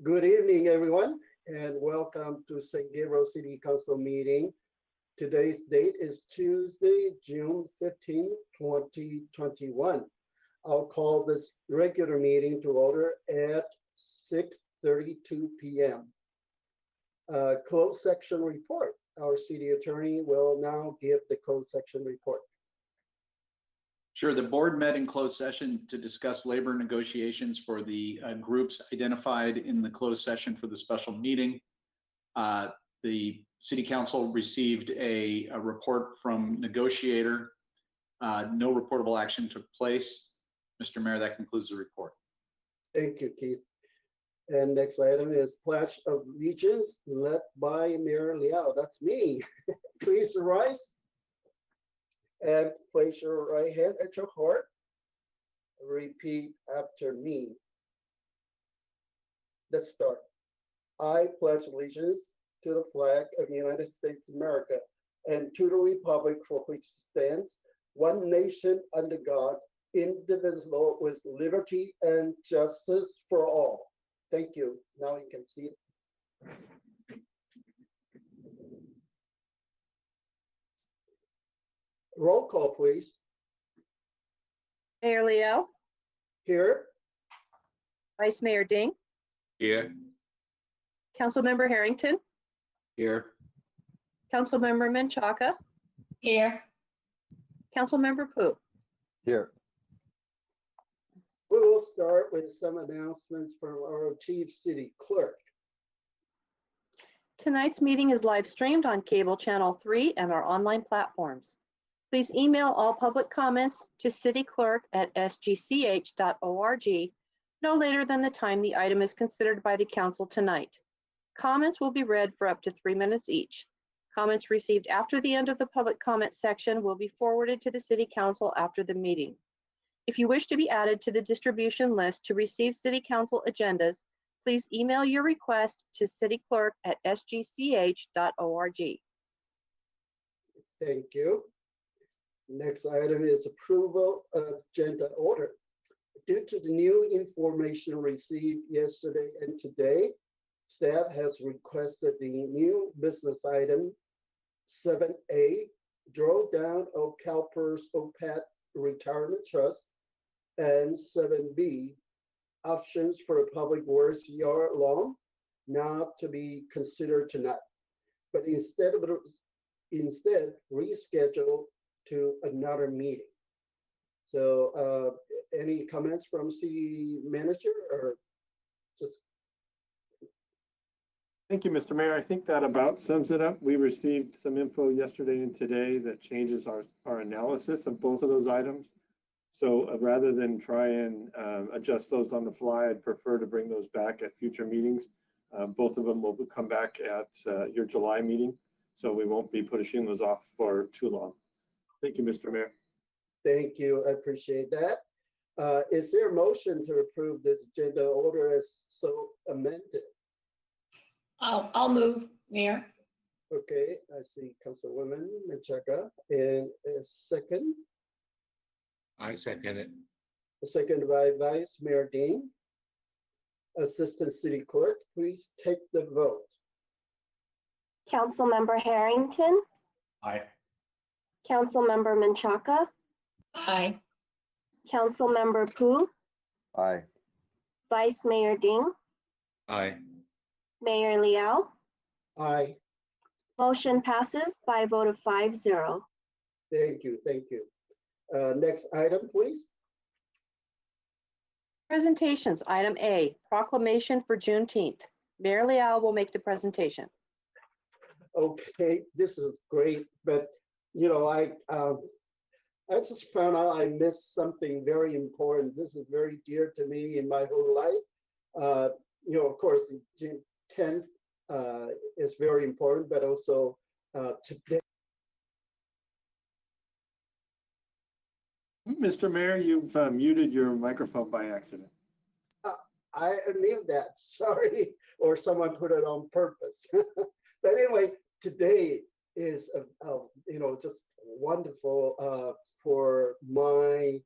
Good evening, everyone, and welcome to St. Gabriel City Council meeting. Today's date is Tuesday, June 15, 2021. I'll call this regular meeting to order at 6:32 p.m. Closed section report. Our city attorney will now give the closed section report. Sure. The board met in closed session to discuss labor negotiations for the groups identified in the closed session for the special meeting. The city council received a report from negotiator. No reportable action took place. Mr. Mayor, that concludes the report. Thank you, Keith. And next item is Pledge of Allegiance led by Mayor Liao. That's me. Please rise. And place your right hand at your heart. Repeat after me. Let's start. I pledge allegiance to the flag of the United States of America and to the republic for which it stands, one nation under God, indivisible, with liberty and justice for all. Thank you. Now you can see it. Roll call, please. Mayor Leo, Here. Vice Mayor Ding, Here. Councilmember Harrington, Here. Councilmember Menchaca, Here. Councilmember Pu. Here. We will start with some announcements from our chief city clerk. Tonight's meeting is live streamed on cable channel 3 and our online platforms. Please email all public comments to cityclerk@sgch.org no later than the time the item is considered by the council tonight. Comments will be read for up to 3 minutes each. Comments received after the end of the public comment section will be forwarded to the city council after the meeting. If you wish to be added to the distribution list to receive city council agendas, please email your request to cityclerk@sgch.org. Thank you. Next item is approval of agenda order. Due to the new information received yesterday and today, staff has requested the new business item 7A, drawdown of CalPERS OPET Retirement Trust, and 7B, options for public works yard loan, not to be considered tonight, but instead reschedule to another meeting. So any comments from city manager or just? Thank you, Mr. Mayor. I think that about sums it up. We received some info yesterday and today that changes our analysis of both of those items. So rather than try and adjust those on the fly, I'd prefer to bring those back at future meetings. Both of them will come back at your July meeting, so we won't be pushing those off for too long. Thank you, Mr. Mayor. Thank you. I appreciate that. Is there a motion to approve this agenda order as so amended? I'll move, Mayor. Okay, I see Councilwoman Menchaca, and a second. I second it. A second by Vice Mayor Dean. Assistant City Clerk, please take the vote. Councilmember Harrington, Aye. Councilmember Menchaca, Aye. Councilmember Pu, Aye. Vice Mayor Ding, Aye. Mayor Liao. Aye. Motion passes by a vote of 5-0. Thank you. Thank you. Next item, please. Presentations, item A, proclamation for Juneteenth. Mayor Liao will make the presentation. Okay, this is great, but you know, I just found out I missed something very important. This is very dear to me in my whole life. You know, of course, the Juneteenth is very important, but also today. Mr. Mayor, you've muted your microphone by accident. I knew that, sorry, or someone put it on purpose. But anyway, today is, you know, just wonderful for my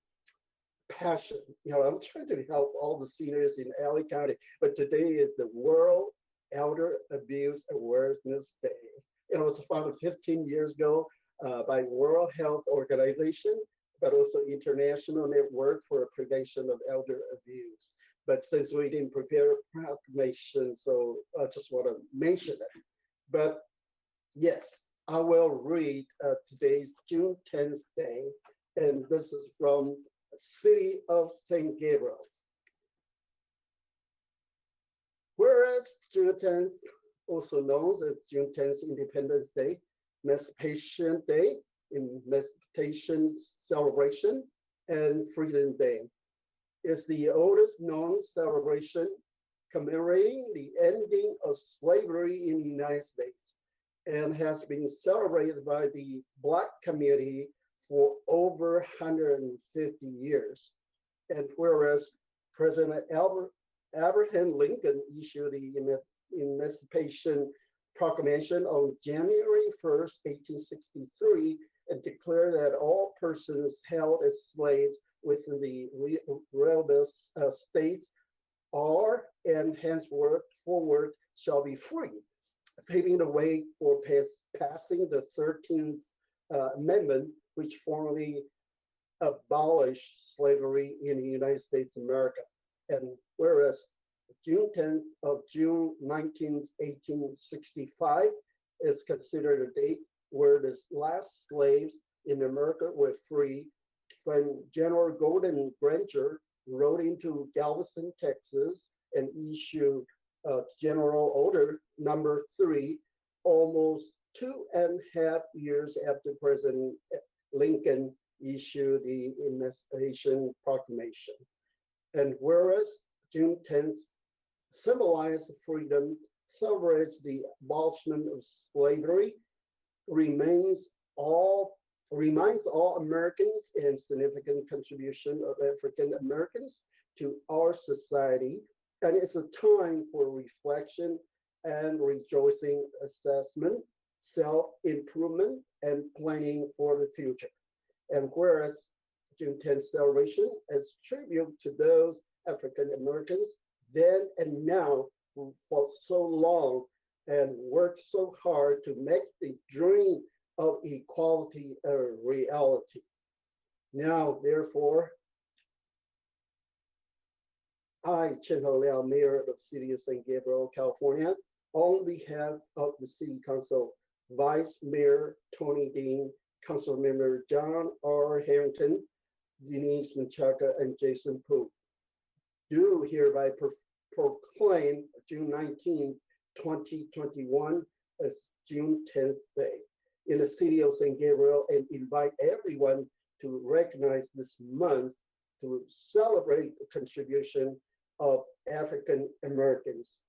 passion. I'm trying to help all the seniors in LA County, but today is the World Elder Abuse Awareness Day. It was founded 15 years ago by World Health Organization, but also International Network for Prevention of Elder Abuse. But since we didn't prepare a proclamation, so I just want to mention it. But yes, I will read today's Juneteenth Day, and this is from City of St. Gabriel. Whereas Juneteenth, also known as Juneteenth Independence Day, Emancipation Day, Emancipation Celebration, and Freedom Day, is the oldest known celebration commemorating the ending of slavery in the United States and has been celebrated by the Black community for over 150 years. And whereas President Abraham Lincoln issued the Emancipation Proclamation on January 1st, 1863, and declared that all persons held as slaves within the rebellious states are and henceforward shall be free, paving the way for passing the 13th Amendment, which formally abolished slavery in the United States of America. And whereas June 10th of June 1865 is considered a date where the last slaves in America were free, when General Gordon Granger rode into Galveston, Texas, and issued General Order Number 3, almost 2.5 years after President Lincoln issued the Emancipation Proclamation. And whereas June 10th symbolizes freedom, celebrates the abolishment of slavery, reminds all Americans and significant contribution of African Americans to our society. And it's a time for reflection and rejoicing, assessment, self-improvement, and planning for the future. And whereas June 10th celebration is tribute to those African Americans then and now who fought so long and worked so hard to make the dream of equality a reality. Now, therefore, I, Chen Ho Liao, Mayor of the City of St. Gabriel, California, on behalf of the City Council, Vice Mayor Tony Dean, Council Member John R. Harrington, Denise Menchaca, and Jason Poole, do hereby proclaim June 19th, 2021 as June 10th Day in the City of St. Gabriel, and invite everyone to recognize this month to celebrate the contribution of African Americans.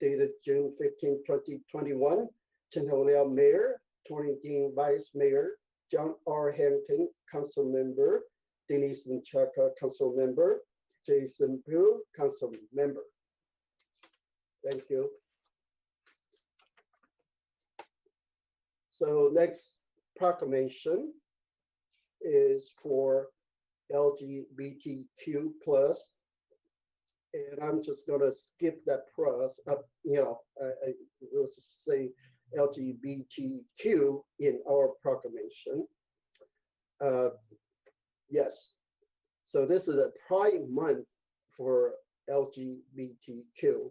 Dated June 15, 2021, Chen Ho Liao Mayor, Tony Dean Vice Mayor, John R. Harrington, Council Member, Denise Menchaca, Council Member, Jason Poole, Council Member. Thank you. So next proclamation is for LGBTQ plus, and I'm just going to skip that plus. I will say LGBTQ in our proclamation. Yes. So this is a Pride Month for LGBTQ,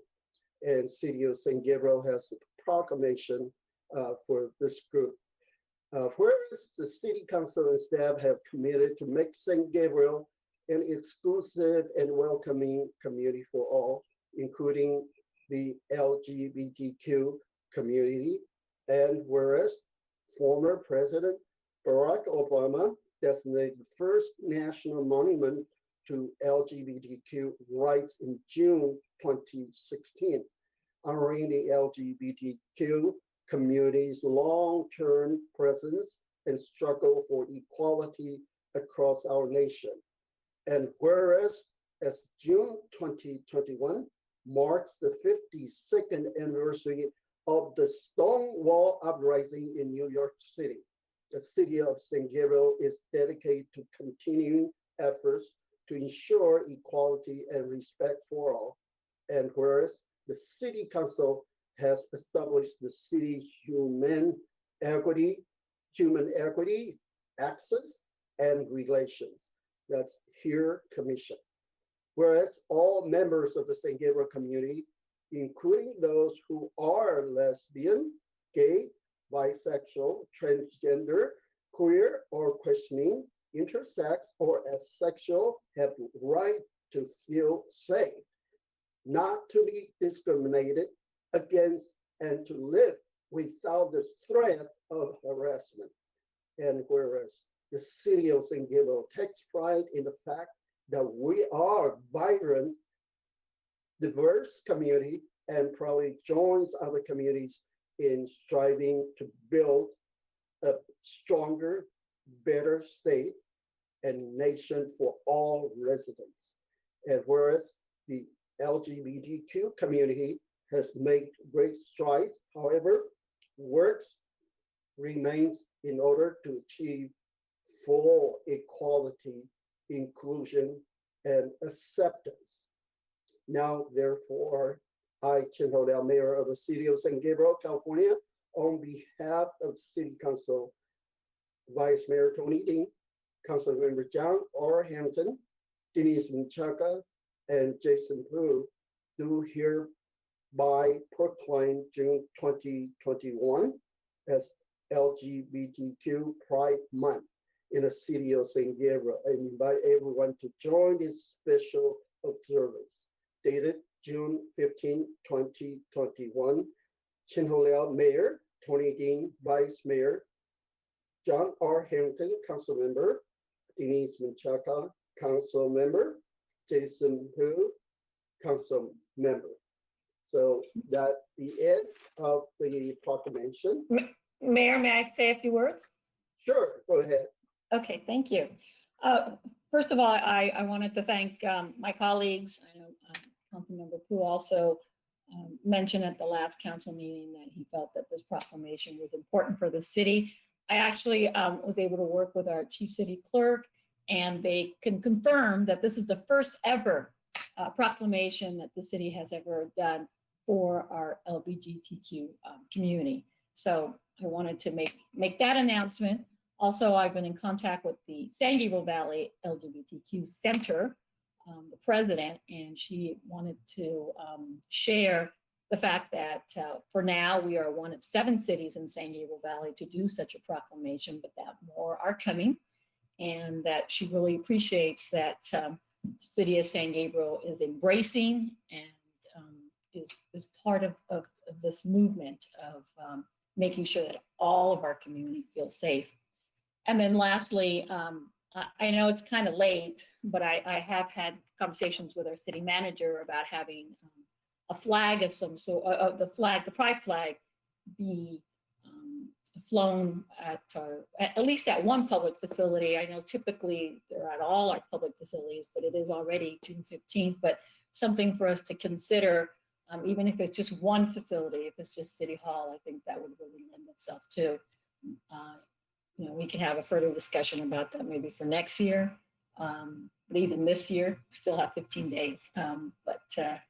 and City of St. Gabriel has a proclamation for this group. Whereas the City Council and staff have committed to make St. Gabriel an exclusive and welcoming community for all, including the LGBTQ community, and whereas former President Barack Obama designated the first national monument to LGBTQ rights in June 2016, honoring the LGBTQ community's long-term presence and struggle for equality across our nation. And whereas as June 2021 marks the 52nd anniversary of the Stonewall Uprising in New York City, the City of St. Gabriel is dedicated to continuing efforts to ensure equality and respect for all. And whereas the City Council has established the city human equity, access, and relations. That's here commission. Whereas all members of the San Gabriel community, including those who are lesbian, gay, bisexual, transgender, queer, or questioning, intersex, or asexual, have the right to feel safe, not to be discriminated against, and to live without the threat of harassment. And whereas the city of San Gabriel takes pride in the fact that we are a vibrant, diverse community and probably joins other communities in striving to build a stronger, better state and nation for all residents. And whereas the LGBTQ community has made great strides, however, work remains in order to achieve full equality, inclusion, and acceptance. Now, therefore, I, Chin Ho Liao, Mayor of the City of San Gabriel, California, on behalf of City Council Vice Mayor Tony Dean, Councilmember John R. Hampton, Denise Menchaca, and Jason Hu, do hereby proclaim June 2021 as LGBTQ Pride Month in the city of San Gabriel, and invite everyone to join this special observance dated June 15, 2021. Chin Ho Liao, Mayor, Tony Dean, Vice Mayor, John R. Harrington, Council Member, Denise Menchaca, Council Member, Jason Hu, Council Member. So that's the end of the proclamation. Mayor, may I say a few words? Sure, go ahead. Okay, thank you. First of all, I wanted to thank my colleagues. I know Councilmember Pu also mentioned at the last council meeting that he felt that this proclamation was important for the city. I actually was able to work with our chief city clerk, and they can confirm that this is the first ever proclamation that the city has ever done for our LGBTQ community. So I wanted to make that announcement. Also, I've been in contact with the San Gabriel Valley LGBTQ Center, the president, and she wanted to share the fact that for now we are one of 7 cities in San Gabriel Valley to do such a proclamation, but that more are coming, and that she really appreciates that city of San Gabriel is embracing and is part of this movement of making sure that all of our community feels safe. And then lastly, I know it's kind of late, but I have had conversations with our city manager about having a flag of some sort, the pride flag, be flown at least at one public facility. I know typically they're at all our public facilities, but it is already June 15th, but something for us to consider, even if it's just one facility, if it's just City Hall, I think that would really lend itself to, we can have a further discussion about that maybe for next year. But even this year, we still have 15 days.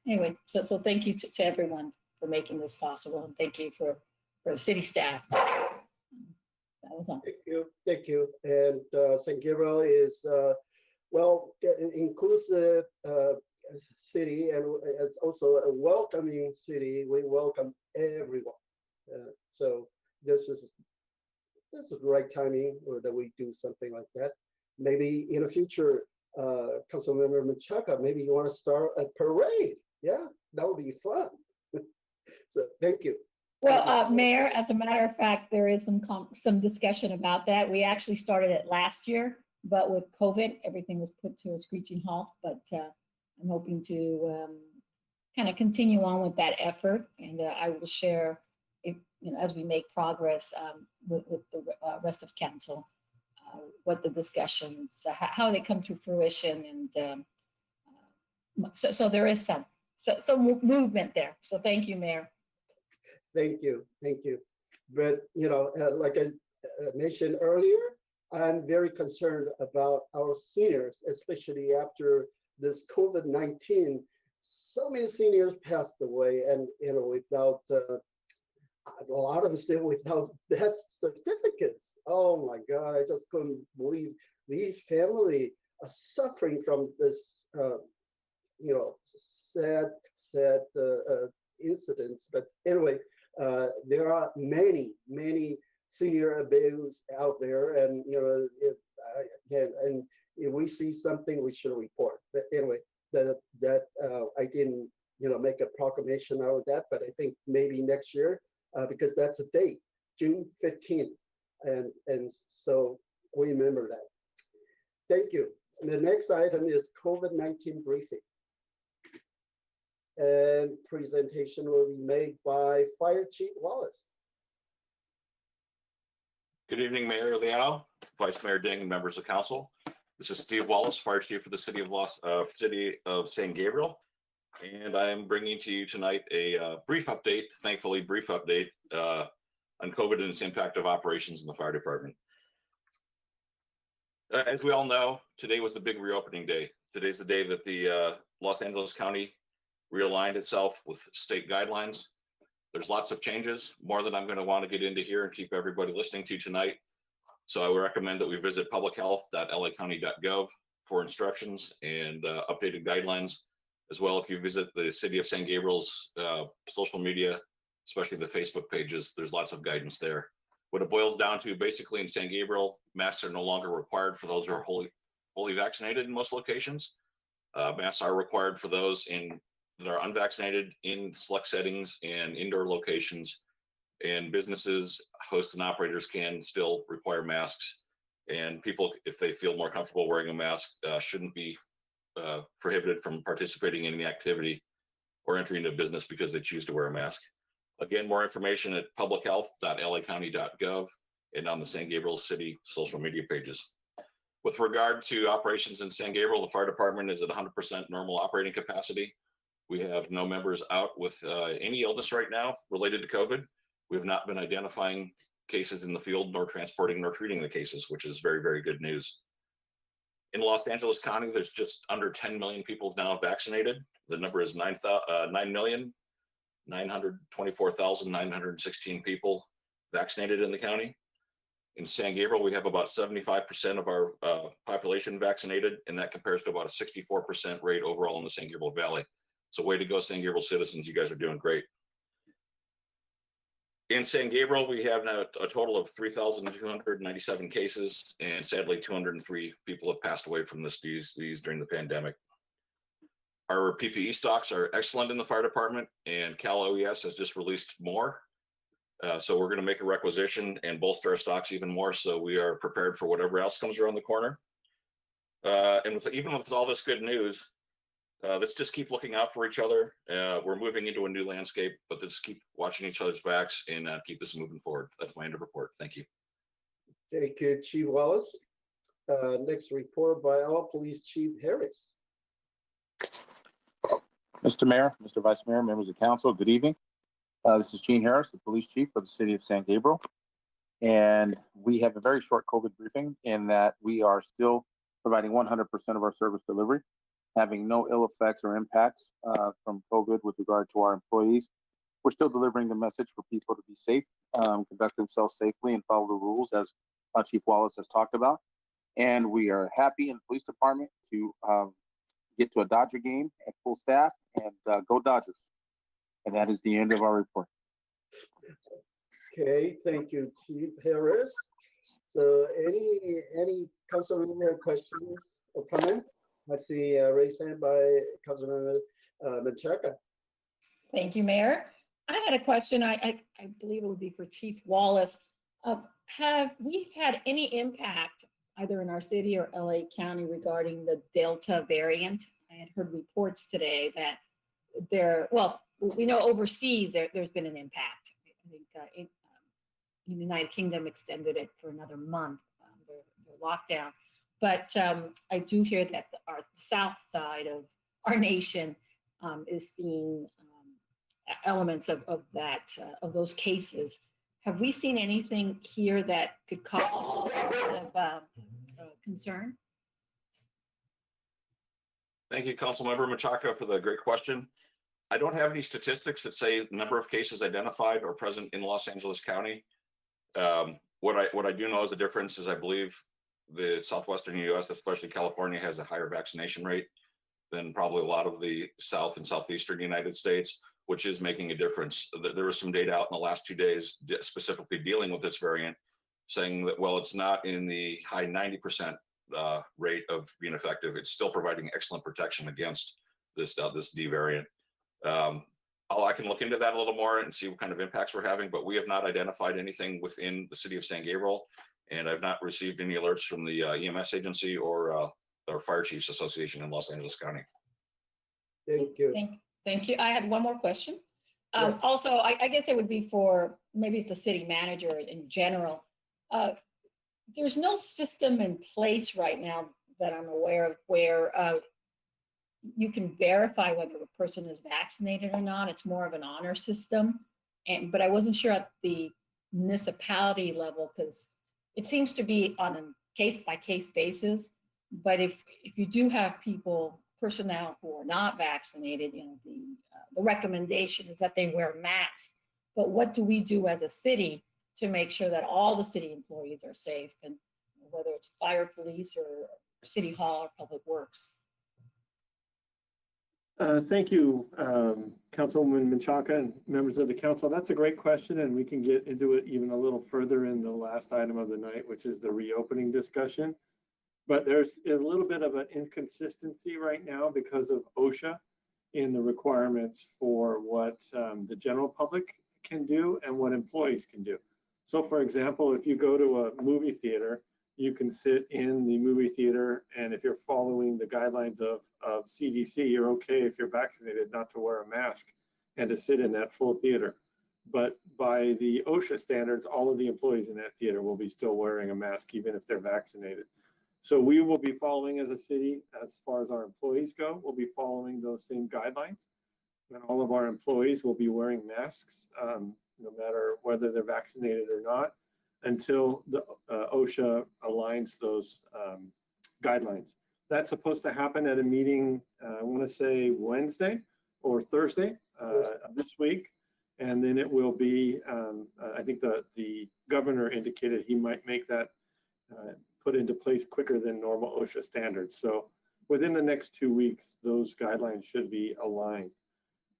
Anyway, so thank you to everyone for making this possible, and thank you for city staff. That was all. Thank you. And San Gabriel is, an inclusive city, and as also a welcoming city. We welcome everyone. So this is the right timing, or that we do something like that. Maybe in the future, Councilmember Menchaca, maybe you want to start a parade. Yeah, that would be fun. So thank you. Well, Mayor, as a matter of fact, there is some discussion about that. We actually started it last year, but with COVID, everything was put to a screeching halt. But I'm hoping to kind of continue on with that effort, and I will share, as we make progress with the rest of council, what the discussions, how they come to fruition, and so there is some movement there. So thank you, Mayor. Thank you. But, like I mentioned earlier, I'm very concerned about our seniors, especially after this COVID-19. So many seniors passed away, and without a lot of them still without death certificates. Oh my God, I just couldn't believe these families are suffering from this, sad incidents. But anyway, there are many senior abuse out there, and if we see something, we should report. But anyway, I didn't make a proclamation out of that, but I think maybe next year, because that's the date, June 15th, and so we remember that. Thank you. And the next item is COVID-19 briefing. And presentation will be made by Fire Chief Wallace. Good evening, Mayor Liao, Vice Mayor Ding, and members of council. This is Steve Wallace, Fire Chief for the City of San Gabriel, and I am bringing to you tonight a brief update, thankfully brief update, on COVID and its impact of operations in the fire department. As we all know, today was the big reopening day. Today's the day that the Los Angeles County realigned itself with state guidelines. There's lots of changes, more than I'm going to want to get into here and keep everybody listening to tonight. So I would recommend that we visit publichealth.lacounty.gov for instructions and updated guidelines. As well, if you visit the City of San Gabriel's social media, especially the Facebook pages, there's lots of guidance there. What it boils down to, basically in San Gabriel, masks are no longer required for those who are fully vaccinated in most locations. Masks are required for those that are unvaccinated in select settings and indoor locations, and businesses, hosts, and operators can still require masks. And people, if they feel more comfortable wearing a mask, shouldn't be prohibited from participating in any activity or entering a business because they choose to wear a mask. Again, more information at publichealth.lacounty.gov and on the San Gabriel City social media pages. With regard to operations in San Gabriel, the fire department is at 100% normal operating capacity. We have no members out with any illness right now related to COVID. We have not been identifying cases in the field, nor transporting, nor treating the cases, which is very, very good news. In Los Angeles County, there's just under 10 million people now vaccinated. The number is 9,924,916 people vaccinated in the county. In San Gabriel, we have about 75% of our population vaccinated, and that compares to about a 64% rate overall in the San Gabriel Valley. So way to go, San Gabriel citizens. You guys are doing great. In San Gabriel, we have now a total of 3,297 cases, and sadly, 203 people have passed away from this disease during the pandemic. Our PPE stocks are excellent in the fire department, and Cal OES has just released more. So we're going to make a requisition and bolster our stocks even more, so we are prepared for whatever else comes around the corner. And even with all this good news, let's just keep looking out for each other. We're moving into a new landscape, but let's keep watching each other's backs and keep this moving forward. That's my end of report. Thank you. Thank you, Chief Wallace. Next report by our Police Chief Harris. Mr. Mayor, Mr. Vice Mayor, members of council, good evening. This is Gene Harris, the Police Chief for the City of San Gabriel. And we have a very short COVID briefing in that we are still providing 100% of our service delivery, having no ill effects or impacts from COVID with regard to our employees. We're still delivering the message for people to be safe, conduct themselves safely, and follow the rules, as Chief Wallace has talked about. And we are happy in the police department to get to a Dodger game at full staff and go Dodgers. And that is the end of our report. Okay, thank you, Chief Harris. So any councilmember questions or comments? I see raised hand by Councilmember Menchaca. Thank you, Mayor. I had a question. I believe it would be for Chief Wallace. Have we had any impact either in our city or LA County regarding the Delta variant? I had heard reports today that we know overseas there's been an impact. I think the United Kingdom extended it for another month, their lockdown. But I do hear that our south side of our nation is seeing elements of those cases. Have we seen anything here that could cause concern? Thank you, Councilmember Machaka, for the great question. I don't have any statistics that say the number of cases identified or present in Los Angeles County. What I do know is the difference is I believe the southwestern U.S., especially California, has a higher vaccination rate than probably a lot of the south and southeastern United States, which is making a difference. There was some data out in the last 2 days specifically dealing with this variant, saying that, well, it's not in the high 90% rate of being effective. It's still providing excellent protection against this D variant. I can look into that a little more and see what kind of impacts we're having, but we have not identified anything within the city of San Gabriel, and I've not received any alerts from the EMS agency or Fire Chiefs Association in Los Angeles County. Thank you. Thank you. I had one more question. Yes. Also, I guess it would be for, maybe it's the city manager in general. There's no system in place right now that I'm aware of where you can verify whether a person is vaccinated or not. It's more of an honor system. But I wasn't sure at the municipality level, because it seems to be on a case by case basis. But if you do have personnel who are not vaccinated, the recommendation is that they wear masks. But what do we do as a city to make sure that all the city employees are safe, and whether it's fire, police, or city hall or public works? Thank you, Councilwoman Menchaca and members of the council. That's a great question, and we can get into it even a little further in the last item of the night, which is the reopening discussion. But there's a little bit of an inconsistency right now because of OSHA in the requirements for what the general public can do and what employees can do. So for example, if you go to a movie theater, you can sit in the movie theater, and if you're following the guidelines of CDC, you're okay if you're vaccinated not to wear a mask and to sit in that full theater. But by the OSHA standards, all of the employees in that theater will be still wearing a mask, even if they're vaccinated. So we will be following as a city, as far as our employees go, we'll be following those same guidelines. And all of our employees will be wearing masks, no matter whether they're vaccinated or not, until the OSHA aligns those guidelines. That's supposed to happen at a meeting, I want to say Wednesday or Thursday this week. And then it will be, I think the governor indicated he might make that put into place quicker than normal OSHA standards. So within the next 2 weeks, those guidelines should be aligned.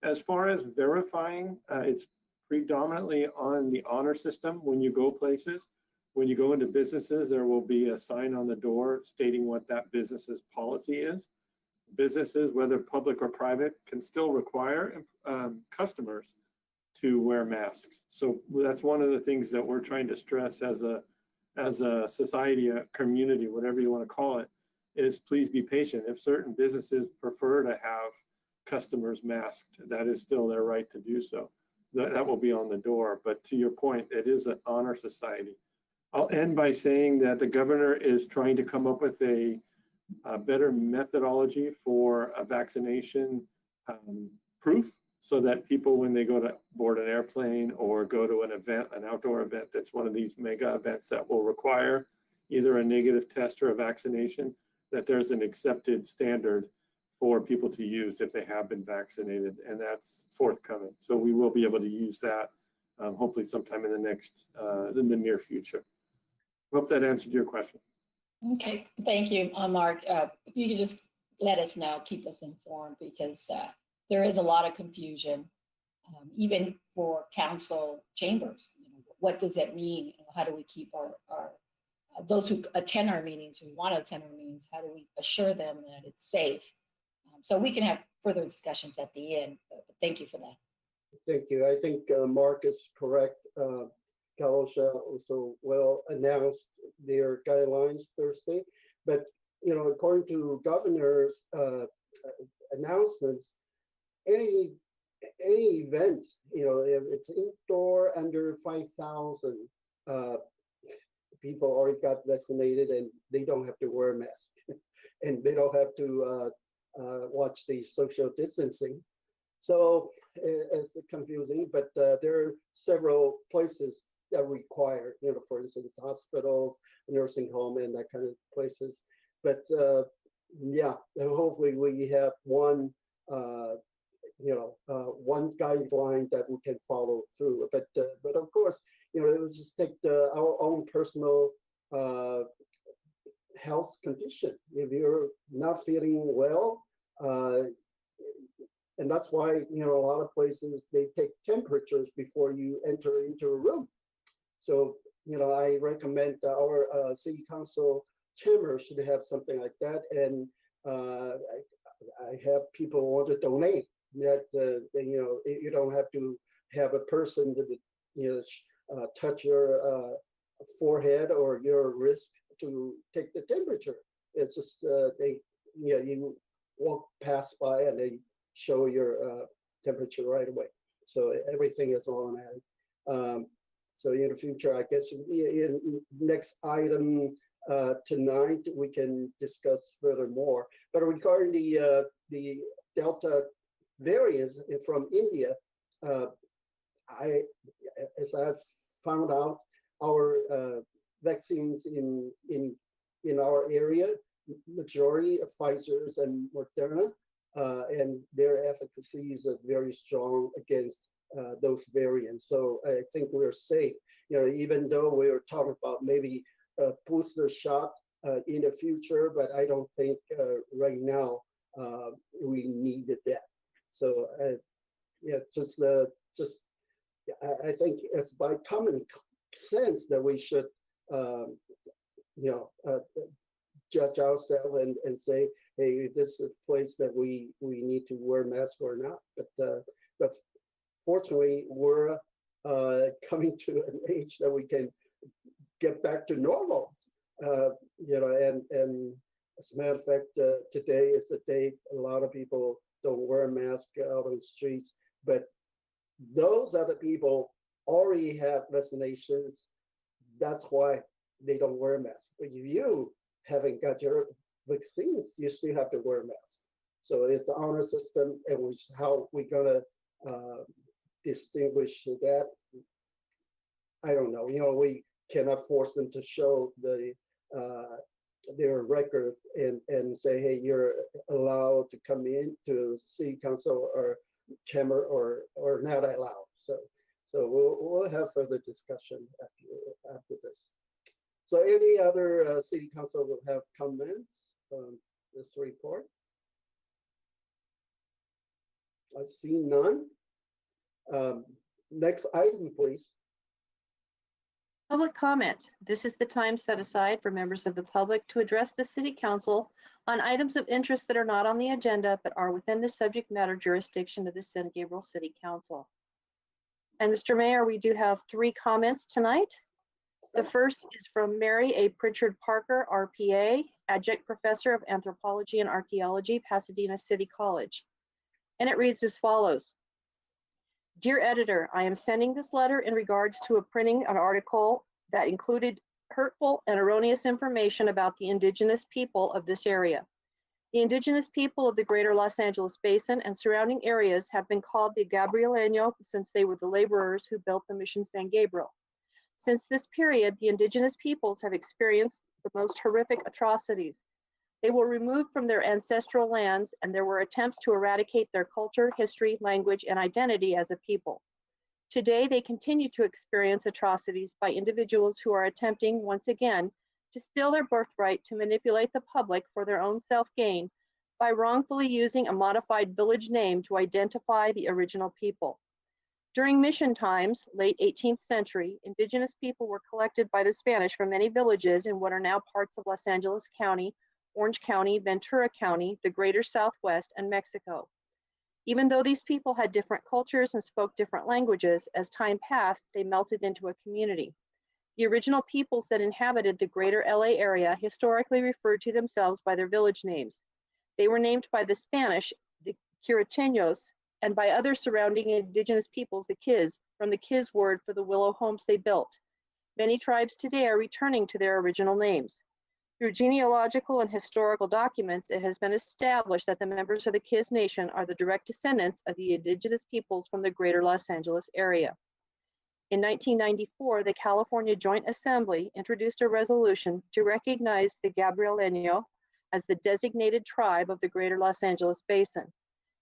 As far as verifying, it's predominantly on the honor system when you go places. When you go into businesses, there will be a sign on the door stating what that business's policy is. Businesses, whether public or private, can still require customers to wear masks. So that's one of the things that we're trying to stress as a society, a community, whatever you want to call it, is please be patient. If certain businesses prefer to have customers masked, that is still their right to do so. That will be on the door. But to your point, it is an honor society. I'll end by saying that the governor is trying to come up with a better methodology for a vaccination proof, so that people, when they go to board an airplane or go to an event, an outdoor event that's one of these mega events that will require either a negative test or a vaccination, that there's an accepted standard for people to use if they have been vaccinated, and that's forthcoming. So we will be able to use that hopefully sometime in the near future. Hope that answered your question. Okay, thank you, Mark. If you could just let us know, keep us informed, because there is a lot of confusion, even for council chambers. What does that mean? How do we keep our those who attend our meetings, who want to attend our meetings, how do we assure them that it's safe? So we can have further discussions at the end, but thank you for that. Thank you. I think Mark is correct. CalOSHA also announced their guidelines Thursday, but according to governor's announcements, any event, if it's indoor under 5,000 people already got vaccinated, and they don't have to wear a mask, and they don't have to watch the social distancing. So it's confusing, but there are several places that require, for instance, hospitals, nursing home, and that kind of places. But yeah, hopefully we have one, one guideline that we can follow through. But of course, it will just take our own personal health condition. If you're not feeling well, and that's why, a lot of places, they take temperatures before you enter into a room. So, I recommend our city council chamber should have something like that. And I have people want to donate that, you don't have to have a person that, touch your forehead or your wrist to take the temperature. It's just, you walk past by and they show your temperature right away. So everything is automatic. So in the future, I guess in next item tonight, we can discuss furthermore. But regarding the Delta variants from India, as I've found out, our vaccines in our area, majority of Pfizer's and Moderna, and their efficacies are very strong against those variants. So I think we're safe, even though we're talking about maybe a booster shot in the future, but I don't think right now we needed that. So yeah, I think it's by common sense that we should, judge ourselves and say, hey, this is a place that we need to wear masks or not. But fortunately, we're coming to an age that we can get back to normal. And as a matter of fact, today is the day a lot of people don't wear a mask out on the streets, but those other people already have vaccinations. That's why they don't wear a mask. But if you haven't got your vaccines, you still have to wear a mask. So it's the honor system, and which how we're gonna distinguish that. I don't know. We cannot force them to show their record and say, hey, you're allowed to come in to city council or chamber or not allowed. So we'll have further discussion after this. So any other city council will have comments on this report? I see none. Next item, please. Public comment. This is the time set aside for members of the public to address the City Council on items of interest that are not on the agenda but are within the subject matter jurisdiction of the San Gabriel City Council. And Mr. Mayor, we do have 3 comments tonight. The first is from Mary A. Pritchard Parker, RPA, Adjunct Professor of Anthropology and Archaeology, Pasadena City College. And it reads as follows. Dear Editor, I am sending this letter in regards to printing an article that included hurtful and erroneous information about the indigenous people of this area. The indigenous people of the greater Los Angeles Basin and surrounding areas have been called the Gabrieleño since they were the laborers who built the Mission San Gabriel. Since this period, the indigenous peoples have experienced the most horrific atrocities. They were removed from their ancestral lands, and there were attempts to eradicate their culture, history, language, and identity as a people. Today, they continue to experience atrocities by individuals who are attempting, once again, to steal their birthright to manipulate the public for their own self-gain by wrongfully using a modified village name to identify the original people. During mission times, late 18th century, indigenous people were collected by the Spanish from many villages in what are now parts of Los Angeles County, Orange County, Ventura County, the greater Southwest, and Mexico. Even though these people had different cultures and spoke different languages, as time passed, they melted into a community. The original peoples that inhabited the greater LA area historically referred to themselves by their village names. They were named by the Spanish, the Curicheños, and by other surrounding indigenous peoples, the Kiz, from the Kiz word for the willow homes they built. Many tribes today are returning to their original names. Through genealogical and historical documents, it has been established that the members of the Kiz Nation are the direct descendants of the indigenous peoples from the greater Los Angeles area. In 1994, the California Joint Assembly introduced a resolution to recognize the Gabrieleño as the designated tribe of the Greater Los Angeles Basin.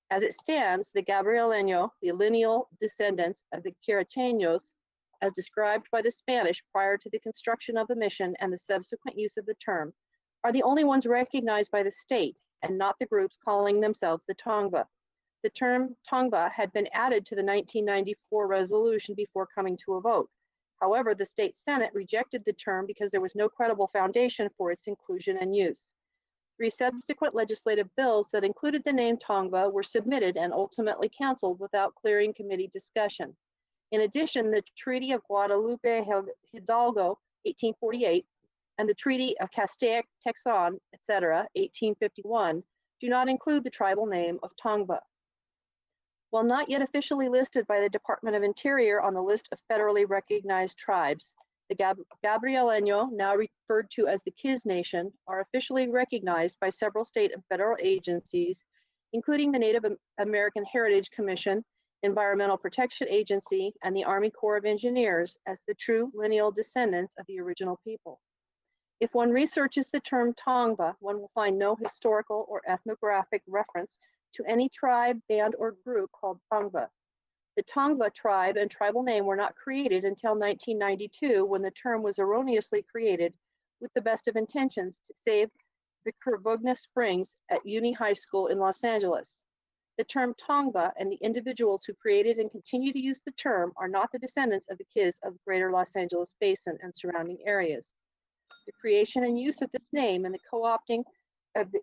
As it stands, the Gabrieleño, the lineal descendants of the Quirateños, as described by the Spanish prior to the construction of the mission and the subsequent use of the term, are the only ones recognized by the state and not the groups calling themselves the Tongva. The term Tongva had been added to the 1994 resolution before coming to a vote. However, the state Senate rejected the term because there was no credible foundation for its inclusion and use. 3 subsequent legislative bills that included the name Tongva were submitted and ultimately canceled without clearing committee discussion. In addition, the Treaty of Guadalupe Hidalgo, 1848, and the Treaty of Castaic-Texan, etc., 1851, do not include the tribal name of Tongva. While not yet officially listed by the Department of Interior on the list of federally recognized tribes, the Gabrieleño, now referred to as the Kiz Nation, are officially recognized by several state and federal agencies, including the Native American Heritage Commission, Environmental Protection Agency, and the Army Corps of Engineers as the true lineal descendants of the original people. If one researches the term Tongva, one will find no historical or ethnographic reference to any tribe, band, or group called Tongva. The Tongva tribe and tribal name were not created until 1992, when the term was erroneously created with the best of intentions to save the Curvagna Springs at Uni High School in Los Angeles. The term Tongva and the individuals who created and continue to use the term are not the descendants of the Kiz of the Greater Los Angeles Basin and surrounding areas. The creation and use of this name and the co-opting of the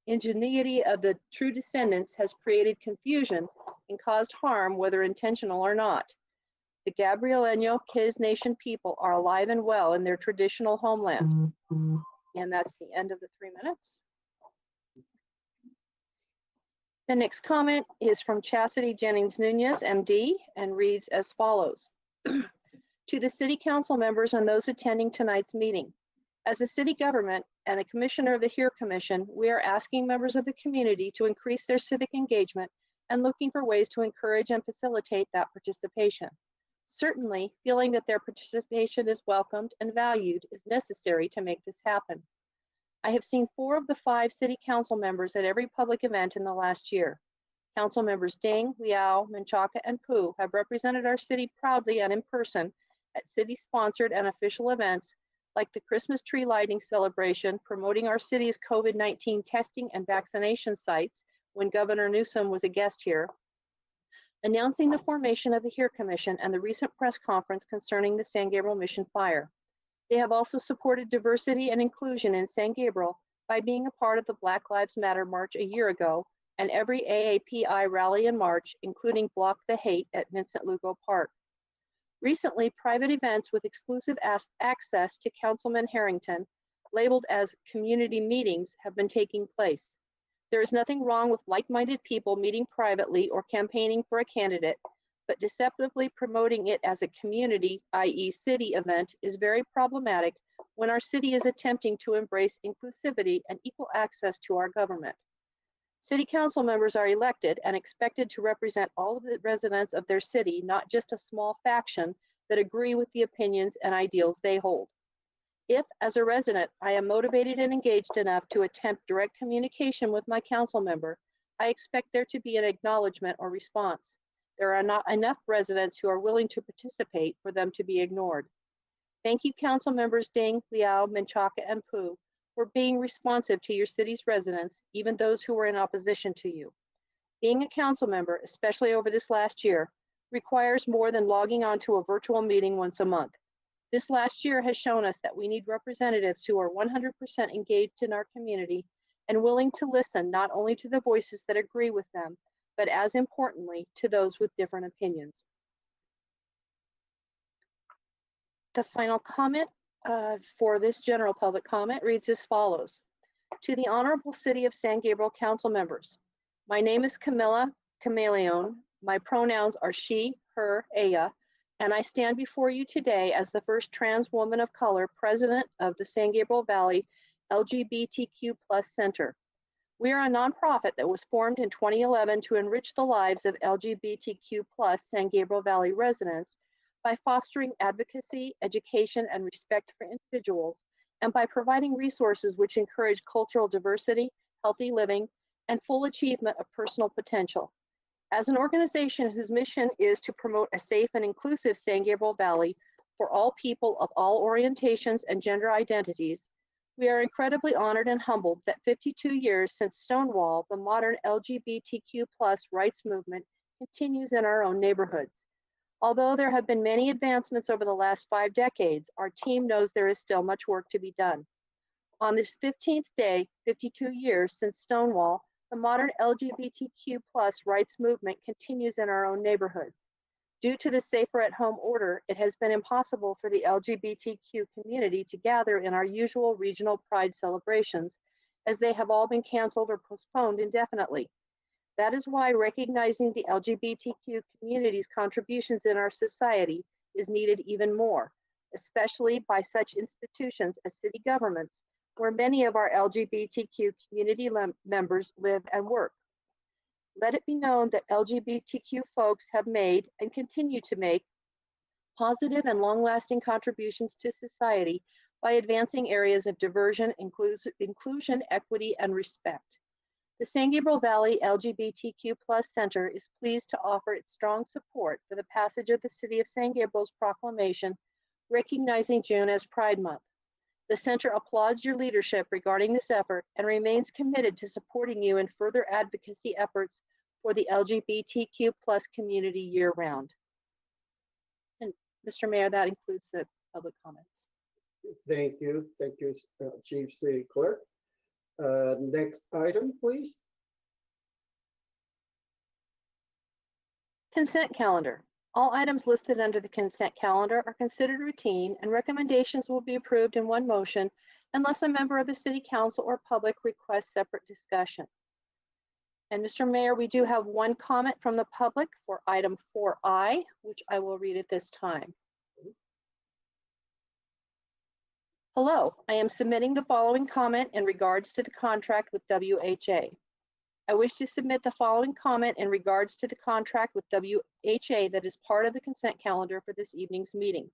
ingenuity of the true descendants has created confusion and caused harm, whether intentional or not. The Gabrieleño Kiz Nation people are alive and well in their traditional homeland. And that's the end of the 3 minutes. The next comment is from Chastity Jennings Nunez, MD, and reads as follows. To the City Council members and those attending tonight's meeting. As a city government and a commissioner of the HERE Commission, we are asking members of the community to increase their civic engagement and looking for ways to encourage and facilitate that participation. Certainly, feeling that their participation is welcomed and valued is necessary to make this happen. I have seen 4 of the 5 city council members at every public event in the last year. Council members Ding, Liao, Menchaca, and Pu have represented our city proudly and in person at city-sponsored and official events like the Christmas tree lighting celebration, promoting our city's COVID-19 testing and vaccination sites when Governor Newsom was a guest here, announcing the formation of the HERE Commission and the recent press conference concerning the San Gabriel Mission fire. They have also supported diversity and inclusion in San Gabriel by being a part of the Black Lives Matter March a year ago and every AAPI rally and march, including Block the Hate at Vincent Lugo Park. Recently, private events with exclusive access to Councilman Harrington, labeled as community meetings, have been taking place. There is nothing wrong with like-minded people meeting privately or campaigning for a candidate, but deceptively promoting it as a community, i.e. city event, is very problematic when our city is attempting to embrace inclusivity and equal access to our government. City council members are elected and expected to represent all of the residents of their city, not just a small faction that agree with the opinions and ideals they hold. If, as a resident, I am motivated and engaged enough to attempt direct communication with my council member, I expect there to be an acknowledgement or response. There are not enough residents who are willing to participate for them to be ignored. Thank you, council members Ding, Liao, Menchaca, and Pu, for being responsive to your city's residents, even those who were in opposition to you. Being a council member, especially over this last year, requires more than logging on to a virtual meeting once a month. This last year has shown us that we need representatives who are 100% engaged in our community and willing to listen not only to the voices that agree with them, but as importantly, to those with different opinions. The final comment for this general public comment reads as follows. To the Honorable City of San Gabriel Council members, my name is Camilla Camaleon. My pronouns are she, her, ella, and I stand before you today as the first trans woman of color president of the San Gabriel Valley LGBTQ+ Center. We are a nonprofit that was formed in 2011 to enrich the lives of LGBTQ+ San Gabriel Valley residents by fostering advocacy, education, and respect for individuals, and by providing resources which encourage cultural diversity, healthy living, and full achievement of personal potential. As an organization whose mission is to promote a safe and inclusive San Gabriel Valley for all people of all orientations and gender identities, we are incredibly honored and humbled that 52 years since Stonewall, the modern LGBTQ+ rights movement continues in our own neighborhoods. Although there have been many advancements over the last 5 decades, our team knows there is still much work to be done. On this 15th day, 52 years since Stonewall, the modern LGBTQ+ rights movement continues in our own neighborhoods. Due to the Safer at Home order, it has been impossible for the LGBTQ community to gather in our usual regional pride celebrations, as they have all been canceled or postponed indefinitely. That is why recognizing the LGBTQ community's contributions in our society is needed even more, especially by such institutions as city governments, where many of our LGBTQ community members live and work. Let it be known that LGBTQ folks have made and continue to make positive and long-lasting contributions to society by advancing areas of diversion, inclusion, equity, and respect. The San Gabriel Valley LGBTQ+ Center is pleased to offer its strong support for the passage of the City of San Gabriel's proclamation recognizing June as Pride Month. The center applauds your leadership regarding this effort and remains committed to supporting you in further advocacy efforts for the LGBTQ+ community year-round. And Mr. Mayor, that includes the public comments. Thank you, Chief City Clerk. Next item, please. Consent calendar. All items listed under the consent calendar are considered routine, and recommendations will be approved in one motion unless a member of the City Council or public requests separate discussion. And Mr. Mayor, we do have one comment from the public for item 4I, which I will read at this time. Hello, I am submitting the following comment in regards to the contract with WHA. I wish to submit the following comment in regards to the contract with WHA that is part of the consent calendar for this evening's meeting.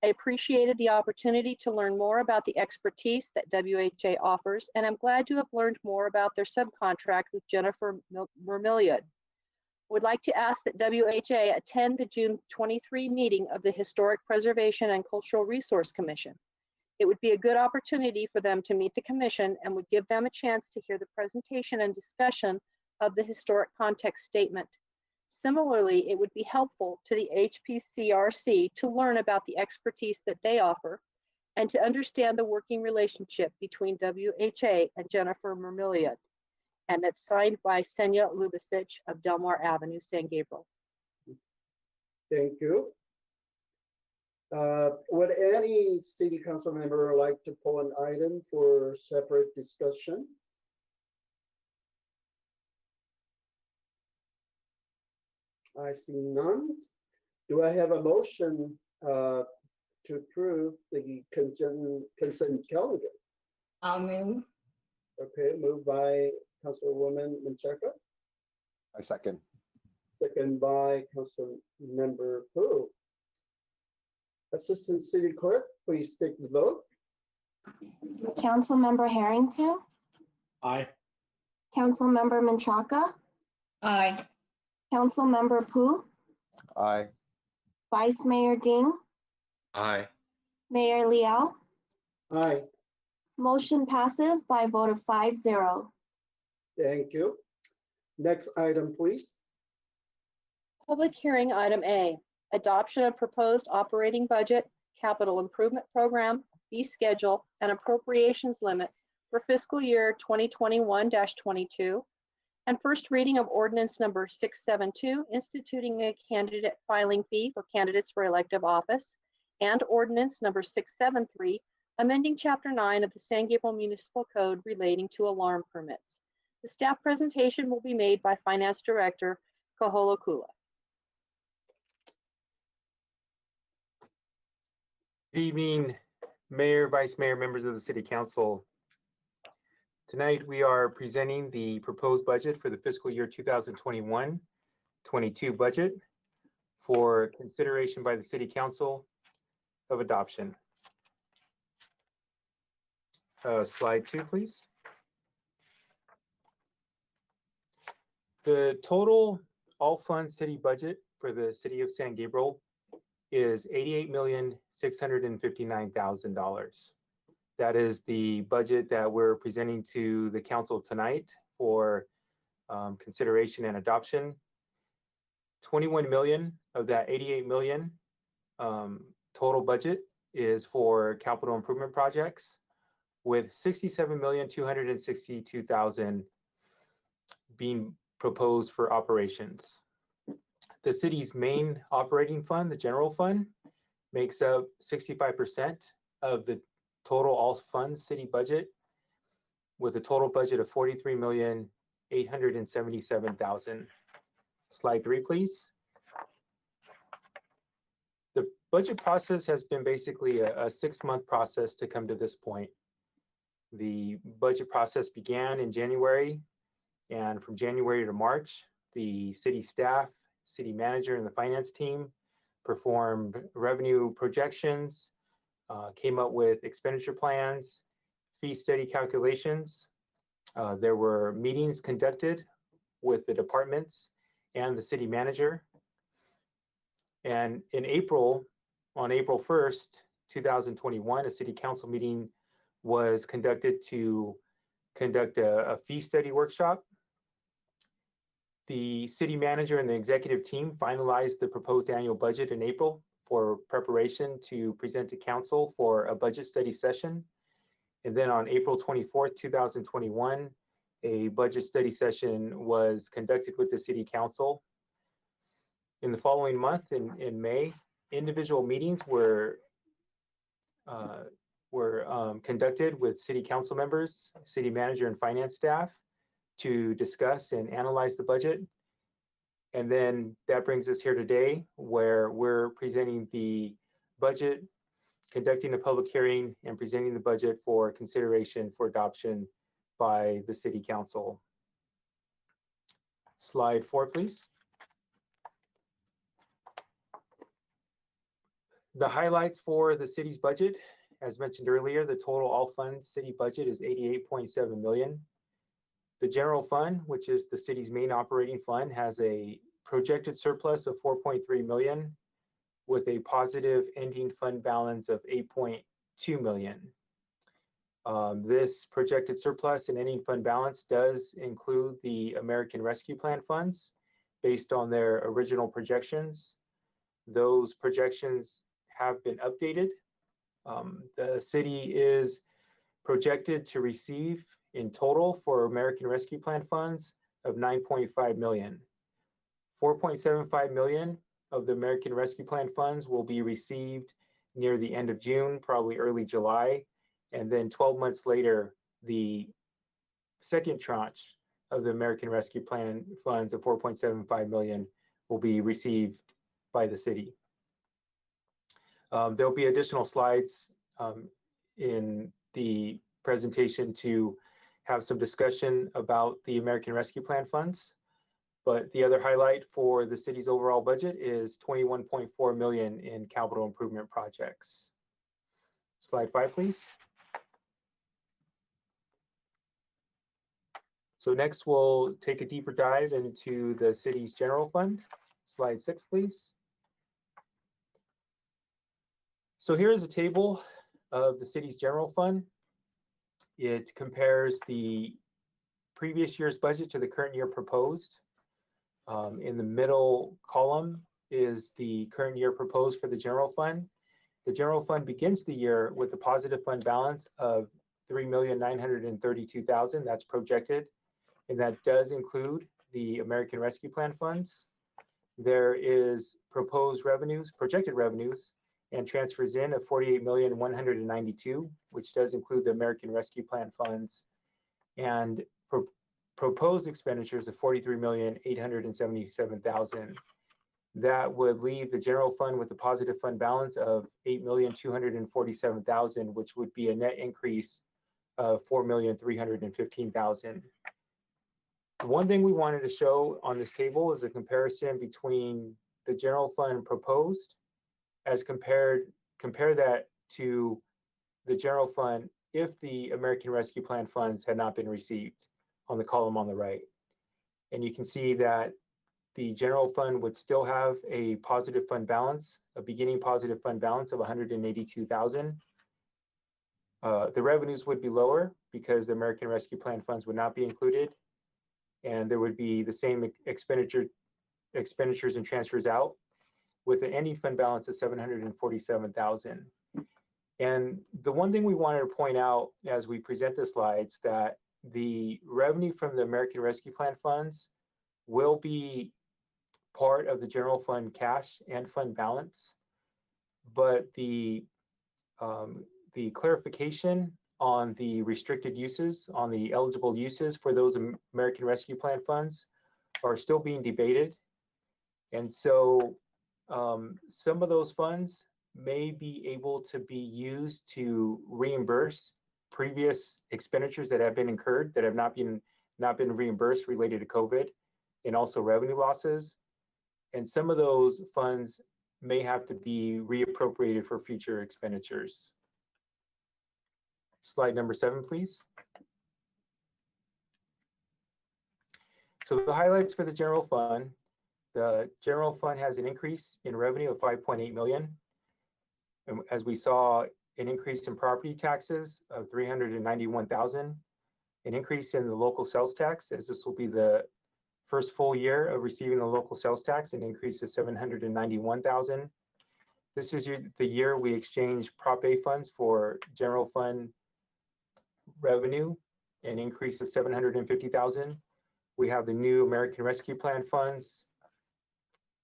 I appreciated the opportunity to learn more about the expertise that WHA offers, and I'm glad to have learned more about their subcontract with Jennifer Mermiliod. Would like to ask that WHA attend the June 23 meeting of the Historic Preservation and Cultural Resource Commission. It would be a good opportunity for them to meet the commission and would give them a chance to hear the presentation and discussion of the historic context statement. Similarly, it would be helpful to the HPCRC to learn about the expertise that they offer and to understand the working relationship between WHA and Jennifer Mermiliod. And that's signed by Senya Lubasic of Delmar Avenue, San Gabriel. Thank you. Would any city council member like to pull an item for separate discussion? I see none. Do I have a motion to approve the consent calendar? I'll move. Okay, moved by Councilwoman Menchaca. I second. Second by Councilmember Pu. Assistant City Clerk, please take the vote. Councilmember Harrington, Aye. Councilmember Menchaca, Aye. Councilmember Pu, Aye. Vice Mayor Ding, Aye. Mayor Liao. Aye, Motion passes by a vote of 5-0. thank you. Next item, please. Public hearing item A, adoption of proposed operating budget, capital improvement program, fee schedule, and appropriations limit for fiscal year 2021-22, and first reading of ordinance number 672, instituting a candidate filing fee for candidates for elective office, and ordinance number 673, amending chapter 9 of the San Gabriel Municipal Code relating to alarm permits. The staff presentation will be made by Finance Director Kaholo Kula. Good evening, Mayor, Vice Mayor, members of the City Council. Tonight, we are presenting the proposed budget for the fiscal year 2021-22 budget for consideration by the City Council of adoption. Slide 2, please. The total all-fund city budget for the City of San Gabriel is $88,659,000. That is the budget that we're presenting to the council tonight for consideration and adoption. 21 million of that 88 million total budget is for capital improvement projects, with 67,262,000 being proposed for operations. The city's main operating fund, the general fund, makes up 65% of the total all funds city budget, with a total budget of 43,877,000. Slide 3, please. The budget process has been basically a 6-month process to come to this point. The budget process began in January, and from January to March, the city staff, city manager, and the finance team performed revenue projections, came up with expenditure plans, fee study calculations. There were meetings conducted with the departments and the city manager. And in April, on April 1st, 2021, a city council meeting was conducted to conduct a fee study workshop. The city manager and the executive team finalized the proposed annual budget in April for preparation to present to council for a budget study session. And then on April 24th, 2021, a budget study session was conducted with the city council. In the following month, in May, individual meetings were conducted with city council members, city manager, and finance staff to discuss and analyze the budget. And then that brings us here today, where we're presenting the budget, conducting a public hearing, and presenting the budget for consideration for adoption by the city council. Slide 4, please. The highlights for the city's budget, as mentioned earlier, the total all funds city budget is 88.7 million. The general fund, which is the city's main operating fund, has a projected surplus of 4.3 million with a positive ending fund balance of 8.2 million. This projected surplus and ending fund balance does include the American Rescue Plan funds based on their original projections. Those projections have been updated. The city is projected to receive in total for American Rescue Plan funds of 9.5 million. 4.75 million of the American Rescue Plan funds will be received near the end of June, probably early July. And then 12 months later, the second tranche of the American Rescue Plan funds of 4.75 million will be received by the city. There'll be additional slides in the presentation to have some discussion about the American Rescue Plan funds. But the other highlight for the city's overall budget is 21.4 million in capital improvement projects. Slide 5, please. So next we'll take a deeper dive into the city's general fund. Slide 6, please. So here is a table of the city's general fund. It compares the previous year's budget to the current year proposed. In the middle column is the current year proposed for the general fund. The general fund begins the year with a positive fund balance of 3,932,000. That's projected, and that does include the American Rescue Plan funds. There is proposed revenues, projected revenues, and transfers in of 48,192,000, which does include the American Rescue Plan funds, and proposed expenditures of 43,877,000. That would leave the general fund with a positive fund balance of 8,247,000, which would be a net increase of $4,315,000. One thing we wanted to show on this table is a comparison between the general fund proposed as compare that to the general fund if the American Rescue Plan funds had not been received on the column on the right. And you can see that the general fund would still have a positive fund balance, a beginning positive fund balance of $182,000. The revenues would be lower because the American Rescue Plan funds would not be included, and there would be the same expenditures and transfers out, with an ending fund balance of $747,000. And the one thing we wanted to point out as we present the slides, that the revenue from the American Rescue Plan funds will be part of the general fund cash and fund balance, but the clarification on the restricted uses, on the eligible uses for those American Rescue Plan funds are still being debated. And so some of those funds may be able to be used to reimburse previous expenditures that have been incurred that have not been reimbursed related to COVID, and also revenue losses. And some of those funds may have to be reappropriated for future expenditures. Slide number 7, please. So the highlights for the general fund. The general fund has an increase in revenue of $5.8 million. And as we saw, an increase in property taxes of $391,000, an increase in the local sales tax, as this will be the first full year of receiving the local sales tax, an increase of $791,000. This is the year we exchanged Prop A funds for general fund revenue, an increase of $750,000. We have the new American Rescue Plan funds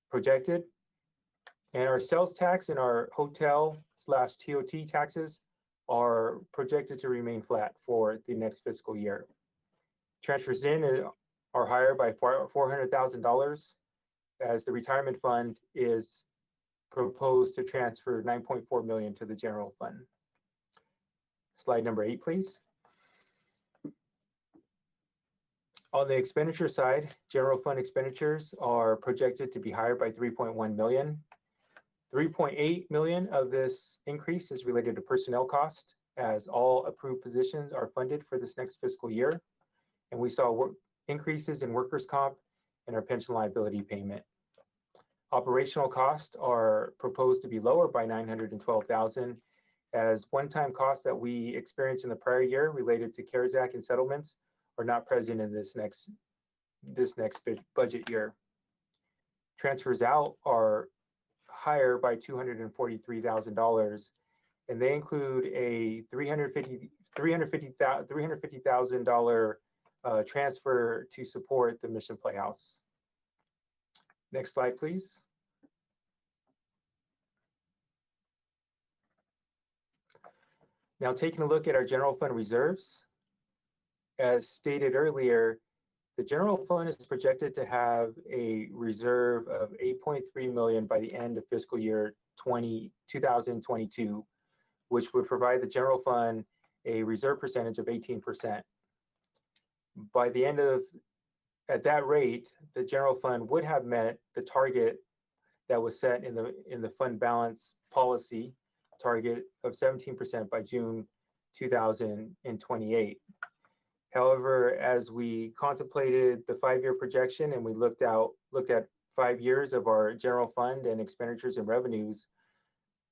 projected, and our sales tax and our hotel/TOT taxes are projected to remain flat for the next fiscal year. Transfers in are higher by $400,000, as the retirement fund is proposed to transfer $9.4 million to the general fund. Slide number 8, please. On the expenditure side, general fund expenditures are projected to be higher by $3.1 million. $3.8 million of this increase is related to personnel cost, as all approved positions are funded for this next fiscal year. And we saw increases in workers' comp and our pension liability payment. Operational costs are proposed to be lower by $912,000, as one-time costs that we experienced in the prior year related to CARES Act and settlements are not present in this next budget year. Transfers out are higher by $243,000, and they include a $350,000 transfer to support the Mission Playhouse. Next slide, please. Now, taking a look at our general fund reserves, as stated earlier, the general fund is projected to have a reserve of $8.3 million by the end of fiscal year 2022, which would provide the general fund a reserve percentage of 18%. By the end of, at that rate, the general fund would have met the target that was set in the fund balance policy target of 17% by June 2028. However, as we contemplated the 5-year projection and we looked at 5 years of our general fund and expenditures and revenues,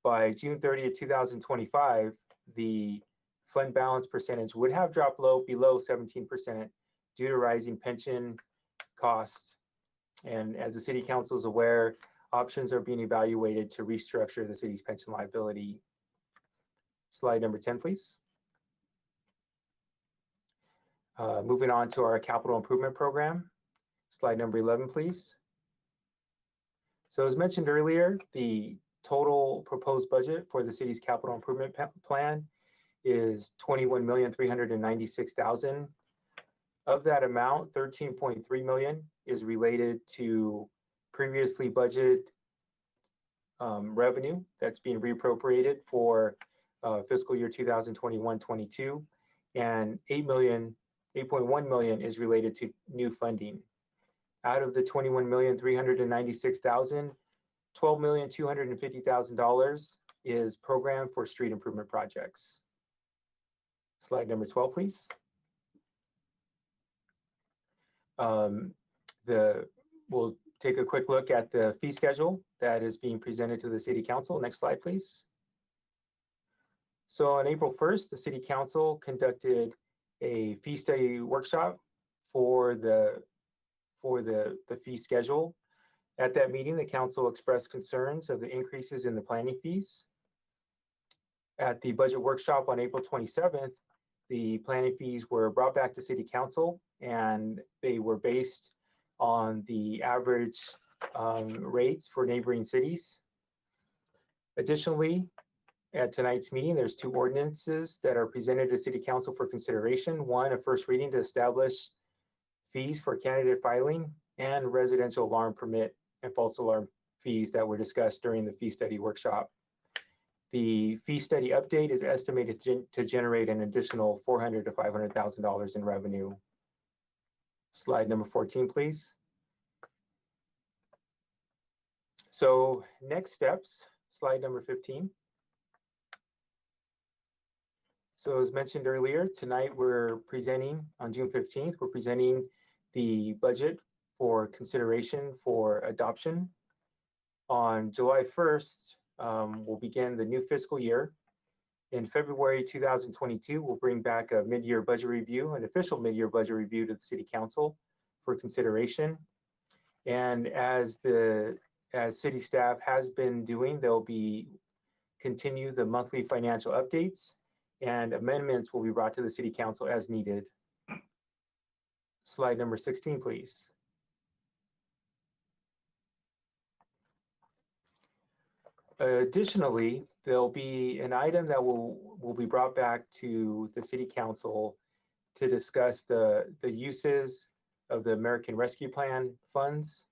by June 30th, 2025, the fund balance percentage would have dropped below 17% due to rising pension costs. And as the City Council is aware, options are being evaluated to restructure the city's pension liability. Slide number 10, please. Moving on to our capital improvement program. Slide number 11, please. So as mentioned earlier, the total proposed budget for the city's capital improvement plan is $21,396,000. Of that amount, $13.3 million is related to previously budgeted revenue that's being reappropriated for fiscal year 2021-22. and 8.1 million is related to new funding. Out of the 21,396,000, $12,250,000 is programmed for street improvement projects. Slide number 12, please. We'll take a quick look at the fee schedule that is being presented to the City Council. Next slide, please. So on April 1st, the City Council conducted a fee study workshop for the fee schedule. At that meeting, the council expressed concerns of the increases in the planning fees. At the budget workshop on April 27th, the planning fees were brought back to City Council, and they were based on the average rates for neighboring cities. Additionally, at tonight's meeting, there's two ordinances that are presented to City Council for consideration. One, a first reading to establish fees for candidate filing and residential alarm permit and false alarm fees that were discussed during the fee study workshop. The fee study update is estimated to generate an additional $400,000 to $500,000 in revenue. Slide number 14, please. So next steps, slide number 15. So as mentioned earlier, tonight we're presenting, on June 15th, we're presenting the budget for consideration for adoption. On July 1st, we'll begin the new fiscal year. In February 2022, we'll bring back a mid-year budget review, an official mid-year budget review to the City Council for consideration. And as City staff has been doing, they'll continue the monthly financial updates, and amendments will be brought to the City Council as needed. Slide number 16, please. Additionally, there'll be an item that will be brought back to the City Council to discuss the uses of the American Rescue Plan funds.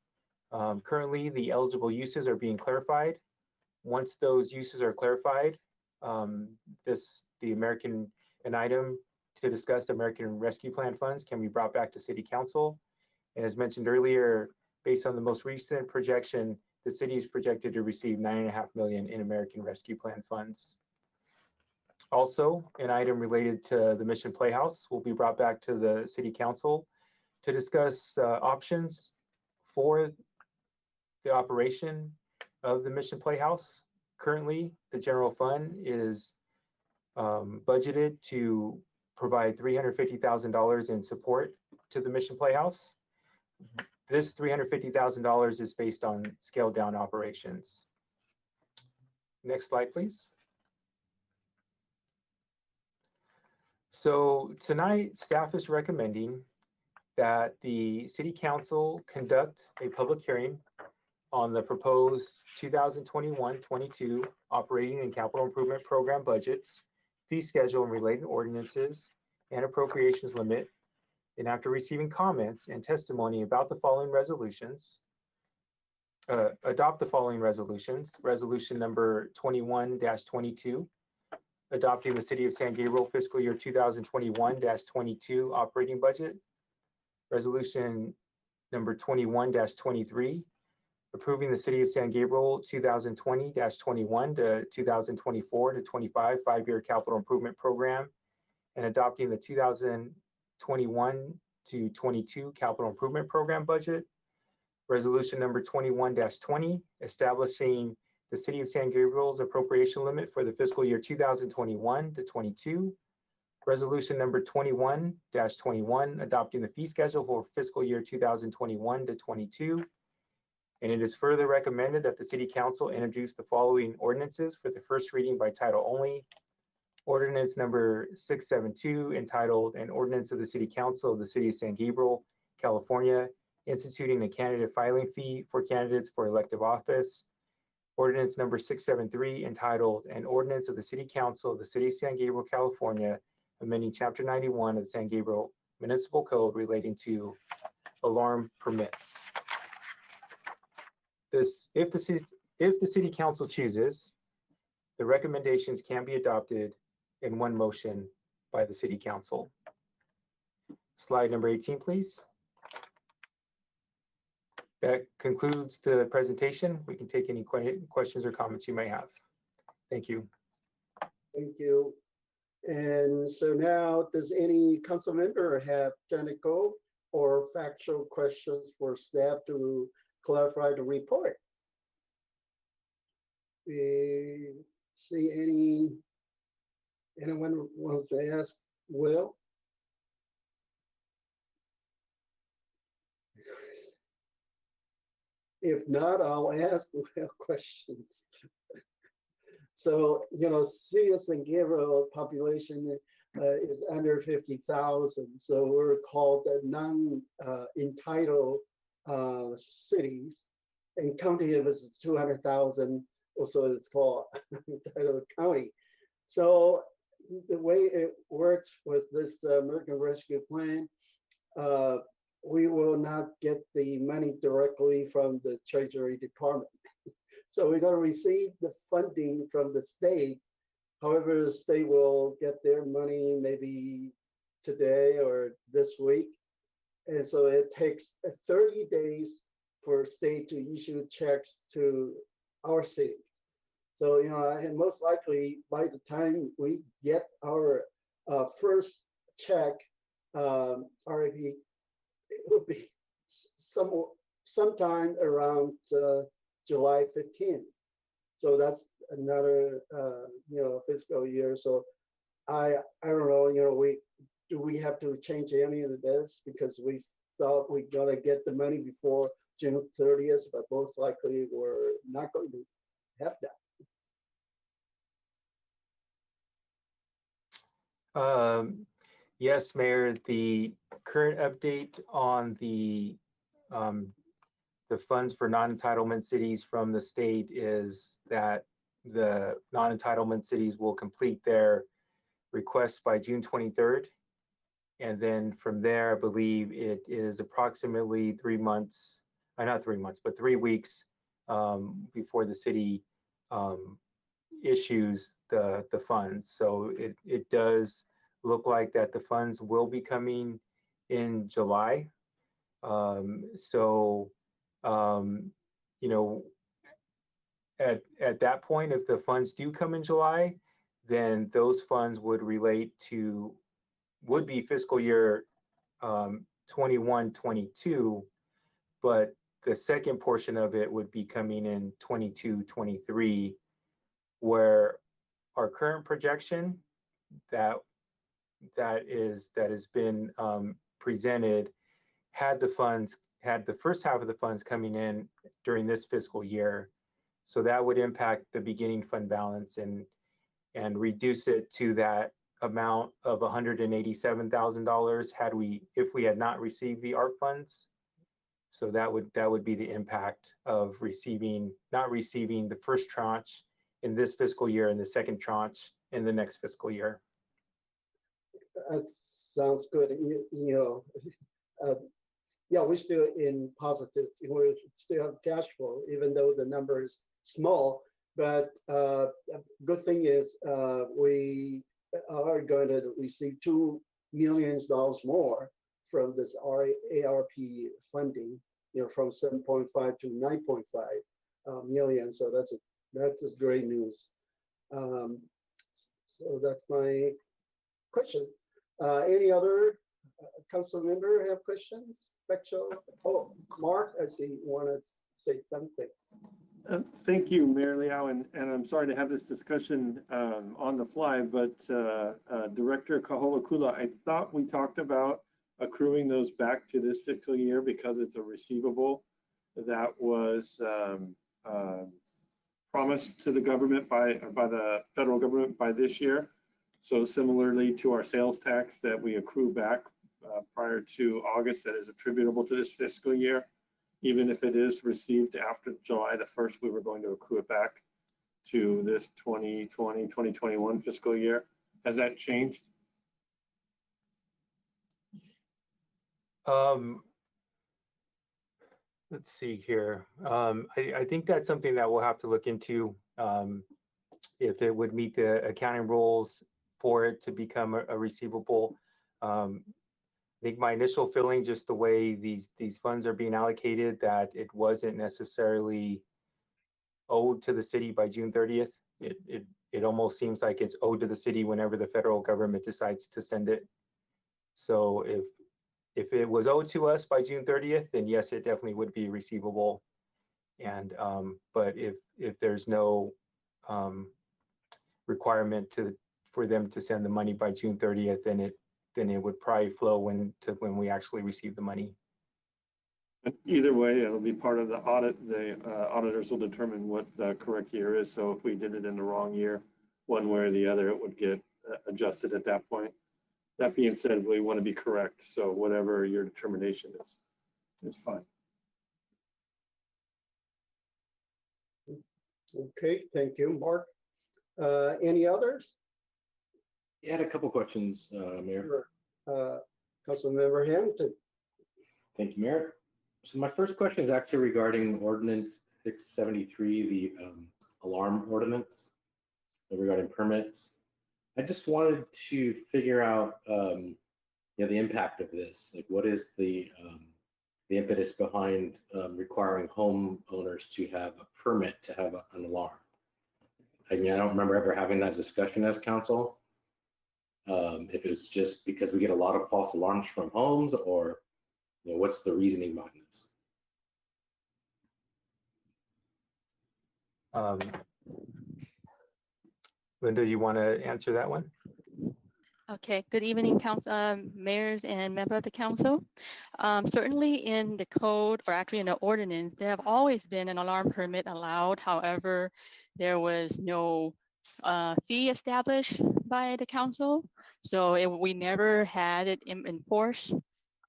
Currently, the eligible uses are being clarified. Once those uses are clarified, an item to discuss the American Rescue Plan funds can be brought back to City Council. And as mentioned earlier, based on the most recent projection, the city is projected to receive $9.5 million in American Rescue Plan funds. Also, an item related to the Mission Playhouse will be brought back to the City Council to discuss options for the operation of the Mission Playhouse. Currently, the general fund is budgeted to provide $350,000 in support to the Mission Playhouse. This $350,000 is based on scaled down operations. Next slide, please. So tonight, staff is recommending that the City Council conduct a public hearing on the proposed 2021-22 operating and capital improvement program budgets, fee schedule and related ordinances, and appropriations limit. And after receiving comments and testimony about the following resolutions, adopt the following resolutions. Resolution number 21-22, adopting the City of San Gabriel fiscal year 2021-22 operating budget. Resolution number 21-23, approving the City of San Gabriel 2020-21 to 2024-25 5-year capital improvement program, and adopting the 2021-22 capital improvement program budget. Resolution number 21-20, establishing the City of San Gabriel's appropriation limit for the fiscal year 2021-22. Resolution number 21-21, adopting the fee schedule for fiscal year 2021-22. And it is further recommended that the City Council introduce the following ordinances for the first reading by title only. Ordinance number 672, entitled An Ordinance of the City Council of the City of San Gabriel, California, instituting a candidate filing fee for candidates for elective office. Ordinance number 673, entitled An Ordinance of the City Council of the City of San Gabriel, California, amending Chapter 91 of the San Gabriel Municipal Code relating to alarm permits. If the City Council chooses, the recommendations can be adopted in one motion by the City Council. Slide number 18, please. That concludes the presentation. We can take any questions or comments you may have. Thank you. Thank you. And so now, does any council member have technical or factual questions for staff to clarify the report? We see anyone wants to ask Will? If not, I'll ask Will questions. So, City of San Gabriel population is under 50,000. So we're called the non-entitled cities. And county is 200,000. Also, it's called entitled county. So the way it works with this American Rescue Plan, we will not get the money directly from the Treasury Department. So we're going to receive the funding from the state. However, the state will get their money maybe today or this week. And so it takes 30 days for state to issue checks to our city. So, and most likely by the time we get our first check, RFP, it will be sometime around July 15th. So that's another, fiscal year. So I don't know, we have to change any of this because we thought we gotta get the money before June 30th, but most likely we're not going to have that. Yes, Mayor, the current update on the funds for non-entitlement cities from the state is that the non-entitlement cities will complete their requests by June 23rd. And then from there, I believe it is approximately 3 months, not 3 months, but 3 weeks before the city issues the funds. So it does look like that the funds will be coming in July. At that point, if the funds do come in July, then those funds would be fiscal year 21-22, but the second portion of it would be coming in 22-23, where our current projection that has been presented had the first half of the funds coming in during this fiscal year. So that would impact the beginning fund balance and reduce it to that amount of $187,000 if we had not received the ARP funds. So that would be the impact of not receiving the first tranche in this fiscal year and the second tranche in the next fiscal year. That sounds good. We're still in positive. We still have cash flow, even though the number is small. But good thing is we are going to receive $2 million more from this ARP funding, from 7.5 to 9.5 million. So that's just great news. So that's my question. Any other council member have questions? Factual? Oh, Mark, I see you want to say something. Thank you, Mayor Liao, and I'm sorry to have this discussion on the fly, but Director Kaholakula, I thought we talked about accruing those back to this fiscal year because it's a receivable that was promised to the government by the federal government by this year. So similarly to our sales tax that we accrue back prior to August that is attributable to this fiscal year, even if it is received after July the 1st, we were going to accrue it back to this 2020, 2021 fiscal year. Has that changed? Let's see here. I think that's something that we'll have to look into if it would meet the accounting rules for it to become a receivable. I think my initial feeling, just the way these funds are being allocated, that it wasn't necessarily owed to the city by June 30th. It almost seems like it's owed to the city whenever the federal government decides to send it. So if it was owed to us by June 30th, then yes, it definitely would be receivable. And but if there's no requirement for them to send the money by June 30th, then it would probably flow when we actually receive the money. But either way, it'll be part of the audit. The auditors will determine what the correct year is. So if we did it in the wrong year, one way or the other, it would get adjusted at that point. That being said, we want to be correct. So whatever your determination is fine. Okay, thank you, Mark. Any others? I had a couple questions, Mayor. Councilmember Hampton. Thank you, Mayor. So my first question is actually regarding Ordinance 673, the alarm ordinance, so regarding permits. I just wanted to figure out, the impact of this. Like, what is the impetus behind requiring homeowners to have a permit to have an alarm? I mean, I don't remember ever having that discussion as council. If it was just because we get a lot of false alarms from homes, or what's the reasoning behind this? Linda, you want to answer that one? Okay, good evening, council, mayors and member of the council. Certainly in the code, or actually in the ordinance, there have always been an alarm permit allowed. However, there was no fee established by the council. So we never had it enforced.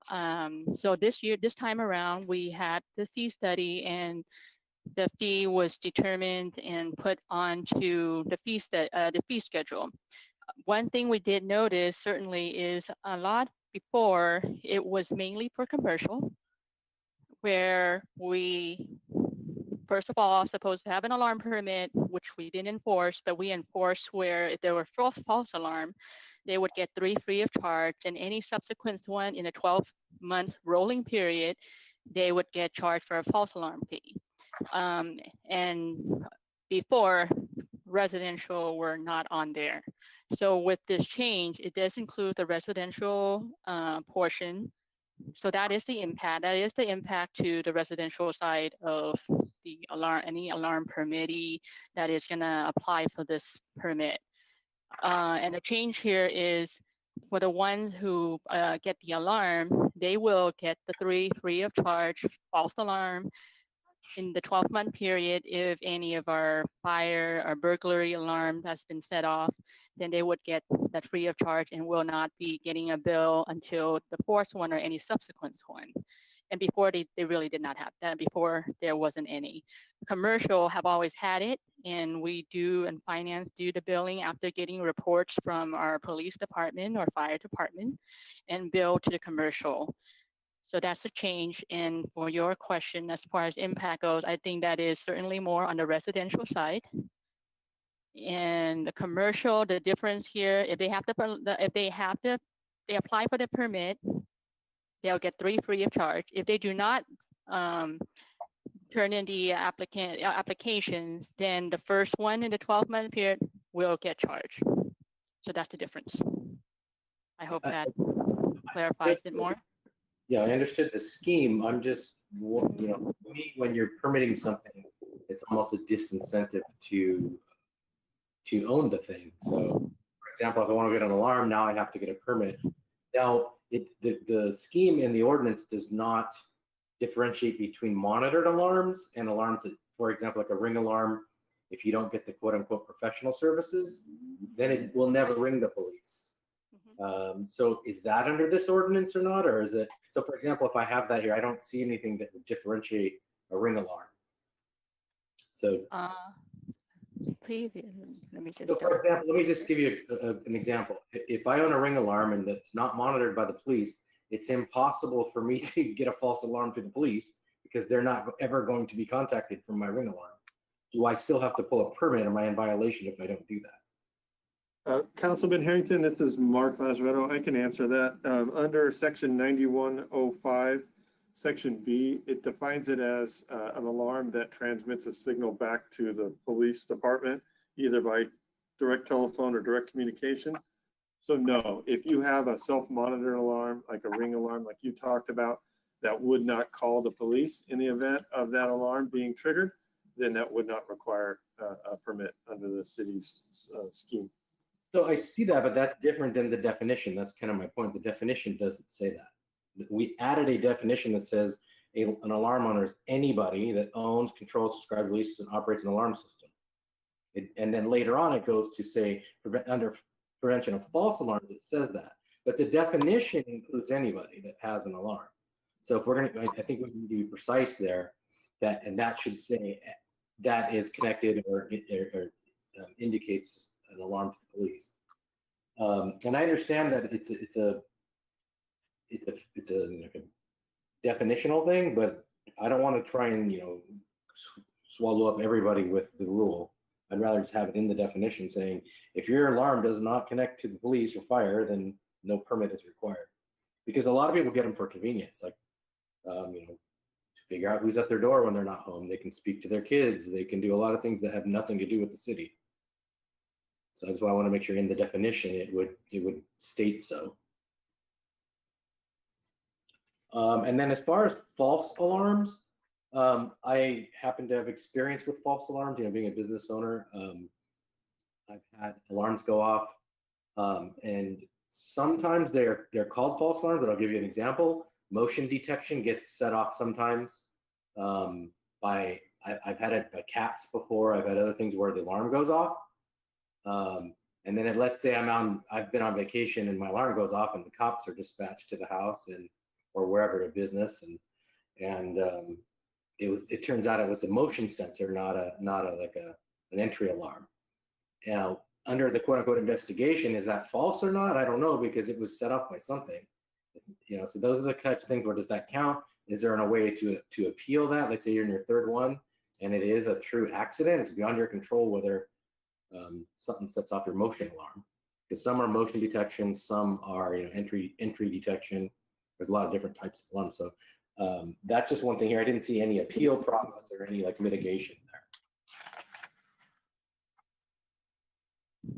So this time around, we had the fee study, and the fee was determined and put onto the fee schedule. One thing we did notice certainly is a lot before, it was mainly for commercial, where we first of all supposed to have an alarm permit, which we didn't enforce, but we enforced where if there were false alarm, they would get 3 free of charge, and any subsequent one in a 12 months rolling period, they would get charged for a false alarm fee. And before, residential were not on there. So with this change, it does include the residential portion. So that is the impact. That is the impact to the residential side of the alarm, any alarm permittee that is gonna apply for this permit. And the change here is for the ones who get the alarm, they will get the 3 free of charge false alarm in the 12-month period. If any of our fire or burglary alarm has been set off, then they would get that free of charge and will not be getting a bill until the 4th one or any subsequent one. And before they really did not have that. Before, there wasn't any. Commercial have always had it, and we do, and finance do the billing after getting reports from our police department or fire department, and bill to the commercial. So that's a change. And for your question, as far as impact goes, I think that is certainly more on the residential side. And the commercial, the difference here, if they apply for the permit, they'll get 3 free of charge. If they do not turn in the applications, then the first one in the 12-month period will get charged. So that's the difference. I hope that clarifies it more. Yeah, I understood the scheme. I'm just, for me, when you're permitting something, it's almost a disincentive to own the thing. So, for example, if I want to get an alarm, now I have to get a permit. Now, the scheme in the ordinance does not differentiate between monitored alarms and alarms that, for example, like a ring alarm, if you don't get the quote unquote professional services, then it will never ring the police. So is that under this ordinance or not, or is it? So for example, if I have that here, I don't see anything that would differentiate a ring alarm. So let me just. So for example, let me just give you an example. If I own a ring alarm and it's not monitored by the police, it's impossible for me to get a false alarm to the police because they're not ever going to be contacted from my ring alarm. Do I still have to pull a permit? Am I in violation if I don't do that? Councilman Harrington, this is Mark Lazaretto. I can answer that. Under section 9105, section B, it defines it as an alarm that transmits a signal back to the police department, either by direct telephone or direct communication. So no, if you have a self-monitored alarm, like a Ring alarm, like you talked about, that would not call the police in the event of that alarm being triggered, then that would not require a permit under the city's scheme. So I see that, but that's different than the definition. That's kind of my point. The definition doesn't say that. We added a definition that says an alarm owner is anybody that owns, controls, subscribes, releases, and operates an alarm system. And then later on, it goes to say under prevention of false alarms, it says that. But the definition includes anybody that has an alarm. So if we're going to, I think we need to be precise there, that should say that is connected or indicates an alarm to the police. And I understand that it's a like a definitional thing, but I don't want to try and swallow up everybody with the rule. I'd rather just have it in the definition saying if your alarm does not connect to the police or fire, then no permit is required. Because a lot of people get them for convenience, like to figure out who's at their door when they're not home. They can speak to their kids. They can do a lot of things that have nothing to do with the city. So that's why I want to make sure in the definition it would state so. And then as far as false alarms, I happen to have experience with false alarms. Being a business owner, I've had alarms go off, and sometimes they're called false alarms. But I'll give you an example. Motion detection gets set off sometimes by I've had it by cats before. I've had other things where the alarm goes off. And then let's say I've been on vacation and my alarm goes off and the cops are dispatched to the house or wherever to business, and it turns out it was a motion sensor, not an entry alarm. Now, under the quote unquote investigation, is that false or not? I don't know, because it was set off by something. So those are the types of things. Where does that count? Is there a way to appeal that? Let's say you're in your third one and it is a true accident. It's beyond your control whether something sets off your motion alarm, because some are motion detection, some are entry detection. There's a lot of different types of alarms. So that's just one thing here. I didn't see any appeal process or any mitigation there.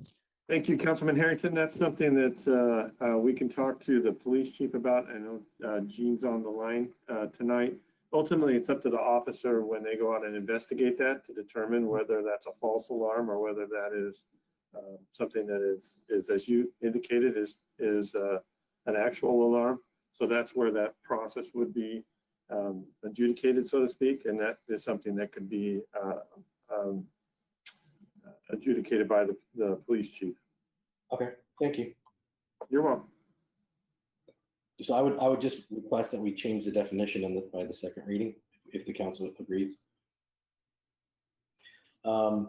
Thank you, Councilman Harrington. That's something that we can talk to the police chief about. I know Gene's on the line tonight. Ultimately, it's up to the officer when they go out and investigate that to determine whether that's a false alarm or whether that is something that is as you indicated, is an actual alarm. So that's where that process would be adjudicated, so to speak, and that is something that could be adjudicated by the police chief. Okay, thank you. You're welcome. So I would just request that we change the definition by the second reading, if the council agrees. I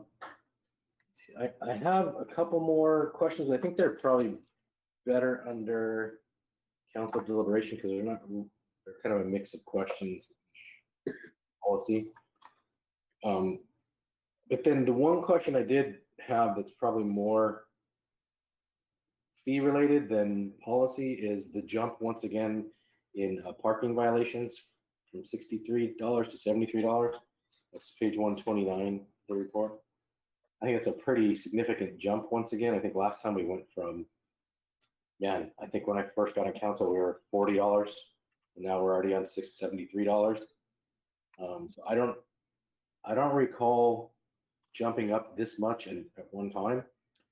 have a couple more questions. I think they're probably better under council deliberation because they're kind of a mix of questions, policy. But then the one question I did have that's probably more fee related than policy is the jump once again in parking violations from $63 to $73. That's page 129 of the report. I think it's a pretty significant jump once again. I think last time we went from, I think when I first got on council, we were $40 and now we're already on $73. So I don't recall jumping up this much at one time.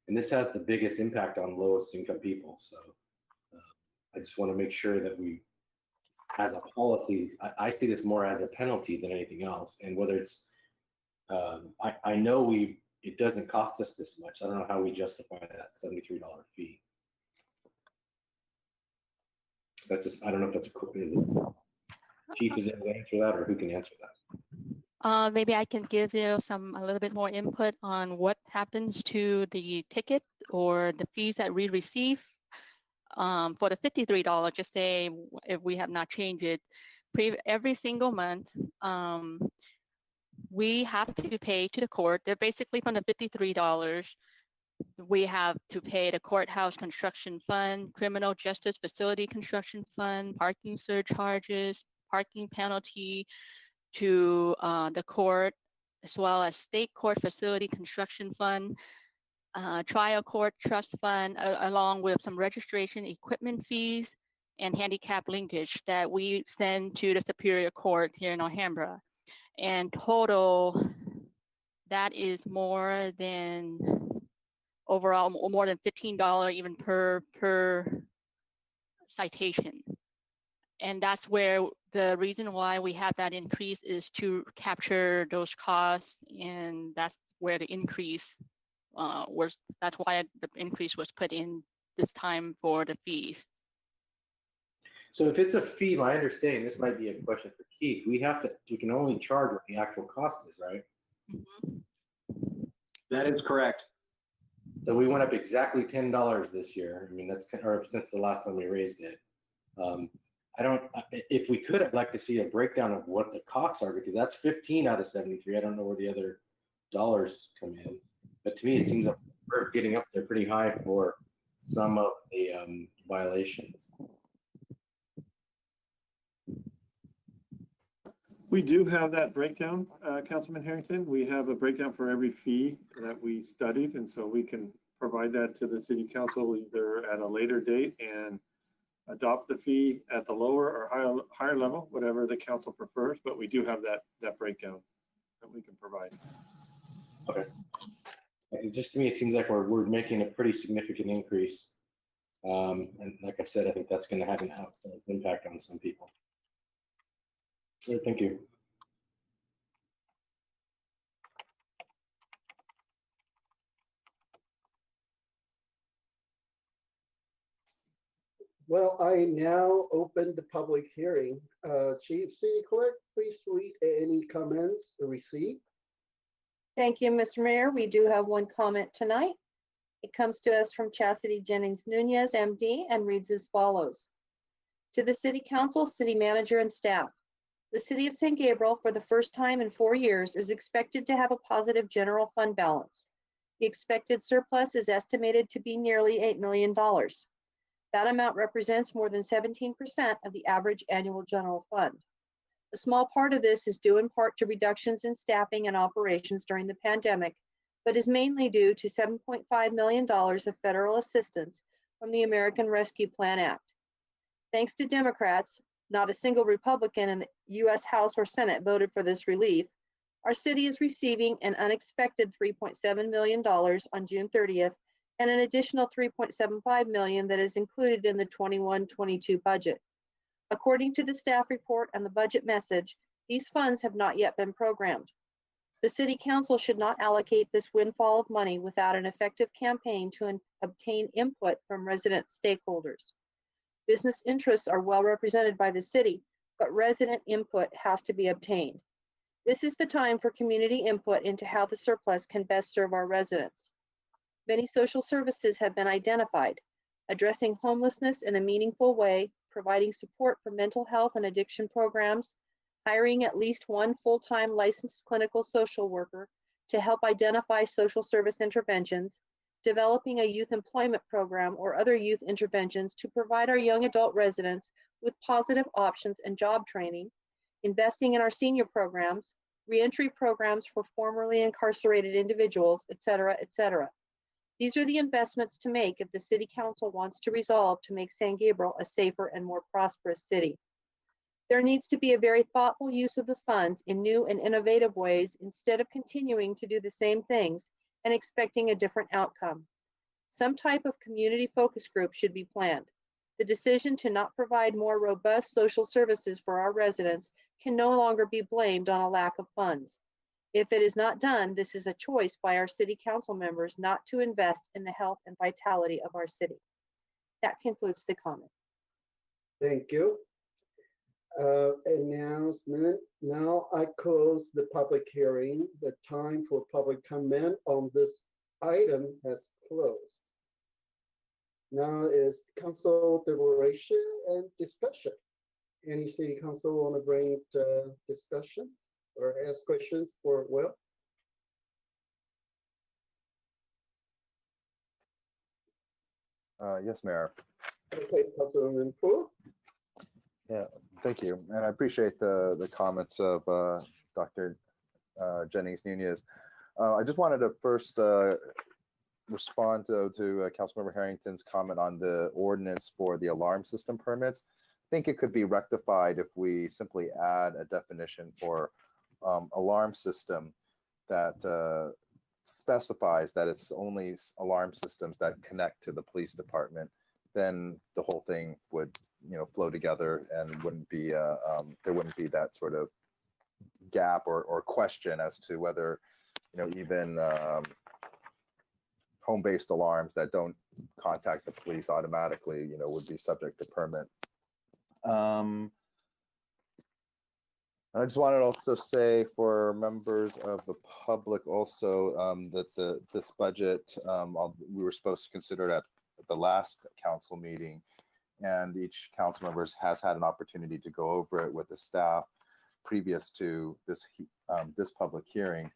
And this has the biggest impact on lowest income people. So I just want to make sure that we, as a policy, I see this more as a penalty than anything else. And whether it's, I know it doesn't cost us this much. I don't know how we justify that $73 fee. That's just, I don't know if that's a chief is able to answer that or who can answer that. Maybe I can give you a little bit more input on what happens to the ticket or the fees that we receive. For the $53, just say if we have not changed it, every single month, we have to pay to the court. They're basically from the $53, we have to pay the courthouse construction fund, criminal justice facility construction fund, parking surcharges, parking penalty to the court, as well as state court facility construction fund, trial court trust fund, along with some registration equipment fees and handicap linkage that we send to the Superior Court here in Alhambra. And total, that is more than overall, more than $15 even per citation. And that's where the reason why we have that increase is to capture those costs, and that's where the increase that's why the increase was put in this time for the fees. So if it's a fee, my understanding, this might be a question for Keith, we can only charge what the actual cost is, right? Mm-hmm. That is correct. So we went up exactly $10 this year. I mean, that's, or since the last time we raised it. If we could, I'd like to see a breakdown of what the costs are, because that's 15 out of 73. I don't know where the other dollars come in, but to me, it seems like we're getting up there pretty high for some of the violations. We do have that breakdown, Councilman Harrington. We have a breakdown for every fee that we studied, and so we can provide that to the city council either at a later date and adopt the fee at the lower or higher level, whatever the council prefers, but we do have that breakdown that we can provide. Okay. Just to me, it seems like we're making a pretty significant increase. And like I said, I think that's going to have an outsized impact on some people. So thank you. Well, I now open the public hearing. Chief City Clerk, please read any comments received. Thank you, Mr. Mayor. We do have one comment tonight. It comes to us from Chastity Jennings Nunez, MD, and reads as follows. To the City Council, City Manager, and staff. The City of San Gabriel, for the first time in 4 years, is expected to have a positive general fund balance. The expected surplus is estimated to be nearly $8 million. That amount represents more than 17% of the average annual general fund. A small part of this is due in part to reductions in staffing and operations during the pandemic, but is mainly due to $7.5 million of federal assistance from the American Rescue Plan Act. Thanks to Democrats, not a single Republican in the U.S. House or Senate voted for this relief, our city is receiving an unexpected $3.7 million on June 30th and an additional $3.75 million that is included in the 21-22 budget. According to the staff report and the budget message, these funds have not yet been programmed. The City Council should not allocate this windfall of money without an effective campaign to obtain input from resident stakeholders. Business interests are well represented by the city, but resident input has to be obtained. This is the time for community input into how the surplus can best serve our residents. Many social services have been identified, addressing homelessness in a meaningful way, providing support for mental health and addiction programs, hiring at least one full-time licensed clinical social worker to help identify social service interventions, developing a youth employment program or other youth interventions to provide our young adult residents with positive options and job training, investing in our senior programs, reentry programs for formerly incarcerated individuals, et cetera, et cetera. These are the investments to make if the City Council wants to resolve to make San Gabriel a safer and more prosperous city. There needs to be a very thoughtful use of the funds in new and innovative ways instead of continuing to do the same things and expecting a different outcome. Some type of community focus group should be planned. The decision to not provide more robust social services for our residents can no longer be blamed on a lack of funds. If it is not done, this is a choice by our City Council members not to invest in the health and vitality of our city. That concludes the comment. Thank you. Announcement. Now I close the public hearing. The time for public comment on this item has closed. Now is council deliberation and discussion. Any city council want to bring discussion or ask questions for Will? Yes, Mayor. Okay, Councilman Pu. Yeah, thank you. And I appreciate the comments of Dr. Jennings Nunez. I just wanted to first respond to Councilmember Harrington's comment on the ordinance for the alarm system permits. I think it could be rectified if we simply add a definition for alarm system that specifies that it's only alarm systems that connect to the police department. Then the whole thing would, flow together and wouldn't be there wouldn't be that sort of gap or question as to whether, even home-based alarms that don't contact the police automatically, would be subject to permit. I just wanted to also say for members of the public also that this budget, we were supposed to consider it at the last council meeting, and each council member has had an opportunity to go over it with the staff previous to this this public hearing.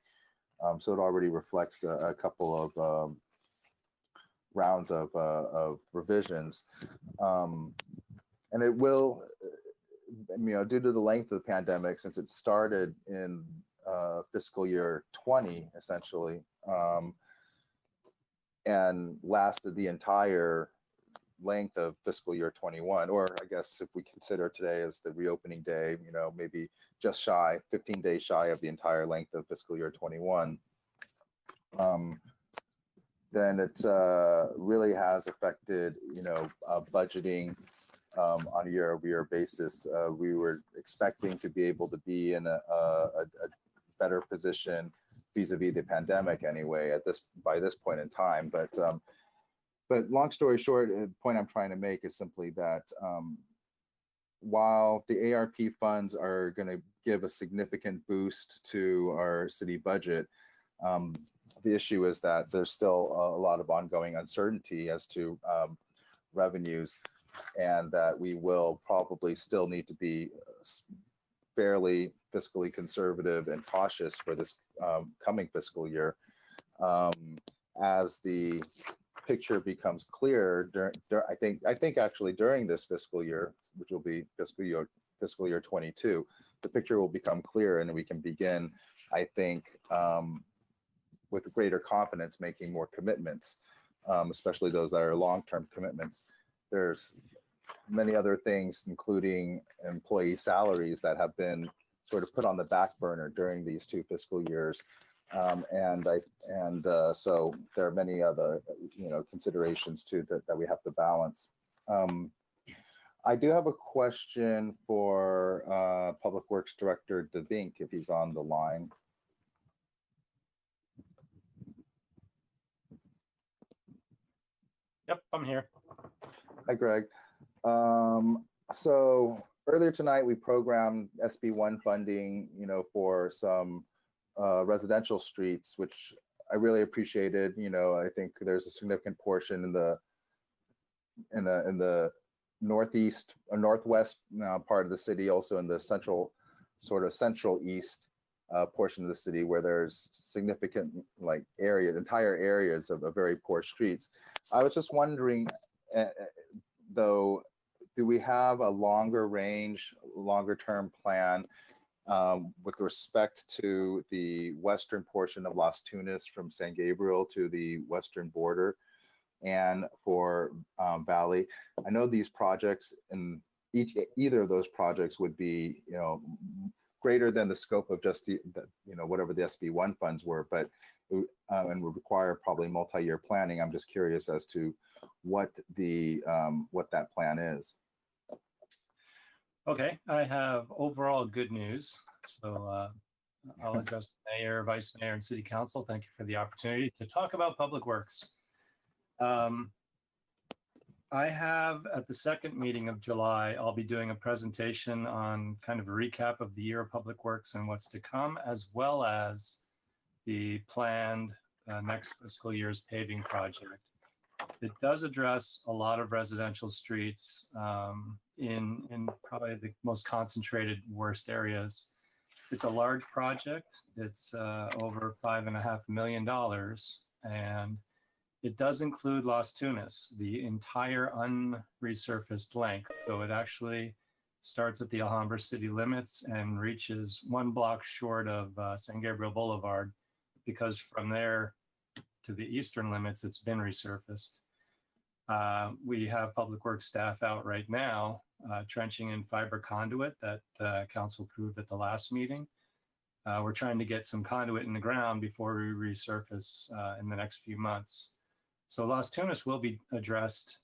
So it already reflects a couple of rounds of revisions, and it will, due to the length of the pandemic, since it started in fiscal year 20 essentially, and lasted the entire length of fiscal year 21, or I guess if we consider today as the reopening day, maybe just 15 days shy of the entire length of fiscal year 21, then it really has affected, budgeting on a year-over-year basis. We were expecting to be able to be in a better position vis-a-vis the pandemic anyway by this point in time, but long story short, the point I'm trying to make is simply that while the ARP funds are going to give a significant boost to our city budget, the issue is that there's still a lot of ongoing uncertainty as to revenues, and that we will probably still need to be fairly fiscally conservative and cautious for this coming fiscal year. As the picture becomes clear, I think actually during this fiscal year, which will be fiscal year 22, the picture will become clear, and we can begin, I think, with greater confidence making more commitments, especially those that are long-term commitments. There's many other things, including employee salaries, that have been sort of put on the back burner during these 2 fiscal years. So there are many other, considerations too that we have to balance. I do have a question for Public Works Director DeVink, if he's on the line. Yep, I'm here. Hi, Greg. So earlier tonight, we programmed SB1 funding, for some residential streets, which I really appreciated. I think there's a significant portion in the northeast or northwest part of the city, also in the central east portion of the city, where there's significant entire areas of very poor streets. I was just wondering, though, do we have a longer term plan with respect to the western portion of Las Tunas from San Gabriel to the western border, and for Valley? I know these projects, and either of those projects would be, greater than the scope of just whatever the SB1 funds were, but and would require probably multi-year planning. I'm just curious as to what that plan is. Okay, I have overall good news. So I'll address the mayor, vice mayor, and city council. Thank you for the opportunity to talk about public works. I have, at the second meeting of July, I'll be doing a presentation on kind of a recap of the year of public works and what's to come, as well as the planned next fiscal year's paving project. It does address a lot of residential streets in probably the most concentrated, worst areas. It's a large project. It's over $5.5 million, and It does include Las Tunas, the entire unresurfaced length. So it actually starts at the Alhambra city limits and reaches 1 block short of San Gabriel Boulevard, because from there to the eastern limits, it's been resurfaced. We have public works staff out right now trenching in fiber conduit that council approved at the last meeting. We're trying to get some conduit in the ground before we resurface in the next few months. So Las Tunas will be addressed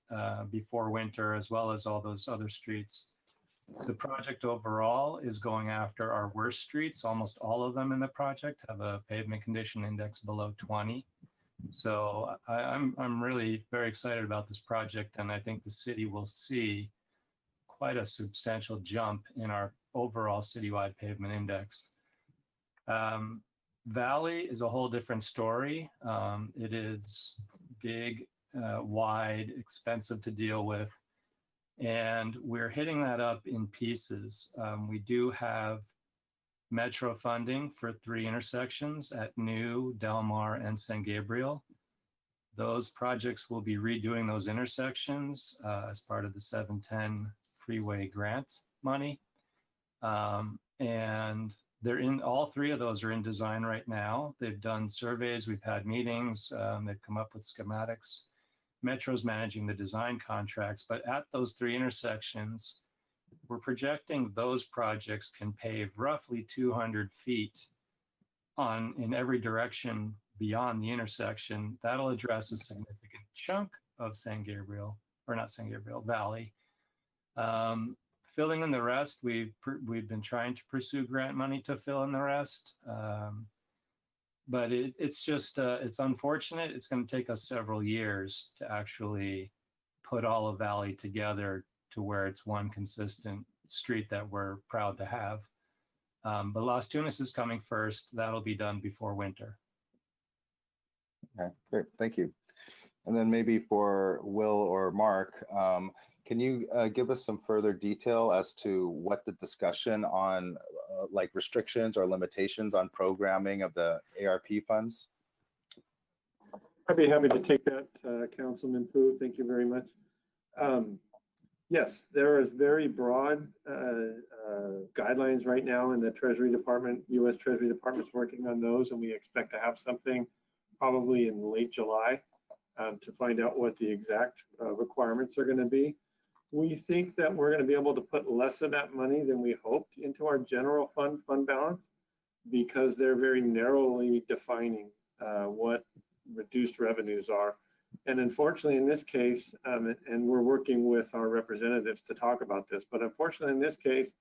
before winter, as well as all those other streets. The project overall is going after our worst streets. Almost all of them in the project have a pavement condition index below 20. So I'm really very excited about this project, and I think the city will see quite a substantial jump in our overall citywide pavement index. Valley is a whole different story. It is big, wide, expensive to deal with, and we're hitting that up in pieces. We do have Metro funding for 3 intersections at New, Del Mar, and San Gabriel. Those projects will be redoing those intersections as part of the 710 freeway grant money. And they're in, all 3 of those are in design right now. They've done surveys, we've had meetings, they've come up with schematics. Metro's managing the design contracts, but at those 3 intersections, we're projecting those projects can pave roughly 200 feet in every direction beyond the intersection. That'll address a significant chunk of San Gabriel, or not San Gabriel, Valley. Filling in the rest, we've been trying to pursue grant money to fill in the rest. But it's just, it's unfortunate. It's going to take us several years to actually put all of Valley together to where it's one consistent street that we're proud to have. But Las Tunas is coming first. That'll be done before winter. Okay, great, thank you. And then maybe for Will or Mark, can you give us some further detail as to what the discussion on like restrictions or limitations on programming of the ARP funds? I'd be happy to take that, Councilman Pu. Thank you very much. Yes, there is very broad guidelines right now in the Treasury Department. U.S. Treasury Department's working on those, and we expect to have something probably in late July to find out what the exact requirements are going to be. We think that we're going to be able to put less of that money than we hoped into our general fund balance, because they're very narrowly defining what reduced revenues are. And unfortunately, in this case, and we're working with our representatives to talk about this, but unfortunately, in this case,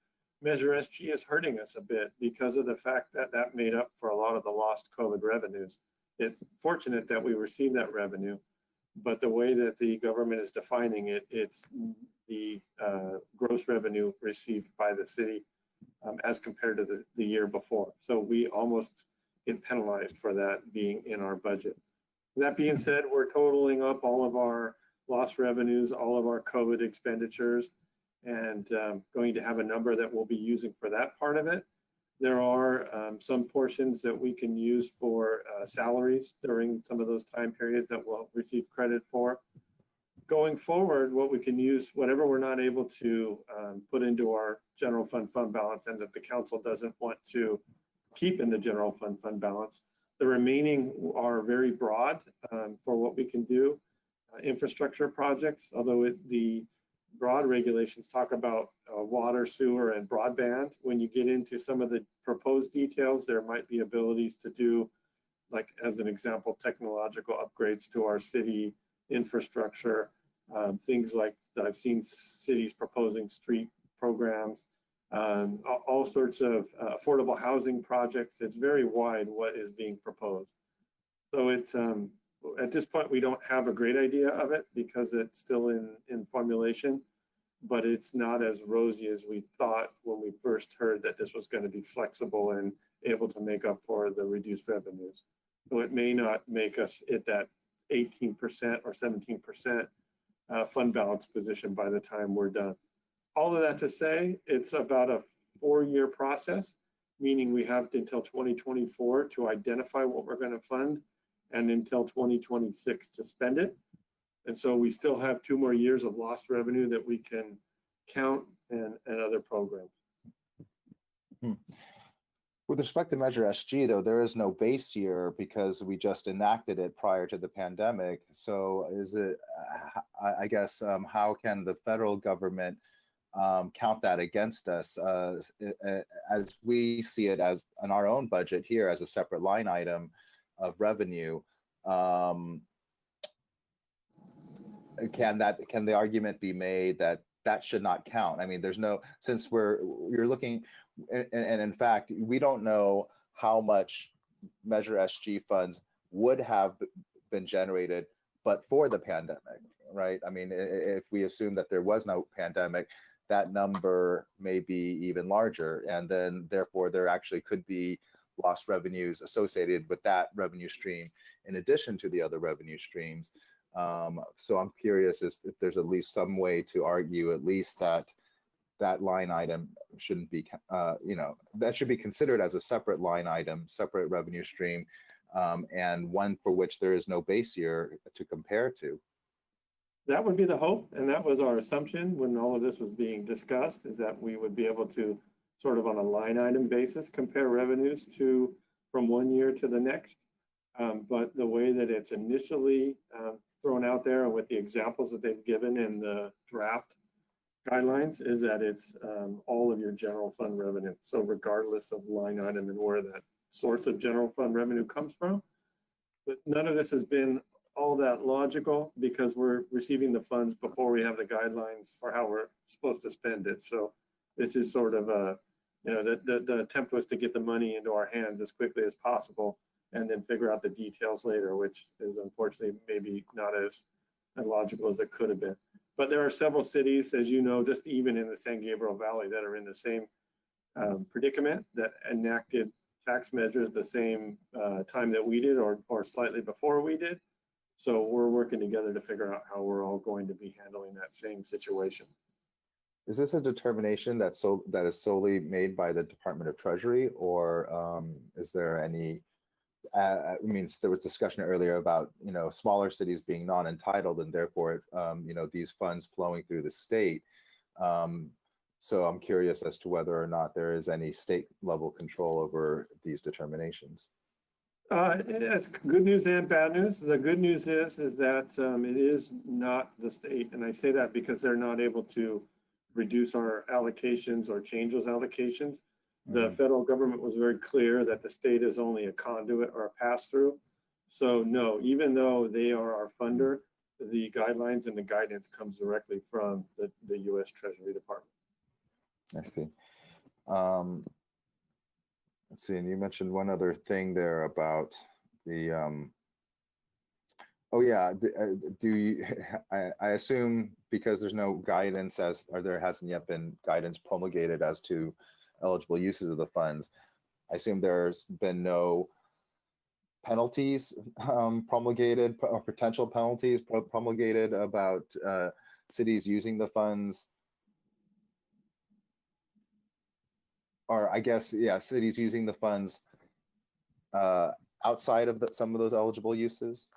Measure SG is hurting us a bit because of the fact that that made up for a lot of the lost COVID revenues. It's fortunate that we received that revenue, but the way that the government is defining it, it's the gross revenue received by the city as compared to the year before. So we almost get penalized for that being in our budget. That being said, we're totaling up all of our lost revenues, all of our COVID expenditures, and going to have a number that we'll be using for that part of it. There are some portions that we can use for salaries during some of those time periods that we'll receive credit for. Going forward, what we can use, whatever we're not able to put into our general fund balance and that the council doesn't want to keep in the general fund balance, the remaining are very broad for what we can do. Infrastructure projects, although the broad regulations talk about water, sewer, and broadband. When you get into some of the proposed details, there might be abilities to do, like as an example, technological upgrades to our city infrastructure, things like that I've seen cities proposing street programs, all sorts of affordable housing projects. It's very wide what is being proposed. So it's at this point, we don't have a great idea of it because it's still in formulation, but it's not as rosy as we thought when we first heard that this was going to be flexible and able to make up for the reduced revenues. So it may not make us at that 18% or 17% fund balance position by the time we're done. All of that to say, it's about a 4-year process, meaning we have until 2024 to identify what we're going to fund and until 2026 to spend it. And so we still have 2 more years of lost revenue that we can count and other programs. With respect to Measure SG, though, there is no base year because we just enacted it prior to the pandemic. So is it, I guess, how can the federal government count that against us? As we see it as on our own budget here as a separate line item of revenue, can the argument be made that that should not count? I mean, there's no, since you're looking, and in fact, we don't know how much Measure SG funds would have been generated, but for the pandemic, right? I mean, if we assume that there was no pandemic, that number may be even larger. And then therefore there actually could be lost revenues associated with that revenue stream in addition to the other revenue streams. So I'm curious if there's at least some way to argue at least that line item shouldn't be, that should be considered as a separate line item, separate revenue stream, and one for which there is no base year to compare to. That would be the hope, and that was our assumption when all of this was being discussed, is that we would be able to sort of on a line item basis compare revenues from one year to the next. But the way that it's initially thrown out there with the examples that they've given in the draft guidelines is that it's all of your general fund revenue. So regardless of line item and where that source of general fund revenue comes from. But none of this has been all that logical because we're receiving the funds before we have the guidelines for how we're supposed to spend it. So this is sort of the attempt was to get the money into our hands as quickly as possible and then figure out the details later, which is unfortunately maybe not as logical as it could have been. But there are several cities, as you know, just even in the San Gabriel Valley that are in the same predicament that enacted tax measures the same time that we did or slightly before we did. So we're working together to figure out how we're all going to be handling that same situation. Is this a determination that is solely made by the Department of Treasury, or is there any? I mean, there was discussion earlier about smaller cities being non-entitled and therefore these funds flowing through the state. So I'm curious as to whether or not there is any state level control over these determinations. It's good news and bad news. The good news is that it is not the state, and I say that because they're not able to reduce our allocations or change those allocations. The federal government was very clear that the state is only a conduit or a pass-through. So no, even though they are our funder, the guidelines and the guidance comes directly from the U.S. Treasury Department. I see. Let's see, and you mentioned one other thing there about the, I assume because there's no guidance or there hasn't yet been guidance promulgated as to eligible uses of the funds, I assume there's been no penalties promulgated or potential penalties promulgated about cities using the funds. Or I guess, yeah, cities using the funds outside of some of those eligible uses?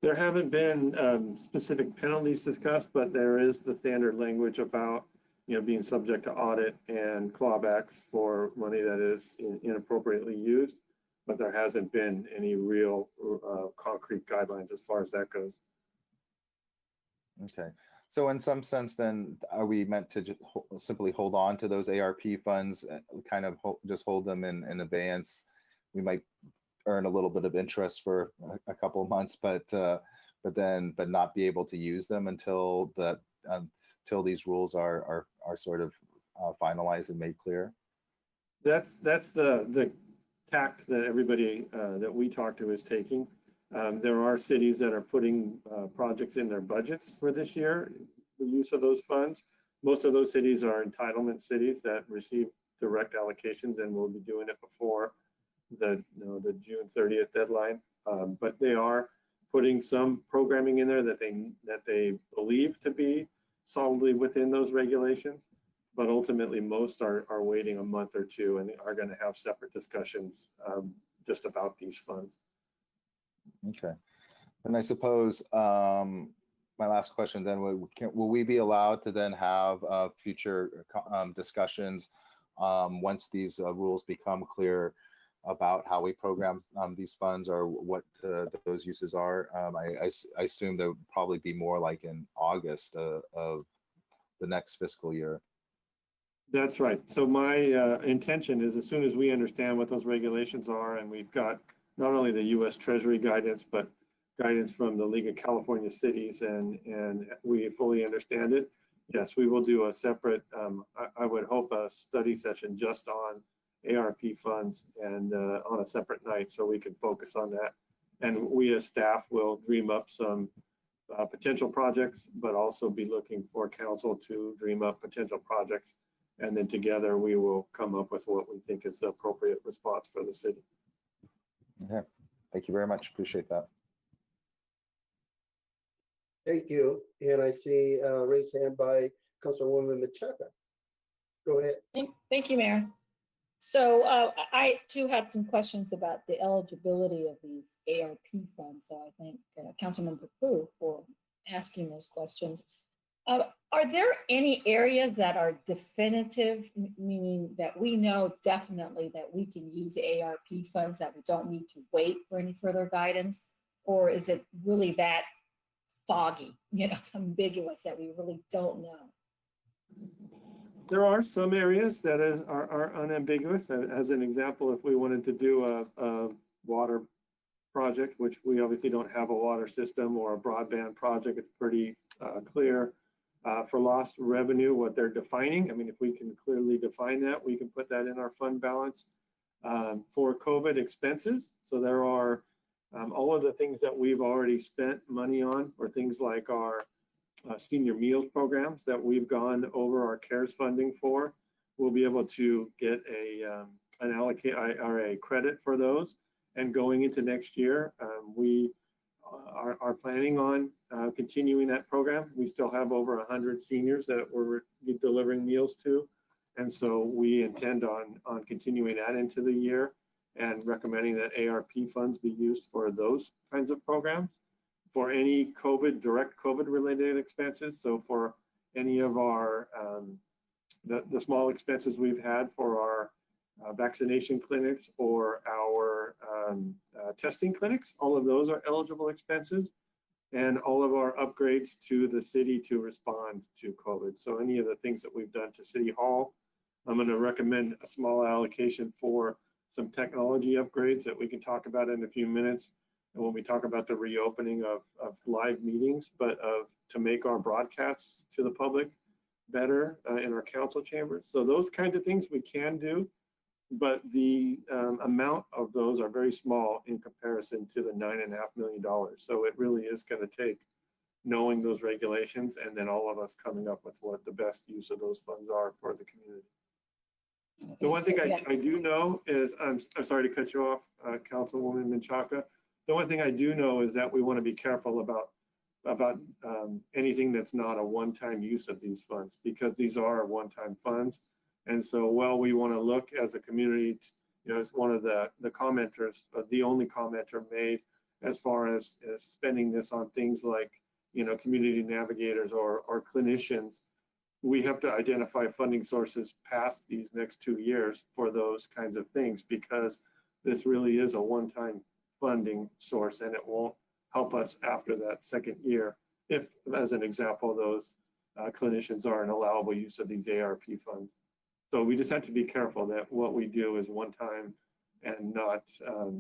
There haven't been specific penalties discussed, but there is the standard language about being subject to audit and clawbacks for money that is inappropriately used, but there hasn't been any real concrete guidelines as far as that goes. Okay. So in some sense, then, are we meant to just simply hold on to those ARP funds, kind of just hold them in abeyance? We might earn a little bit of interest for a couple of months, but not be able to use them until these rules are sort of finalized and made clear. That's the tact that everybody that we talk to is taking. There are cities that are putting projects in their budgets for this year, the use of those funds. Most of those cities are entitlement cities that receive direct allocations and will be doing it before the June 30th deadline. But they are putting some programming in there that they believe to be solidly within those regulations. But ultimately, most are waiting a month or two and are going to have separate discussions just about these funds. Okay. And I suppose my last question then, will we be allowed to then have future discussions once these rules become clear about how we program these funds or what those uses are? I assume there would probably be more like in August of the next fiscal year. That's right. So my intention is as soon as we understand what those regulations are, and we've got not only the U.S. Treasury guidance, but guidance from the League of California Cities, and we fully understand it, yes, we will do a separate, I would hope, a study session just on ARP funds and on a separate night so we can focus on that. And we as staff will dream up some potential projects, but also be looking for council to dream up potential projects. And then together we will come up with what we think is the appropriate response for the city. Okay, thank you very much. Appreciate that. Thank you. And I see raised hand by Councilwoman Menchaca. Go ahead. Thank you, Mayor. So I too had some questions about the eligibility of these ARP funds. So I thank Councilmember Pu for asking those questions. Are there any areas that are definitive, meaning that we know definitely that we can use ARP funds, that we don't need to wait for any further guidance? Or is it really that foggy, ambiguous that we really don't know? There are some areas that are unambiguous. As an example, if we wanted to do a water project, which we obviously don't have a water system, or a broadband project, it's pretty clear. For lost revenue, what they're defining, I mean, if we can clearly define that, we can put that in our fund balance. For COVID expenses, so there are all of the things that we've already spent money on, or things like our senior meals programs that we've gone over our CARES funding for, we'll be able to get an allocate or a credit for those. And going into next year, we are planning on continuing that program. We still have over 100 seniors that we're delivering meals to. And so we intend on continuing that into the year and recommending that ARP funds be used for those kinds of programs. For any direct COVID related expenses, so for any of our, the small expenses we've had for our vaccination clinics or our testing clinics, all of those are eligible expenses, and all of our upgrades to the city to respond to COVID. So any of the things that we've done to City Hall, I'm going to recommend a small allocation for some technology upgrades that we can talk about in a few minutes. And when we talk about the reopening of live meetings, but to make our broadcasts to the public better in our council chambers. So those kinds of things we can do, but the amount of those are very small in comparison to the $9.5 million. So it really is going to take knowing those regulations and then all of us coming up with what the best use of those funds are for the community. The one thing I do know is, I'm sorry to cut you off, Councilwoman Menchaca. The one thing I do know is that we want to be careful about anything that's not a one-time use of these funds, because these are one-time funds. And so while we want to look as a community, as one of the commenters, the only commenter made as far as spending this on things like, community navigators or clinicians, we have to identify funding sources past these next 2 years for those kinds of things, because this really is a one-time funding source, and it won't help us after that second year if, as an example, those clinicians are an allowable use of these ARP funds. So we just have to be careful that what we do is one time and not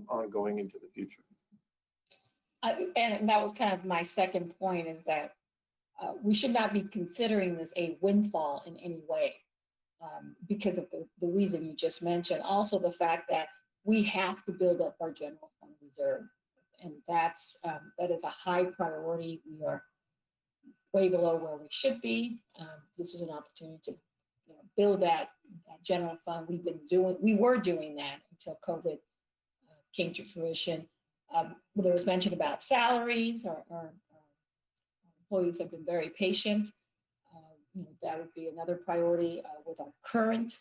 ongoing into the future. And that was kind of my second point, is that we should not be considering this a windfall in any way, because of the reason you just mentioned. Also the fact that we have to build up our general fund reserve, and that is a high priority. We are way below where we should be. This is an opportunity to build that general fund. We were doing that until COVID came to fruition. There was mention about salaries. Our employees have been very patient. That would be another priority with our current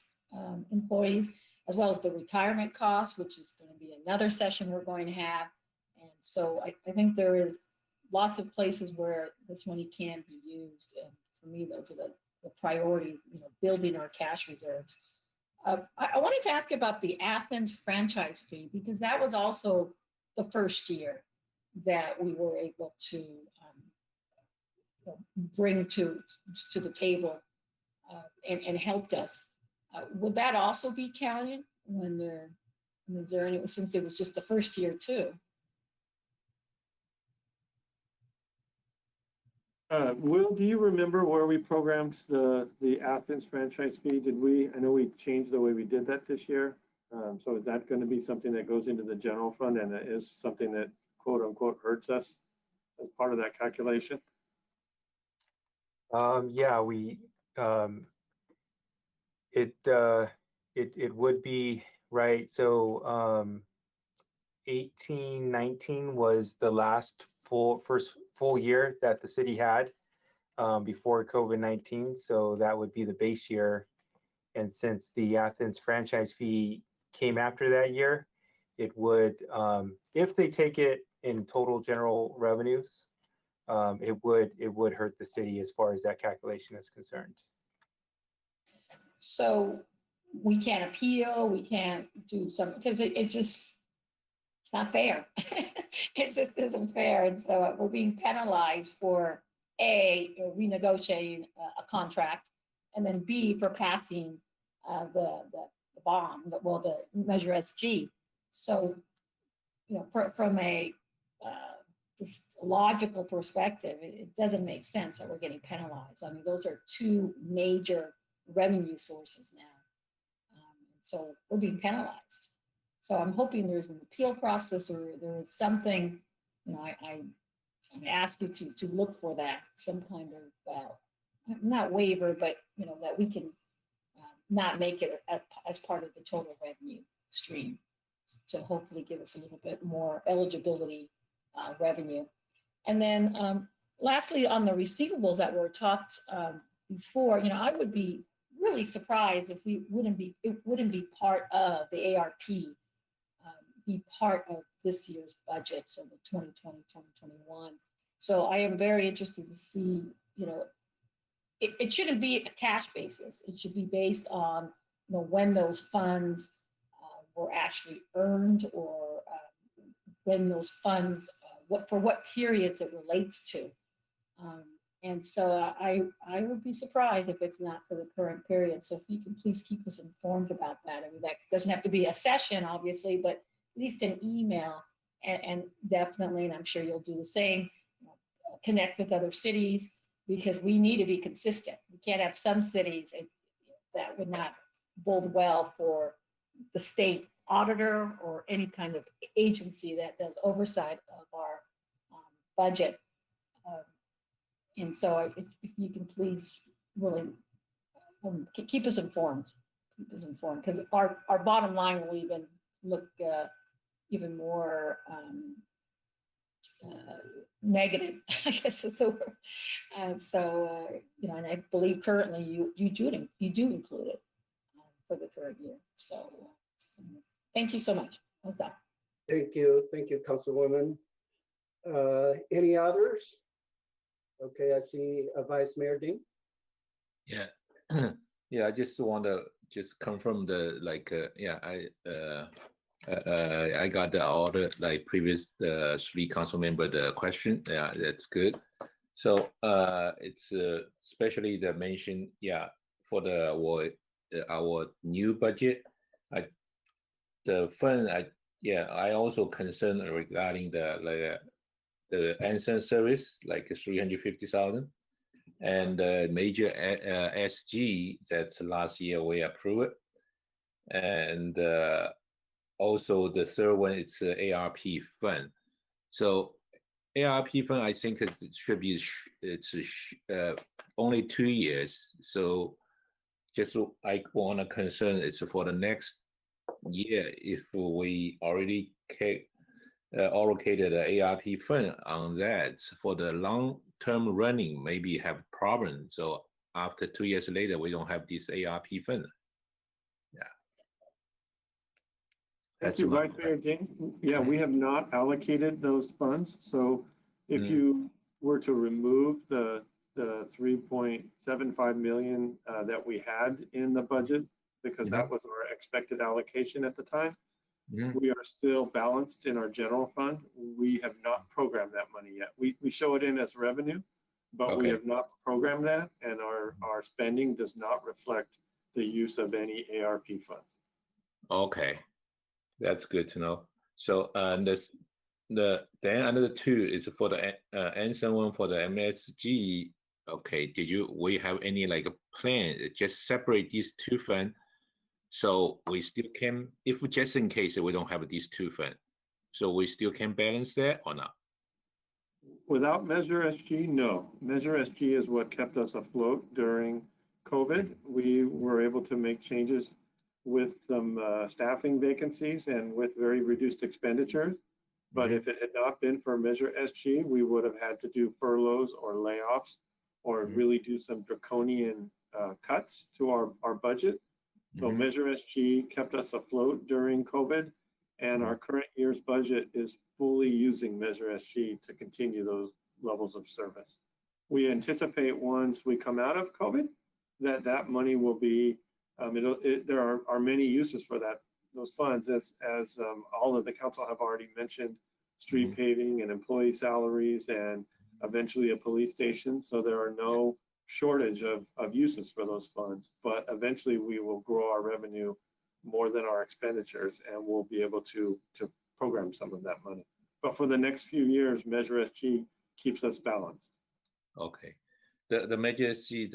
employees, as well as the retirement costs, which is going to be another session we're going to have. And So I think there is lots of places where this money can be used. And for me, those are the priorities, building our cash reserves. I wanted to ask about the Athens franchise fee, because that was also the first year that we were able to bring to the table and helped us. Would that also be counted when is there any, since it was just the first year too? Will, do you remember where we programmed the Athens franchise fee? I know we changed the way we did that this year. So is that going to be something that goes into the general fund, and it is something that quote unquote hurts us as part of that calculation? Yeah, it would be, right. So 18-19 was the last first full year that the city had before COVID-19. So that would be the base year. And since the Athens franchise fee came after that year, it would, if they take it in total general revenues, it would hurt the city as far as that calculation is concerned. So we can't appeal, we can't do something, because it's not fair. It just isn't fair. And so we're being penalized for A, renegotiating a contract, and then B, for passing the bond, the Measure SG. So, from a just logical perspective, it doesn't make sense that we're getting penalized. I mean, those are two major revenue sources now. So we're being penalized. So I'm hoping there's an appeal process, or there is something, I ask you to look for that, some kind of, not waiver, but, that we can not make it as part of the total revenue stream, to hopefully give us a little bit more eligibility revenue. And then lastly, on the receivables that were talked before, I would be really surprised if it wouldn't be part of the ARP, be part of this year's budget, so the 2020, 2021. So I am very interested to see, it shouldn't be a cash basis. It should be based on, when those funds were actually earned, or when those funds, for what periods it relates to. And so I would be surprised if it's not for the current period. So if you can please keep us informed about that. I mean, that doesn't have to be a session, obviously, but at least an email, and definitely, and I'm sure you'll do the same, connect with other cities, because we need to be consistent. We can't have some cities that would not bode well for the state auditor or any kind of agency that does oversight of our budget. And so if you can please really keep us informed, because our bottom line will even look even more negative, I guess is the word. So, and I believe currently you do include it for the current year. So thank you so much. What's that? Thank you, Councilwoman. Any others? Okay, I see Vice Mayor Ding. Yeah, yeah. I just want to confirm I got the order previous three council member the question. Yeah, that's good. So it's especially the mention. Yeah, for our new budget, the fund. I also concerned regarding the answer service, 350,000, and major SG that's last year we approved, and also the third one, it's ARP fund. So ARP fund, I think it should be only 2 years. So just I want to concern it's for the next year, if we already allocated the ARP fund on that for the long-term running, maybe have problems. So after 2 years later, we don't have this ARP fund. Yeah. Thank That's you, about Vice Mayor James. Yeah, we have not allocated those funds. So if you were to remove the 3.75 million that we had in the budget, because that was our expected allocation at the time, we are still balanced in our general fund. We have not programmed that money yet. We show it in as revenue, but we have not programmed that, and our spending does not reflect the use of any ARP funds. Okay, that's good to know. So then another two is for the answer one for the MSG. Okay, we have any like a plan just separate these two funds, so we still can, if just in case we don't have these two funds, so we still can balance that or not? Without Measure SG, no. Measure SG is what kept us afloat during COVID. We were able to make changes with some staffing vacancies and with very reduced expenditures. But if it had not been for Measure SG, we would have had to do furloughs or layoffs or really do some draconian cuts to our budget. So Measure SG kept us afloat during COVID, and our current year's budget is fully using Measure SG to continue those levels of service. We anticipate once we come out of COVID that money will be, there are many uses for those funds, as all of the council have already mentioned, street paving and employee salaries and eventually a police station. So there are no shortage of uses for those funds, but eventually we will grow our revenue more than our expenditures, and we'll be able to program some of that money. But for the next few years, Measure SG keeps us balanced. Okay. The Measure SG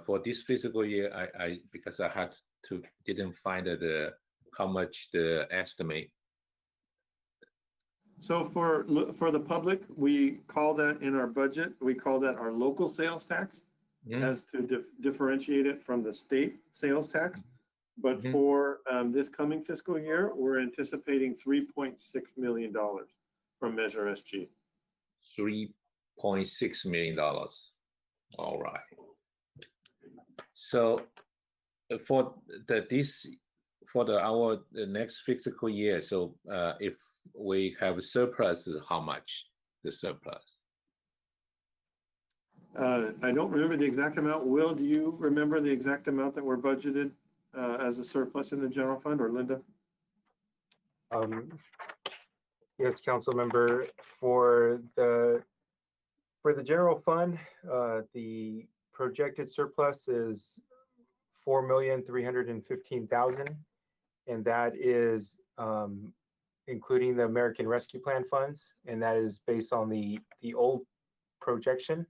for this fiscal year, I because I didn't find how much the estimate. So for the public, we call that in our budget, we call that our local sales tax, as to differentiate it from the state sales tax. But for this coming fiscal year, we're anticipating $3.6 million from Measure SG. $3.6 million. All right. So for the next fiscal year, so if we have a surplus, how much the surplus? I don't remember the exact amount. Will, do you remember the exact amount that we're budgeted as a surplus in the general fund, or Linda? Yes, council member, for the general fund, the projected surplus is $4,315,000, and that is including the American Rescue Plan funds, and that is based on the old projection.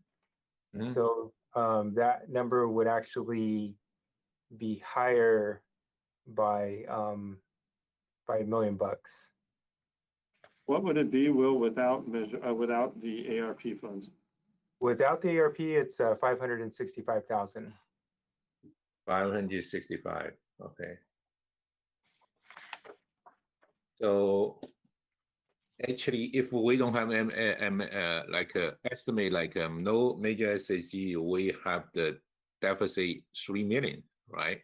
So that number would actually be higher by $1 million. What would it be, Will, without the ARP funds? Without the ARP, it's 565,000. 565. Okay. So actually, if we don't have estimate no major SAG, we have the deficit 3 million, right?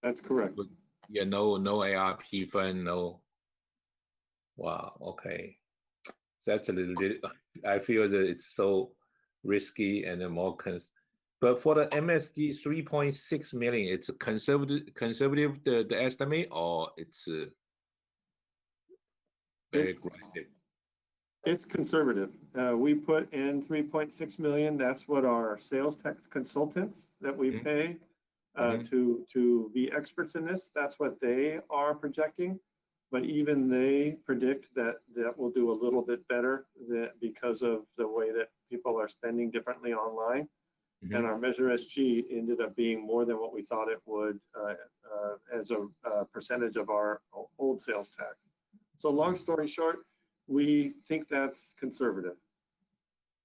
That's correct. Yeah, no ARP fund, no. Wow. Okay, that's a little bit. I feel that it's so risky and then more But for the MSD 3.6 million, it's a conservative the estimate, or it's very aggressive? It's conservative. We put in 3.6 million. That's what our sales tax consultants that we pay to be experts in this, that's what they are projecting. But even they predict that will do a little bit better because of the way that people are spending differently online. And our Measure SG ended up being more than what we thought it would as a percentage of our old sales tax. So long story short, we think that's conservative.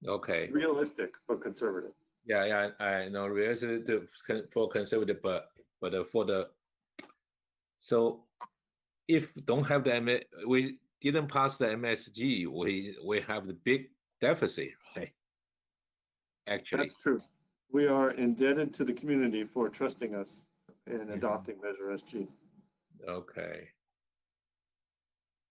Okay. Realistic, but conservative. Yeah, I know realistic for conservative, but for the, so if don't have the we didn't pass the MSG, we have the big deficit, right? Actually, that's true. We are indebted to the community for trusting us in adopting Measure SG. Okay.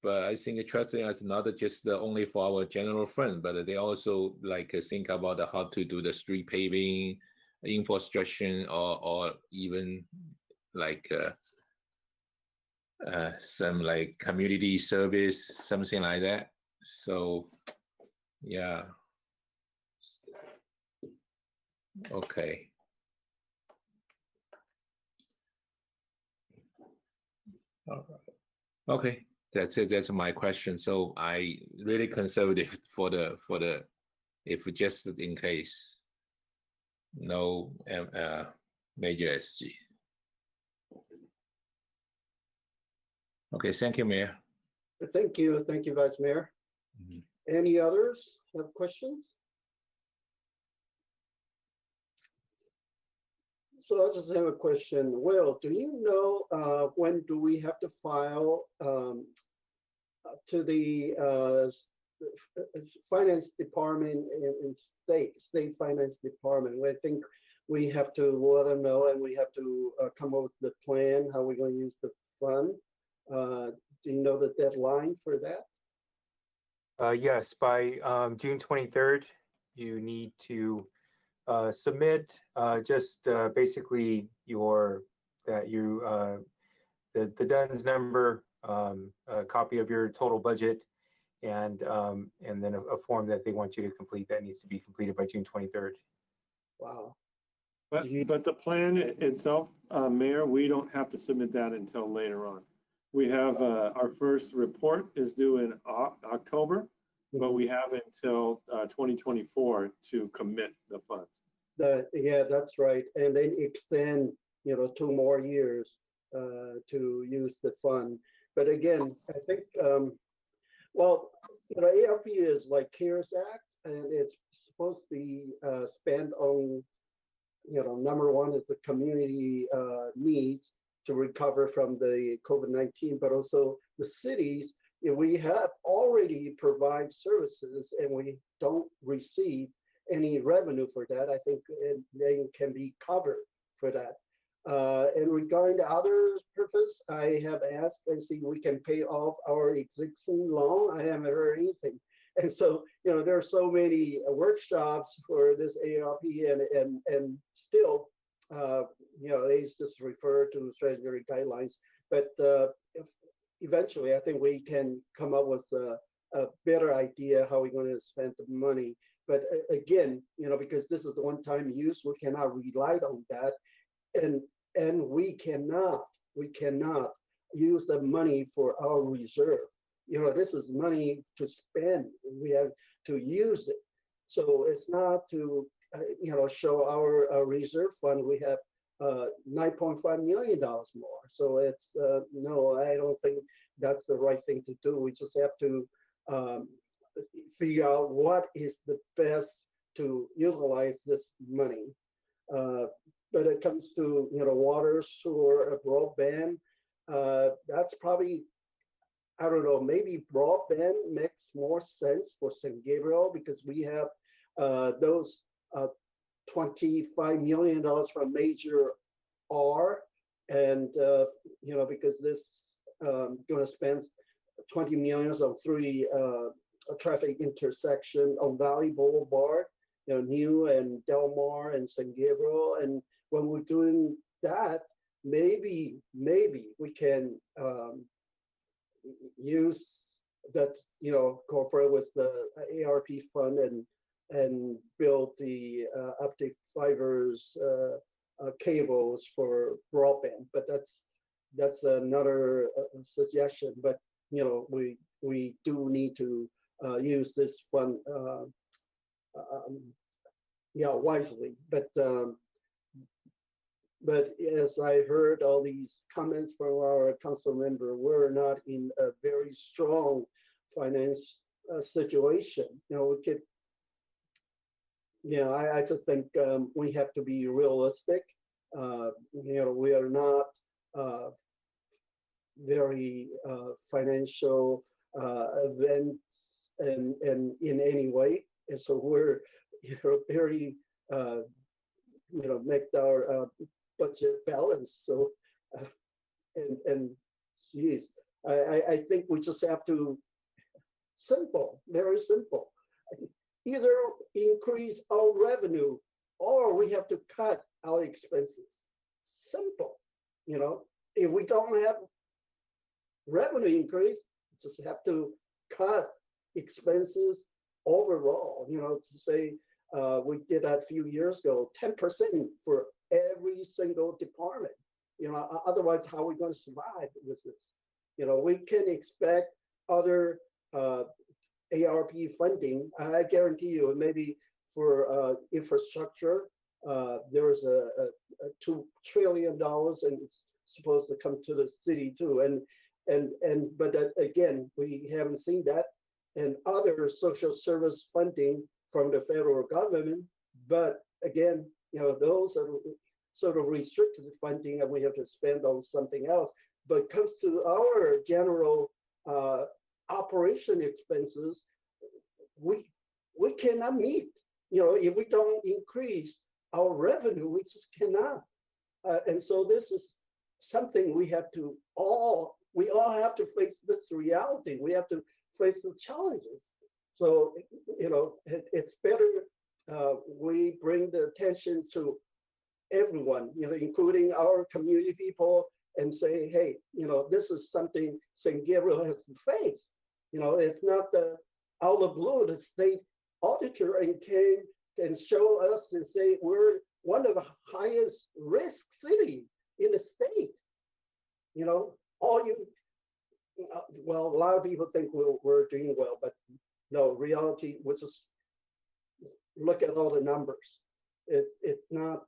but I think trusting is not just only for our general fund, but they also like think about how to do the street paving, infrastructure, or even like some like community service, something like that. So yeah. Okay. All right. Okay, that's it. That's my question. So I really conservative for the if just in case no major SG. Okay, thank you, Mayor. Thank you, Vice Mayor. Any others have questions? So I just have a question. Will, do you know when do we have to file to the finance department and state finance department? I think we have to let them know, and we have to come up with the plan how we're going to use the fund. Do you know the deadline for that? Yes, by June 23rd, you need to submit just basically the DUNS number, a copy of your total budget, and then a form that they want you to complete that needs to be completed by June 23rd. Wow. But the plan itself, Mayor, we don't have to submit that until later on. We have our first report is due in October, but we have until 2024 to commit the funds. Yeah, that's right. And then extend, 2 more years to use the fund. But again, I think, ARP is like CARES Act, and it's supposed to be spent on, number one is the community needs to recover from the COVID-19, but also the cities. If we have already provide services and we don't receive any revenue for that, I think they can be covered for that. And regarding the other purpose, I have asked and see we can pay off our existing loan. I haven't heard anything. And so, there are so many workshops for this ARP and still, they just refer to Treasury guidelines. But eventually, I think we can come up with a better idea how we're going to spend the money. But again, because this is a one-time use, we cannot rely on that. And we cannot use the money for our reserve. This is money to spend. We have to use it. So it's not to, show our reserve fund. We have $9.5 million more. So it's, no, I don't think that's the right thing to do. We just have to figure out what is the best to utilize this money. But it comes to, water, sewer, broadband, that's probably, I don't know, maybe broadband makes more sense for San Gabriel because we have those $25 million from Major R, and because this going to spend $20 million on 3 traffic intersection on Valley Boulevard, New and Del Mar and San Gabriel. And when we're doing that, maybe we can use that, cooperate with the ARP fund and build the optic fibers cables for broadband. But that's another suggestion. But we do need to use this fund wisely. But as I heard all these comments from our council member, we're not in a very strong finance situation. We could, I just think we have to be realistic. We are not very financial events and in any way. And so we're, very, make our budget balance. So, and geez, I think we just have to, simple, very simple. Either increase our revenue or we have to cut our expenses. Simple, you know, if we don't have revenue increase, just have to cut expenses overall, you know, to say, we did that a few years ago, 10% for every single department. You know, otherwise, how are we going to survive with this? You know, we can expect other ARP funding. I guarantee you, maybe for infrastructure, there's a $2 trillion, and it's supposed to come to the city too. But again, we haven't seen that, and other social service funding from the federal government. But again, you know, those are sort of restricted funding, and we have to spend on something else. But comes to our general operation expenses, we cannot meet. You know, if we don't increase our revenue, we just cannot. And so this is something we all have to face this reality. We have to face the challenges. So, you know, it's better we bring the attention to everyone, you know, including our community people, and say, hey, you know, this is something St. Gabriel has to face. You know, it's not the out of blue, the state auditor and came and show us and say we're one of the highest risk city in the state. You know, well, a lot of people think we're doing well, but no, reality was just look at all the numbers. It's not.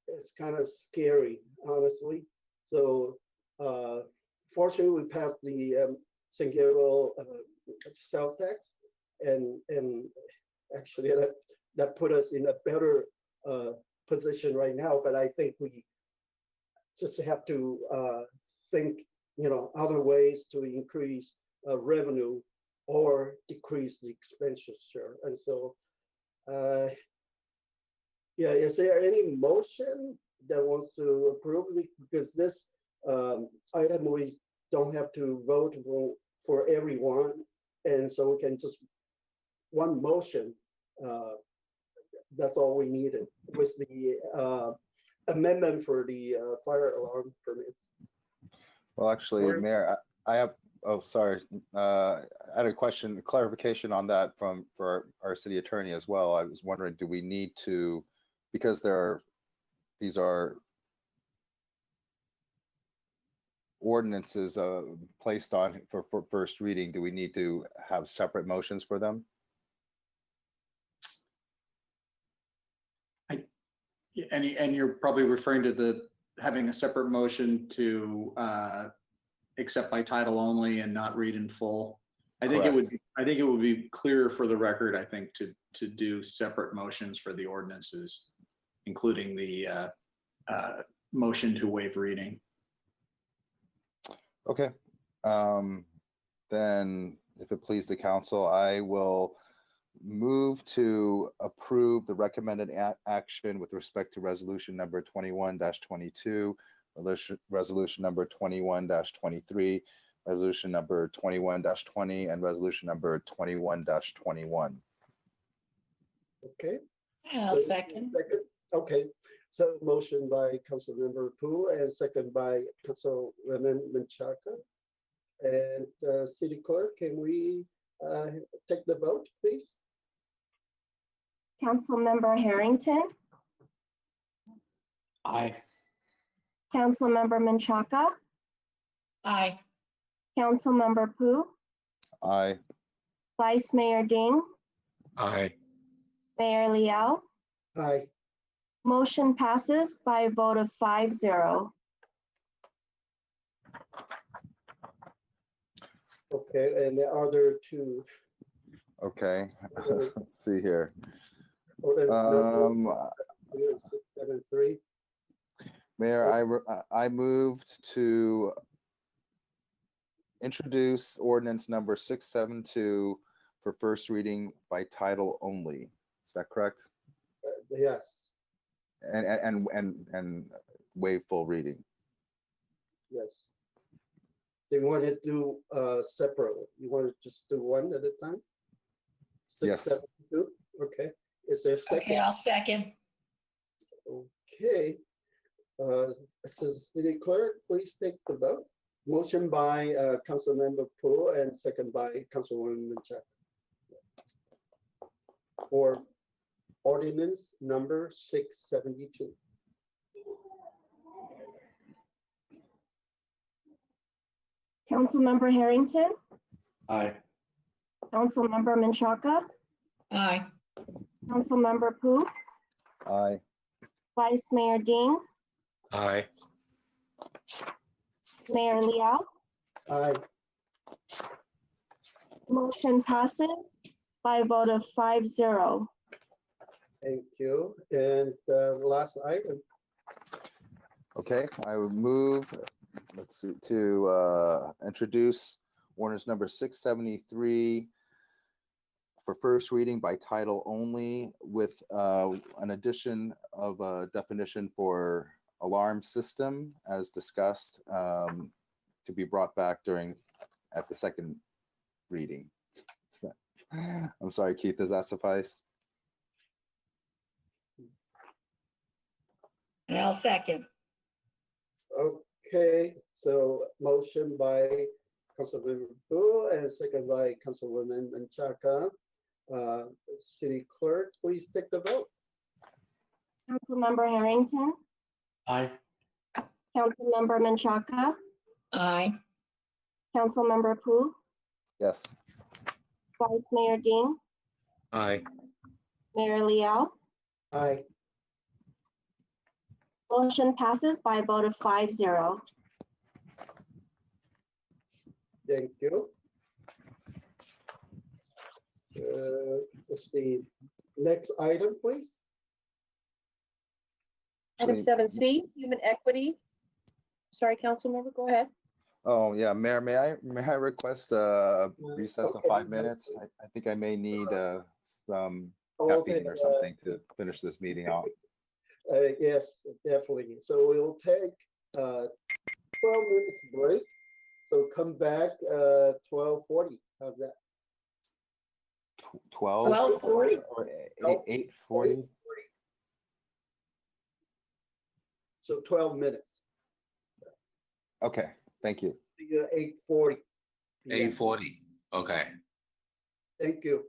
It's kind of scary, honestly. So fortunately, we passed the St. Gabriel sales tax, and actually that put us in a better position right now. But I think we just have to think, you know, other ways to increase revenue or decrease the expenditure. And so, yeah, is there any motion that wants to approve? Because this item, we don't have to vote for everyone. And so we can just, one motion, that's all we needed, was the amendment for the fire alarm permits. Well, actually, Mayor, I have, oh, sorry. I had a question, clarification on that for our city attorney as well. I was wondering, do we need to, because these are ordinances placed on for first reading, do we need to have separate motions for them? And you're probably referring to having a separate motion to accept by title only and not read in full. I think it would be clearer for the record, I think, to do separate motions for the ordinances, including the motion to waive reading. Okay. Then if it please the council, I will move to approve the recommended action with respect to resolution number 21-22, resolution number 21-23, resolution number 21-20, and resolution number 21-21. Okay. I'll second. Okay. So motion by Councilmember Pu and second by Councilwoman Menchaca. And City Clerk, can we take the vote, please? Councilmember Harrington. Aye. Councilmember Menchaca. Aye. Councilmember Pu. Aye. Vice Mayor Ding. Aye. Mayor Liao. Aye. Motion passes by a vote of 5-0. Okay, and the other two. Okay, let's see here. Mayor, I moved to introduce ordinance number 672 for first reading by title only. Is that correct? Yes. And waive full reading. Yes. So you want to do separately? You want to just do one at a time? Yes. 672? Okay. Is there a Okay, second? I'll second. Okay. Says City Clerk, please take the vote. Motion by Councilmember Poole and second by Councilwoman Menchaca. For ordinance number 672. Councilmember Harrington, Aye. Councilmember Menchaca, Aye. Councilmember Pu, Aye. Vice Mayor Ding, Aye. Mayor Liao. Aye. Motion passes by a vote of 5-0. Thank you. And last item. Okay, I would move, let's see, to introduce ordinance number 673 for first reading by title only with an addition of a definition for alarm system as discussed to be brought back at the second reading. I'm sorry, Keith, does that suffice? And I'll second. Okay, so motion by Councilmember Pu and second by Councilwoman Menchaca. City Clerk, please take the vote. Councilmember Harrington, Aye. Councilmember Menchaca, Aye. Councilmember Pu, Yes. Vice Mayor Ding, Aye. Mayor Liao. Aye. Motion passes by a vote of 5-0. Thank you. Let's see. Next item, please. Item Please. 7C, human equity. Sorry, Councilmember, go ahead. Oh, yeah, Mayor, may I request a recess of okay. 5 minutes? I think I may need some Okay, caffeine or something to finish this meeting off. Yes, definitely. So we will take 12 minutes break. So come back 12:40. How's that? 12? 12:40? Or 8:40? So 12 minutes. Okay, thank you. See you at 8:40. 8:40. Okay. Thank you.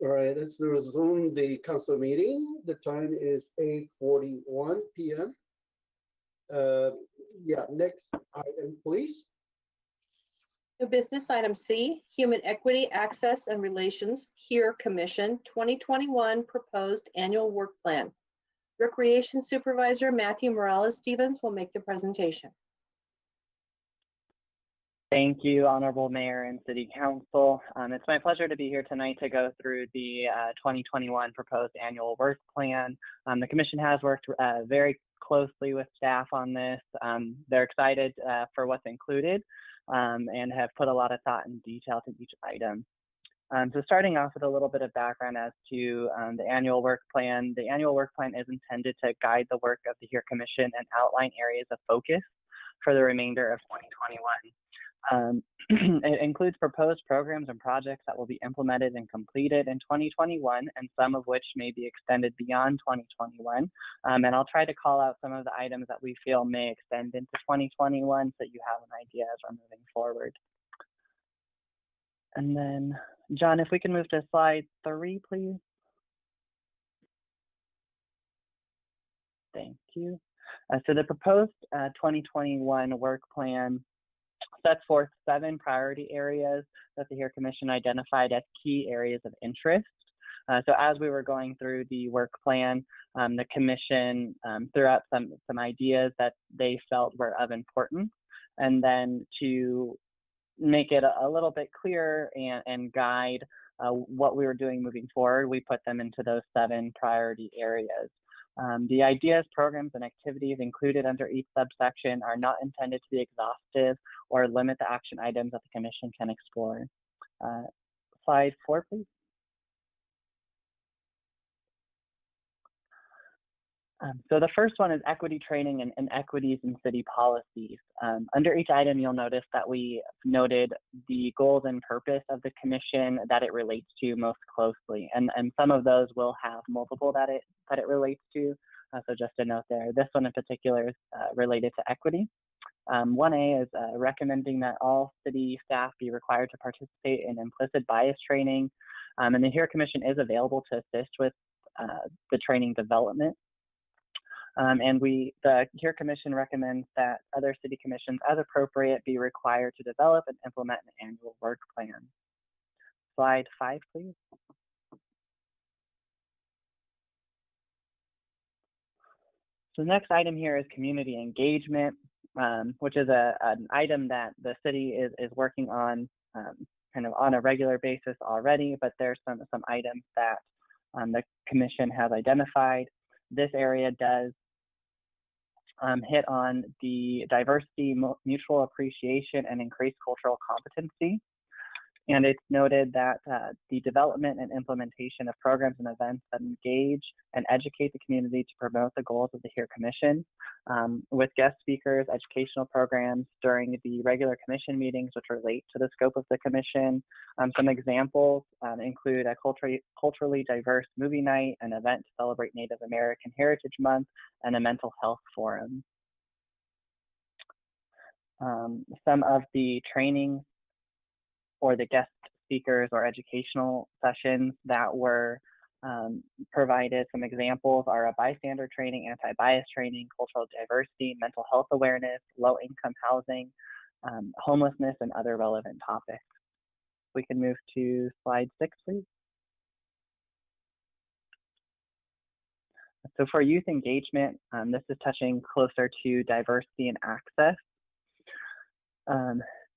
All right, let's resume the council meeting. The time is 8:41 p.m. Yeah, next item, please. New business item C, Human Equity, Access and Relations, HERE Commission 2021 Proposed Annual Work Plan. Recreation Supervisor Matthew Morales-Stevens will make the presentation. Thank you, Honorable Mayor and City Council. It's my pleasure to be here tonight to go through the 2021 proposed annual work plan. The Commission has worked very closely with staff on this. They're excited for what's included and have put a lot of thought and detail to each item. So starting off with a little bit of background as to the annual work plan. The annual work plan is intended to guide the work of the HERE Commission and outline areas of focus for the remainder of 2021. It includes proposed programs and projects that will be implemented and completed in 2021, and some of which may be extended beyond 2021. And I'll try to call out some of the items that we feel may extend into 2021 so that you have an idea as we're moving forward. And then, John, if we can move to slide 3, please. Thank you. So the proposed 2021 work plan sets forth 7 priority areas that the HERE Commission identified as key areas of interest. So as we were going through the work plan, the Commission threw out some ideas that they felt were of importance. And then to make it a little bit clearer and guide what we were doing moving forward, we put them into those 7 priority areas. The ideas, programs, and activities included under each subsection are not intended to be exhaustive or limit the action items that the Commission can explore. Slide 4, please. So the first one is equity training and equities in city policies. Under each item, you'll notice that we noted the goals and purpose of the Commission that it relates to most closely. And some of those will have multiple that it relates to. So just a note there. This one in particular is related to equity. 1A is recommending that all city staff be required to participate in implicit bias training. And the HERE Commission is available to assist with the training development. And the HERE Commission recommends that other city commissions, as appropriate, be required to develop and implement an annual work plan. Slide 5, please. So the next item here is community engagement, which is an item that the city is working on kind of on a regular basis already, but there's some items that the Commission has identified. This area does hit on the diversity, mutual appreciation, and increased cultural competency. And it's noted that the development and implementation of programs and events that engage and educate the community to promote the goals of the HERE Commission, with guest speakers, educational programs during the regular Commission meetings, which relate to the scope of the Commission. Some examples include a culturally diverse movie night, an event to celebrate Native American Heritage Month, and a mental health forum. Some of the training or the guest speakers or educational sessions that were provided, some examples are a bystander training, anti-bias training, cultural diversity, mental health awareness, low-income housing, homelessness, and other relevant topics. We can move to slide 6, please. So for youth engagement, this is touching closer to diversity and access.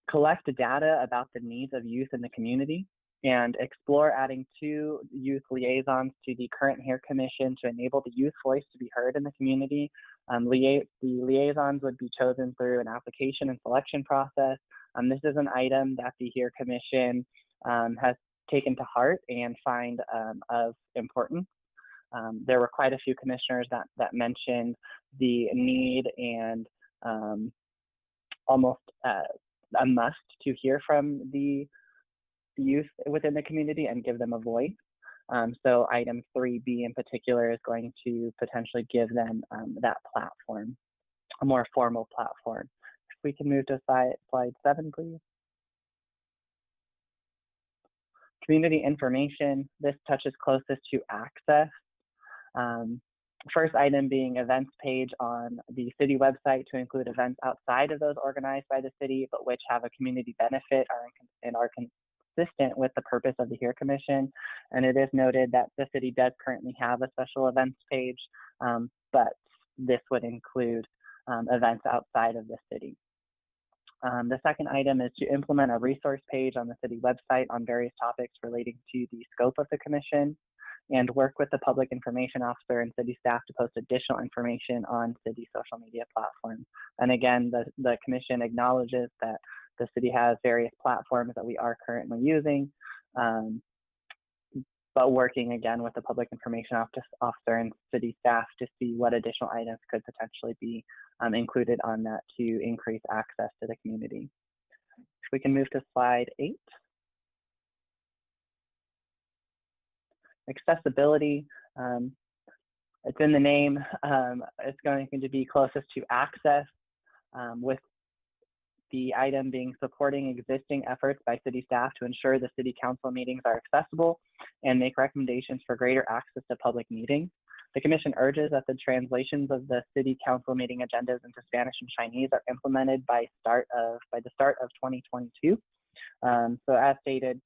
Collect data about the needs of youth in the community and explore adding 2 youth liaisons to the current HERE Commission to enable the youth voice to be heard in the community. The liaisons would be chosen through an application and selection process. This is an item that the HERE Commission has taken to heart and find of importance. There were quite a few commissioners that mentioned the need and almost a must to hear from the youth within the community and give them a voice. So item 3B in particular is going to potentially give them that platform, a more formal platform. If we can move to slide 7, please. Community information, this touches closest to access. First item being events page on the city website to include events outside of those organized by the city, but which have a community benefit and are consistent with the purpose of the HERE Commission. And it is noted that the city does currently have a special events page, but this would include events outside of the city. The second item is to implement a resource page on the city website on various topics relating to the scope of the commission, and work with the public information officer and city staff to post additional information on city social media platforms. And again, the commission acknowledges that the city has various platforms that we are currently using, but working again with the public information officer and city staff to see what additional items could potentially be included on that to increase access to the community. If we can move to slide 8. Accessibility, it's in the name. It's going to be closest to access, with the item being supporting existing efforts by city staff to ensure the city council meetings are accessible and make recommendations for greater access to public meetings. The commission urges that the translations of the city council meeting agendas into Spanish and Chinese are implemented by the start of 2022. So as stated,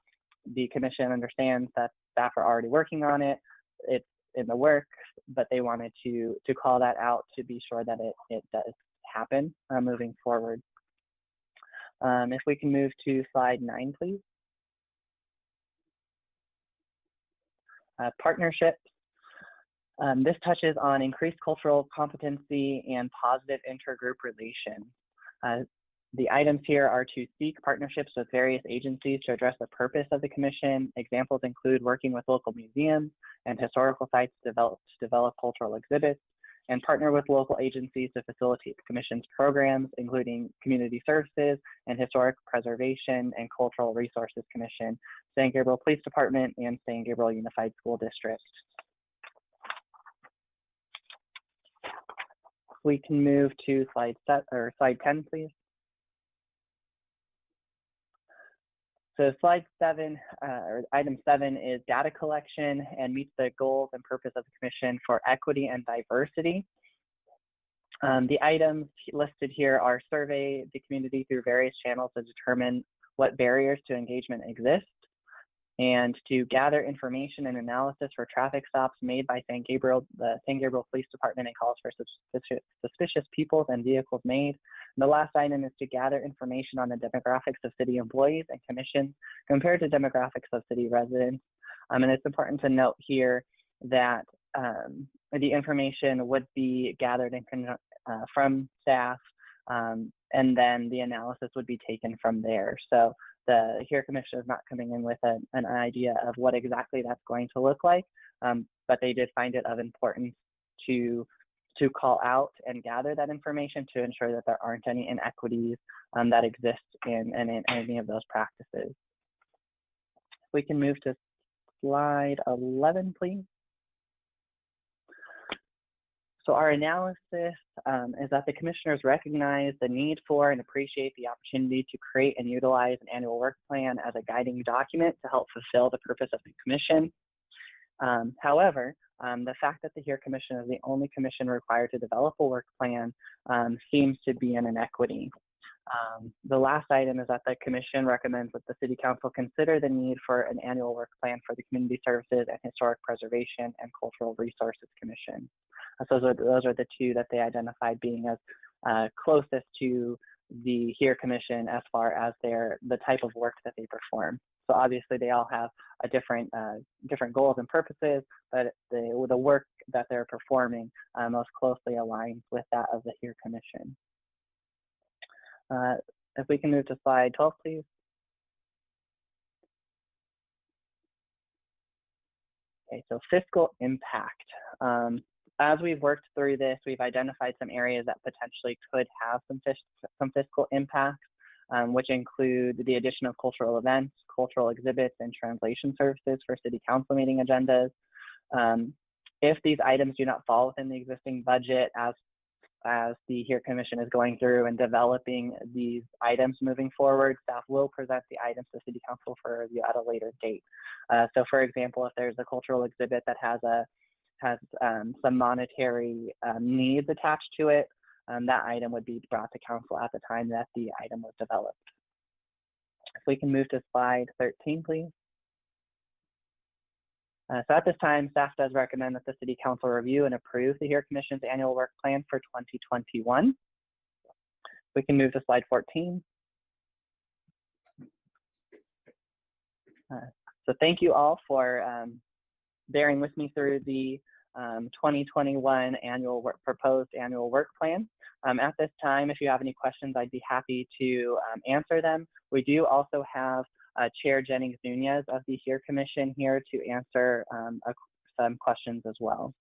the commission understands that staff are already working on it. It's in the works, but they wanted to call that out to be sure that it does happen moving forward. If we can move to slide 9, please. Partnerships. This touches on increased cultural competency and positive intergroup relations. The items here are to seek partnerships with various agencies to address the purpose of the commission. Examples include working with local museums and historical sites to develop cultural exhibits, and partner with local agencies to facilitate the commission's programs, including Community Services and Historic Preservation and Cultural Resources Commission, San Gabriel Police Department, and San Gabriel Unified School District. We can move to slide 10, please. So slide 7, or item 7, is data collection and meets the goals and purpose of the commission for equity and diversity. The items listed here are survey the community through various channels to determine what barriers to engagement exist, and to gather information and analysis for traffic stops made by the San Gabriel Police Department and calls for suspicious people and vehicles made. And the last item is to gather information on the demographics of city employees and commissions compared to demographics of city residents. And it's important to note here that the information would be gathered from staff, and then the analysis would be taken from there. So the HERE Commission is not coming in with an idea of what exactly that's going to look like, but they did find it of importance to call out and gather that information to ensure that there aren't any inequities that exist in any of those practices. We can move to slide 11, please. So our analysis is that the commissioners recognize the need for and appreciate the opportunity to create and utilize an annual work plan as a guiding document to help fulfill the purpose of the commission. However, the fact that the HERE Commission is the only commission required to develop a work plan seems to be an inequity. The last item is that the commission recommends that the city council consider the need for an annual work plan for the Community Services and Historic Preservation and Cultural Resources Commission. So those are the two that they identified being as closest to the HERE Commission as far as the type of work that they perform. So obviously they all have a different goals and purposes, but the work that they're performing most closely aligns with that of the HERE Commission. If we can move to slide 12, please. Okay, so fiscal impact. As we've worked through this, we've identified some areas that potentially could have some fiscal impact, which include the addition of cultural events, cultural exhibits, and translation services for city council meeting agendas. If these items do not fall within the existing budget as as the HERE Commission is going through and developing these items moving forward, staff will present the items to City Council for review at a later date. So for example, if there's a cultural exhibit that has some monetary needs attached to it, that item would be brought to council at the time that the item was developed. If we can move to slide 13, please. So at this time, staff does recommend that the City Council review and approve the HERE Commission's annual work plan for 2021. We can move to slide 14. So thank you all for bearing with me through the 2021 proposed annual work plan. At this time, if you have any questions, I'd be happy to answer them. We do also have Chair Jennings Nunez of the HERE Commission here to answer some questions as well.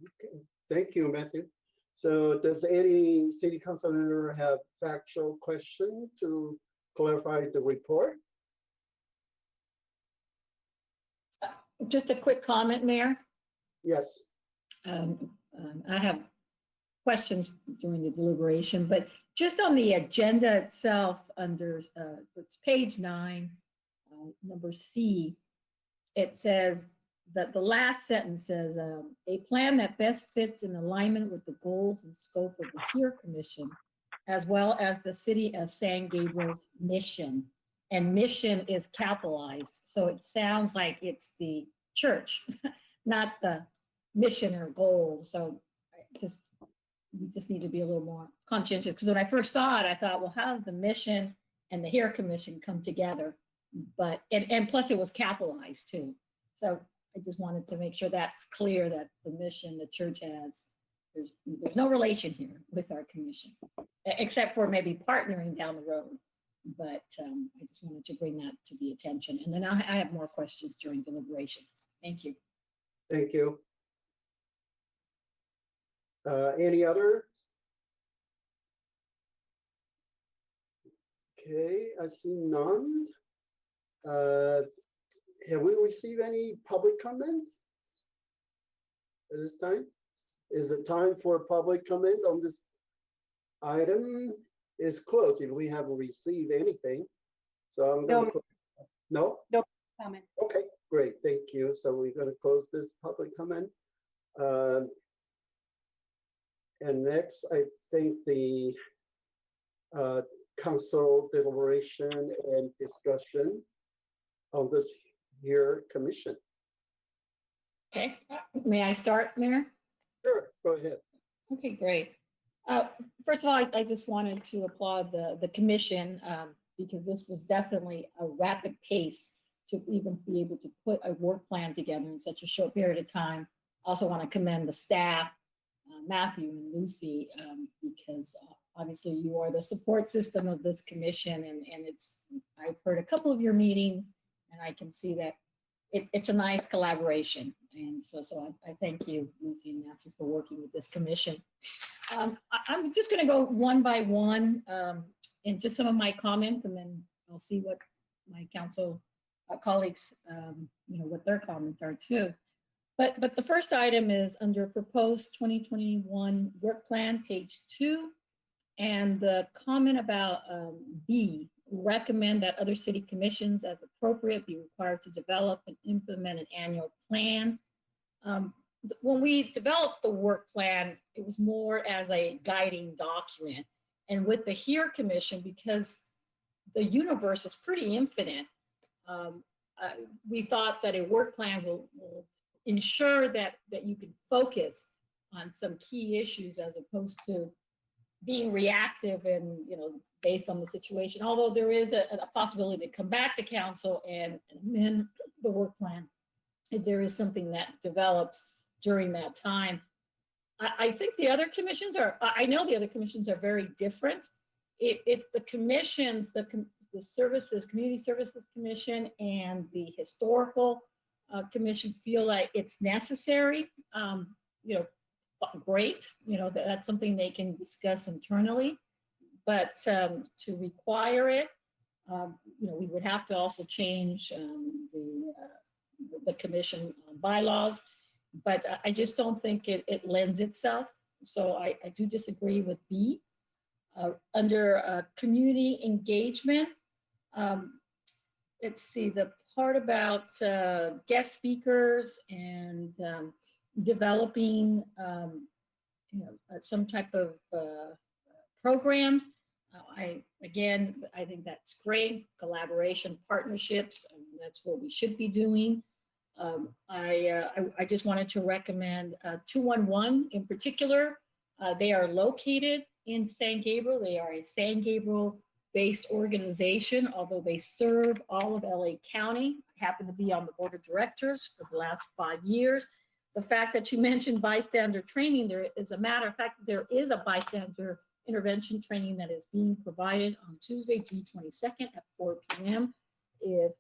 Okay, thank you, Matthew. So does any city council member have factual question to clarify the report? Just a quick comment, Mayor. Yes. I have questions during the deliberation, but just on the agenda itself under it's page 9, number C, it says that the last sentence says, a plan that best fits in alignment with the goals and scope of the HERE Commission, as well as the City of San Gabriel's mission. And mission is capitalized. So it sounds like it's the church, not the mission or goal. So we just need to be a little more conscientious, because when I first saw it, I thought, well, how does the mission and the HERE Commission come together? But, and plus it was capitalized too. So I just wanted to make sure that's clear, that the mission the church has, there's no relation here with our commission, except for maybe partnering down the road. But I just wanted to bring that to the attention. And then I have more questions during deliberation. Thank you. Thank you. Any other? Okay, I see none. Have we received any public comments at this time? Is it time for public comment on this item? Is closed if we haven't received anything. So I'm going to no comment. Okay, great, thank you. So we're going to close this public comment. And next, I think the council deliberation and discussion on this HERE Commission. Okay, may I start, Mayor? Sure, go ahead. Okay, great. First of all, I just wanted to applaud the commission because this was definitely a rapid pace to even be able to put a work plan together in such a short period of time. Also want to commend the staff, Matthew and Lucy, because obviously you are the support system of this commission, and I've heard a couple of your meetings, and I can see that it's a nice collaboration. And so I thank you, Lucy and Matthew, for working with this commission. I'm just going to go one by one in just some of my comments, and then I'll see what my council colleagues, what their comments are too. But the first item is under proposed 2021 work plan, page 2, and the comment about B, recommend that other city commissions as appropriate be required to develop and implement an annual plan. When we developed the work plan, it was more as a guiding document. And with the HERE Commission, because the universe is pretty infinite, we thought that a work plan will ensure that you can focus on some key issues as opposed to being reactive and based on the situation. Although there is a possibility to come back to council and amend the work plan if there is something that develops during that time. I think the other commissions I know the other commissions are very different. If the commissions, the services, Community Services Commission and the Historical Commission feel like it's necessary, great, that's something they can discuss internally. But to require it, we would have to also change the commission bylaws. But I just don't think it lends itself So I do disagree with B. Under community engagement, let's see, the part about guest speakers and developing some type of programs. I think that's great. Collaboration, partnerships, that's what we should be doing. I just wanted to recommend 211 in particular. They are located in San Gabriel. They are a San Gabriel-based organization, although they serve all of LA County. I happen to be on the board of directors for the last 5 years. The fact that you mentioned bystander training, there is a matter of fact, there is a bystander intervention training that is being provided on Tuesday, June 22nd at 4 p.m. If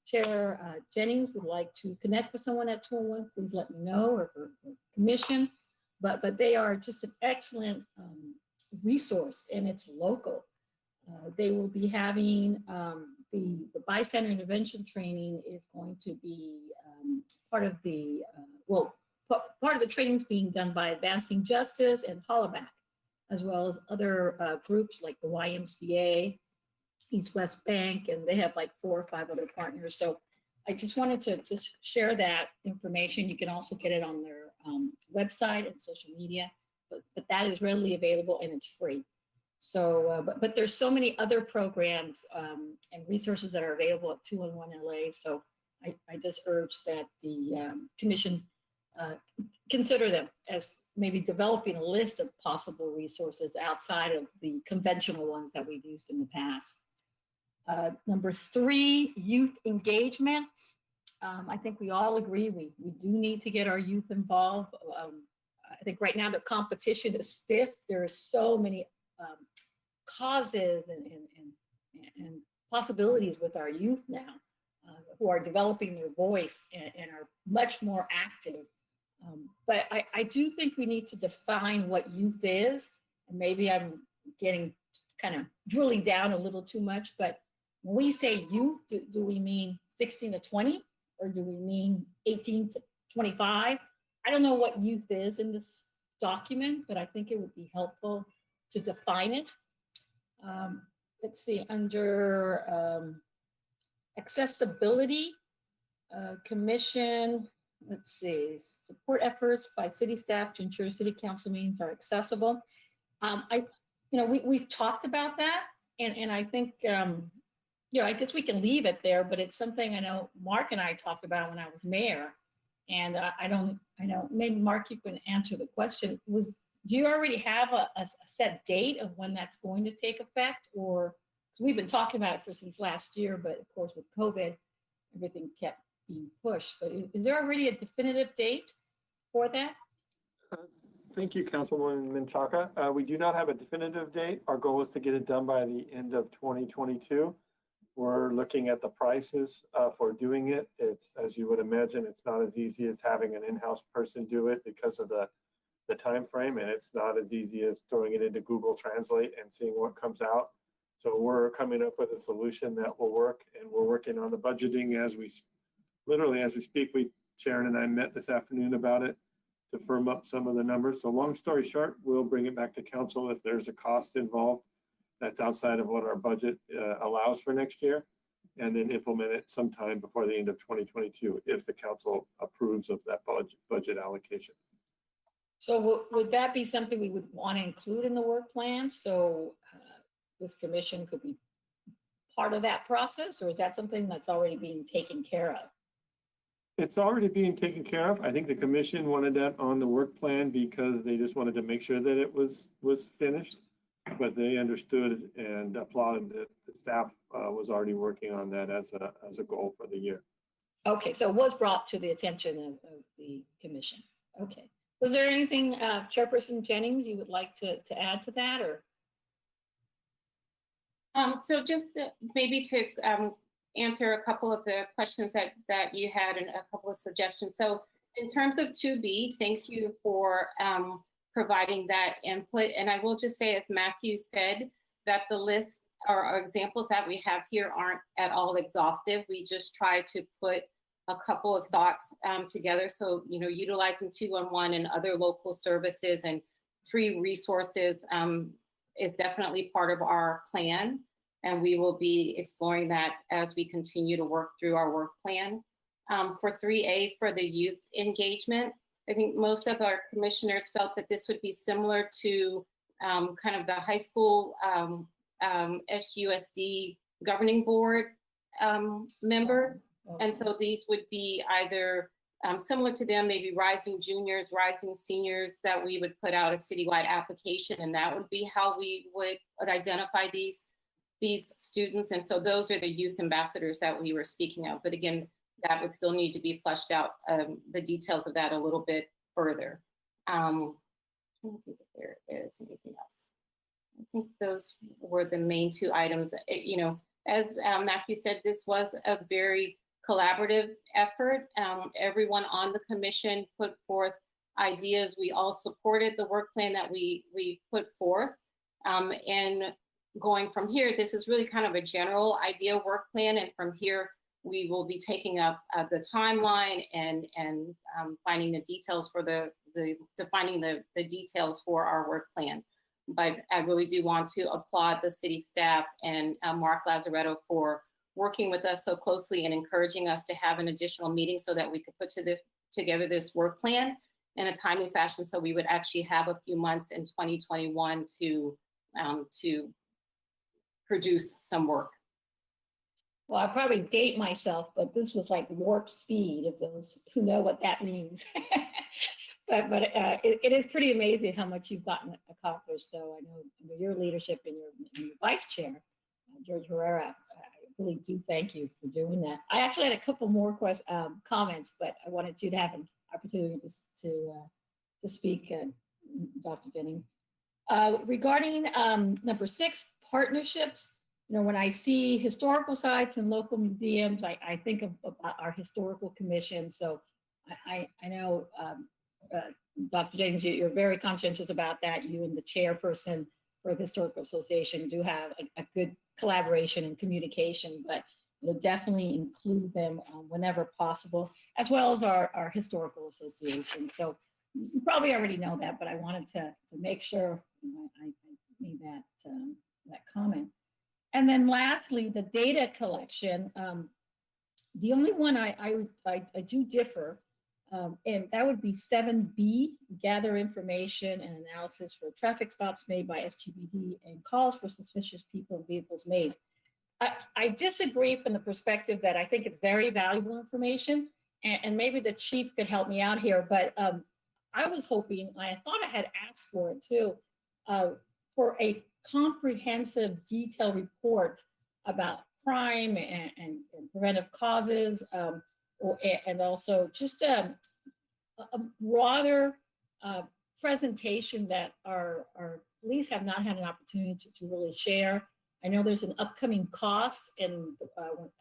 Chair Jennings would like to connect with someone at 201, please let me know, or for commission. But they are just an excellent resource, and it's local. They will be having the bystander intervention training is going to be part of the part of the training is being done by Advancing Justice and Hollaback, as well as other groups like the YMCA, East West Bank, and they have like 4 or 5 other partners. So I just wanted to just share that information. You can also get it on their website and social media, but that is readily available and it's free. So, but there's so many other programs and resources that are available at 211 LA. So I just urge that the commission consider them as maybe developing a list of possible resources outside of the conventional ones that we've used in the past. Number 3, youth engagement. I think we all agree we do need to get our youth involved. I think right now the competition is stiff. There are so many causes and possibilities with our youth now who are developing their voice and are much more active. But I do think we need to define what youth is. And maybe I'm getting kind of drilling down a little too much, but when we say youth, do we mean 16 to 20? Or do we mean 18 to 25? I don't know what youth is in this document, but I think it would be helpful to define it. Let's see, under accessibility, commission, let's see, support efforts by city staff to ensure city council meetings are accessible. We've talked about that, and I think, I guess we can leave it there, but it's something I know Mark and I talked about when I was mayor. And I know, maybe Mark, you can answer the question. Do you already have a set date of when that's going to take effect? Or, because we've been talking about it since last year, but of course with COVID, everything kept being pushed. But is there already a definitive date for that? Thank you, Councilwoman Menchaca. We do not have a definitive date. Our goal is to get it done by the end of 2022. We're looking at the prices for doing it. It's, as you would imagine, it's not as easy as having an in-house person do it because of the time frame, and it's not as easy as throwing it into Google Translate and seeing what comes out. So we're coming up with a solution that will work, and we're working on the budgeting as we speak. Sharon and I met this afternoon about it to firm up some of the numbers. So long story short, we'll bring it back to council if there's a cost involved that's outside of what our budget allows for next year, and then implement it sometime before the end of 2022 if the council approves of that budget allocation. So would that be something we would want to include in the work plan? So this commission could be part of that process, or is that something that's already being taken care of? It's already being taken care of. I think the commission wanted that on the work plan because they just wanted to make sure that it was finished. But they understood and applauded that the staff was already working on that as a goal for the year. Okay, so it was brought to the attention of the commission. Okay. Was there anything, Chairperson Jennings, you would like to add to that, or? So just maybe to answer a couple of the questions that you had and a couple of suggestions. So in terms of 2B, thank you for providing that input. And I will just say, as Matthew said, that the list or examples that we have here aren't at all exhaustive. We just try to put a couple of thoughts together. So, utilizing 211 and other local services and free resources is definitely part of our plan. And we will be exploring that as we continue to work through our work plan. For 3A, for the youth engagement, I think most of our commissioners felt that this would be similar to kind of the high school SUSD governing board members. And so these would be either similar to them, maybe rising juniors, rising seniors, that we would put out a citywide application, and that would be how we would identify these students. And so those are the youth ambassadors that we were speaking of. But again, that would still need to be fleshed out, the details of that a little bit further. I don't think that there is anything else. I think those were the main two items. As Matthew said, this was a very collaborative effort. Everyone on the commission put forth ideas. We all supported the work plan that we put forth. And going from here, this is really kind of a general idea work plan. And from here, we will be taking up the timeline and finding the details for defining the details for our work plan. But I really do want to applaud the city staff and Mark Lazaretto for working with us so closely and encouraging us to have an additional meeting so that we could put together this work plan in a timely fashion, so we would actually have a few months in 2021 to produce some work. Well, I probably date myself, but this was like warp speed, if those who know what that means. but it is pretty amazing how much you've gotten accomplished. So I know under your leadership and your vice chair, George Herrera, I really do thank you for doing that. I actually had a couple more comments, but I wanted you to have an opportunity to speak, Dr. Jennings. Regarding number 6, partnerships, when I see historical sites and local museums, I think about our historical commission. So I know, Dr. Jennings, you're very conscientious about that. You and the chairperson for the Historical Association do have a good collaboration and communication, but we'll definitely include them whenever possible, as well as our Historical Association. So you probably already know that, but I wanted to make sure I made that comment. And then lastly, the data collection. The only one I do differ, and that would be 7B, gather information and analysis for traffic stops made by SGBD and calls for suspicious people and vehicles made. I disagree from the perspective that I think it's very valuable information, and maybe the chief could help me out here, but I was hoping, I thought I had asked for it too, for a comprehensive detailed report about crime and preventive causes, and also just a broader presentation that our police have not had an opportunity to really share. I know there's an upcoming cost, and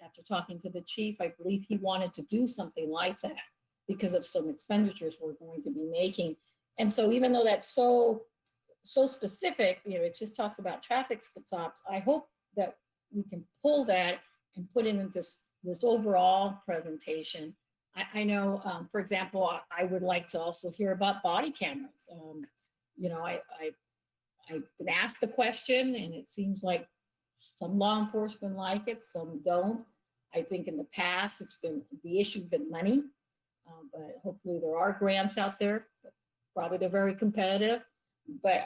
after talking to the chief, I believe he wanted to do something like that because of some expenditures we're going to be making. And so even though that's so specific, it just talks about traffic stops, I hope that we can pull that and put it into this overall presentation. I know, for example, I would like to also hear about body cameras. I've been asked the question, and it seems like some law enforcement like it, some don't. I think in the past, the issue's been money, but hopefully there are grants out there. Probably they're very competitive, but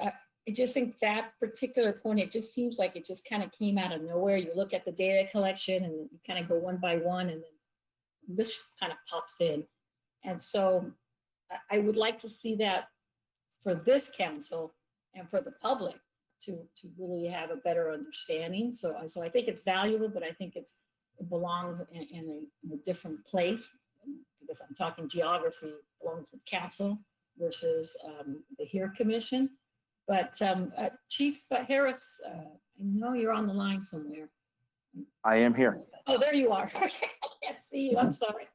I just think that particular point, it just seems like it just kind of came out of nowhere. You look at the data collection and you kind of go one by one, and then this kind of pops in. And so I would like to see that for this council and for the public to really have a better understanding. So I think it's valuable, but I think it belongs in a different place. I guess I'm talking geography, belongs with council versus the HERE Commission. But Chief Harris, I know you're on the line somewhere. I am here. Oh, there you are. I can't see you. I'm sorry.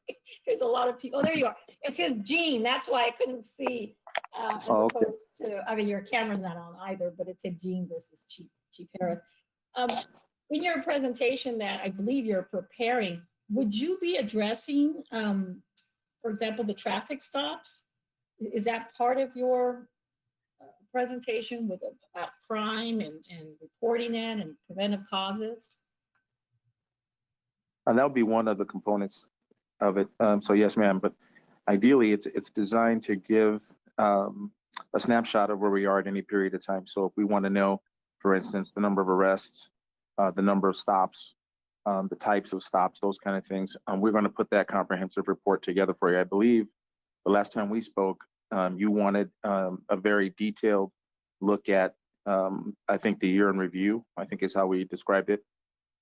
There's a lot of people. Oh, there you are. It says Jean. That's why I couldn't see. As opposed to, I mean, your camera's not on either, but it said Jean versus Chief Harris. In your presentation that I believe you're preparing, would you be addressing, for example, the traffic stops? Is that part of your presentation with about crime and reporting it and preventive causes? And that would be one of the components of it. So yes, ma'am, but ideally it's designed to give a snapshot of where we are at any period of time. So if we want to know, for instance, the number of arrests, the number of stops, the types of stops, those kind of things, we're going to put that comprehensive report together for you. I believe the last time we spoke, you wanted a very detailed look at, I think the year in review, I think is how we described it,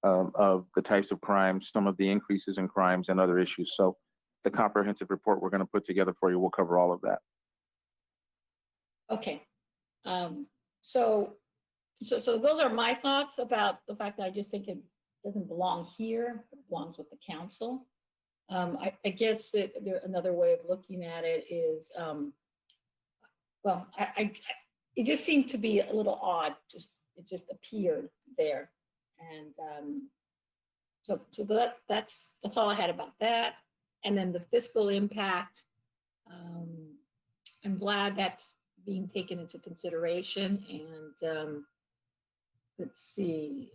of the types of crimes, some of the increases in crimes and other issues. So the comprehensive report we're going to put together for you will cover all of that. Okay. So those are my thoughts about the fact that I just think it doesn't belong here, it belongs with the council. I guess another way of looking at it is, well, it just seemed to be a little odd. It just appeared there, and so that's all I had about that. And then the fiscal impact, I'm glad that's being taken into consideration. And let's see.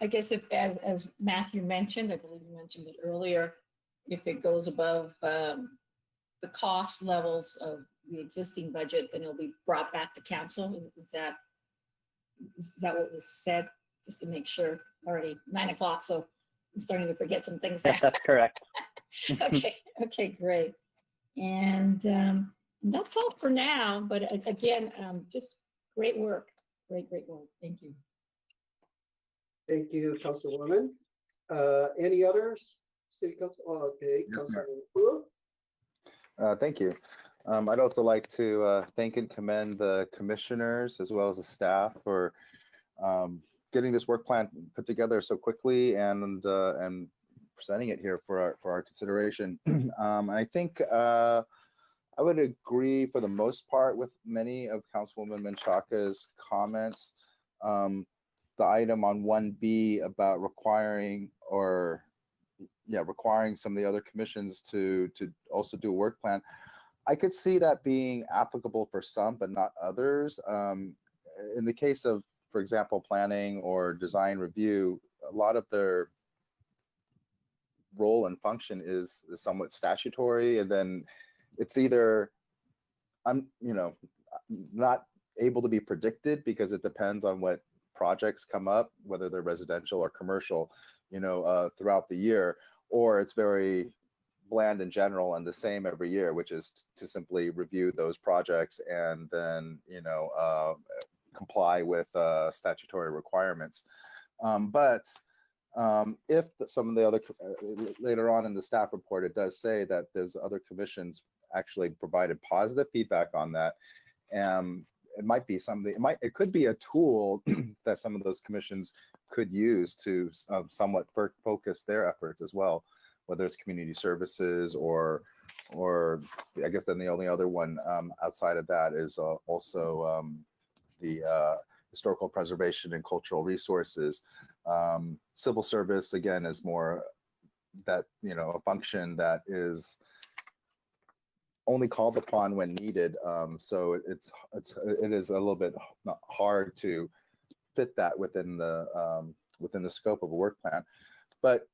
I guess if, as Matthew mentioned, I believe you mentioned it earlier, if it goes above the cost levels of the existing budget, then it'll be brought back to council. Is that what was said? Just to make sure. Already 9 o'clock, so I'm starting to forget some things. Yes, that's correct. Okay, great. And that's all for now. But again, just great work. Great work. Thank you. Thank you, Councilwoman. Any others? City Council, okay, Yes, Councilman Wu. Thank you. I'd also like to thank and commend the commissioners as well as the staff for getting this work plan put together so quickly and presenting it here for our consideration. I think I would agree for the most part with many of Councilwoman Menchaca's comments. The item on 1B about requiring some of the other commissions to also do a work plan. I could see that being applicable for some, but not others. In the case of, for example, planning or design review, a lot of their role and function is somewhat statutory, and then it's either not able to be predicted because it depends on what projects come up, whether they're residential or commercial, throughout the year, or it's very bland in general and the same every year, which is to simply review those projects and then comply with statutory requirements. But if some of the other later on in the staff report, it does say that there's other commissions actually provided positive feedback on that. It might be something, it could be a tool that some of those commissions could use to somewhat focus their efforts as well, whether it's community services or I guess then the only other one outside of that is also the historical preservation and cultural resources. Civil service, again, is more that, a function that is only called upon when needed. So it is a little bit hard to fit that within the scope of a work plan. But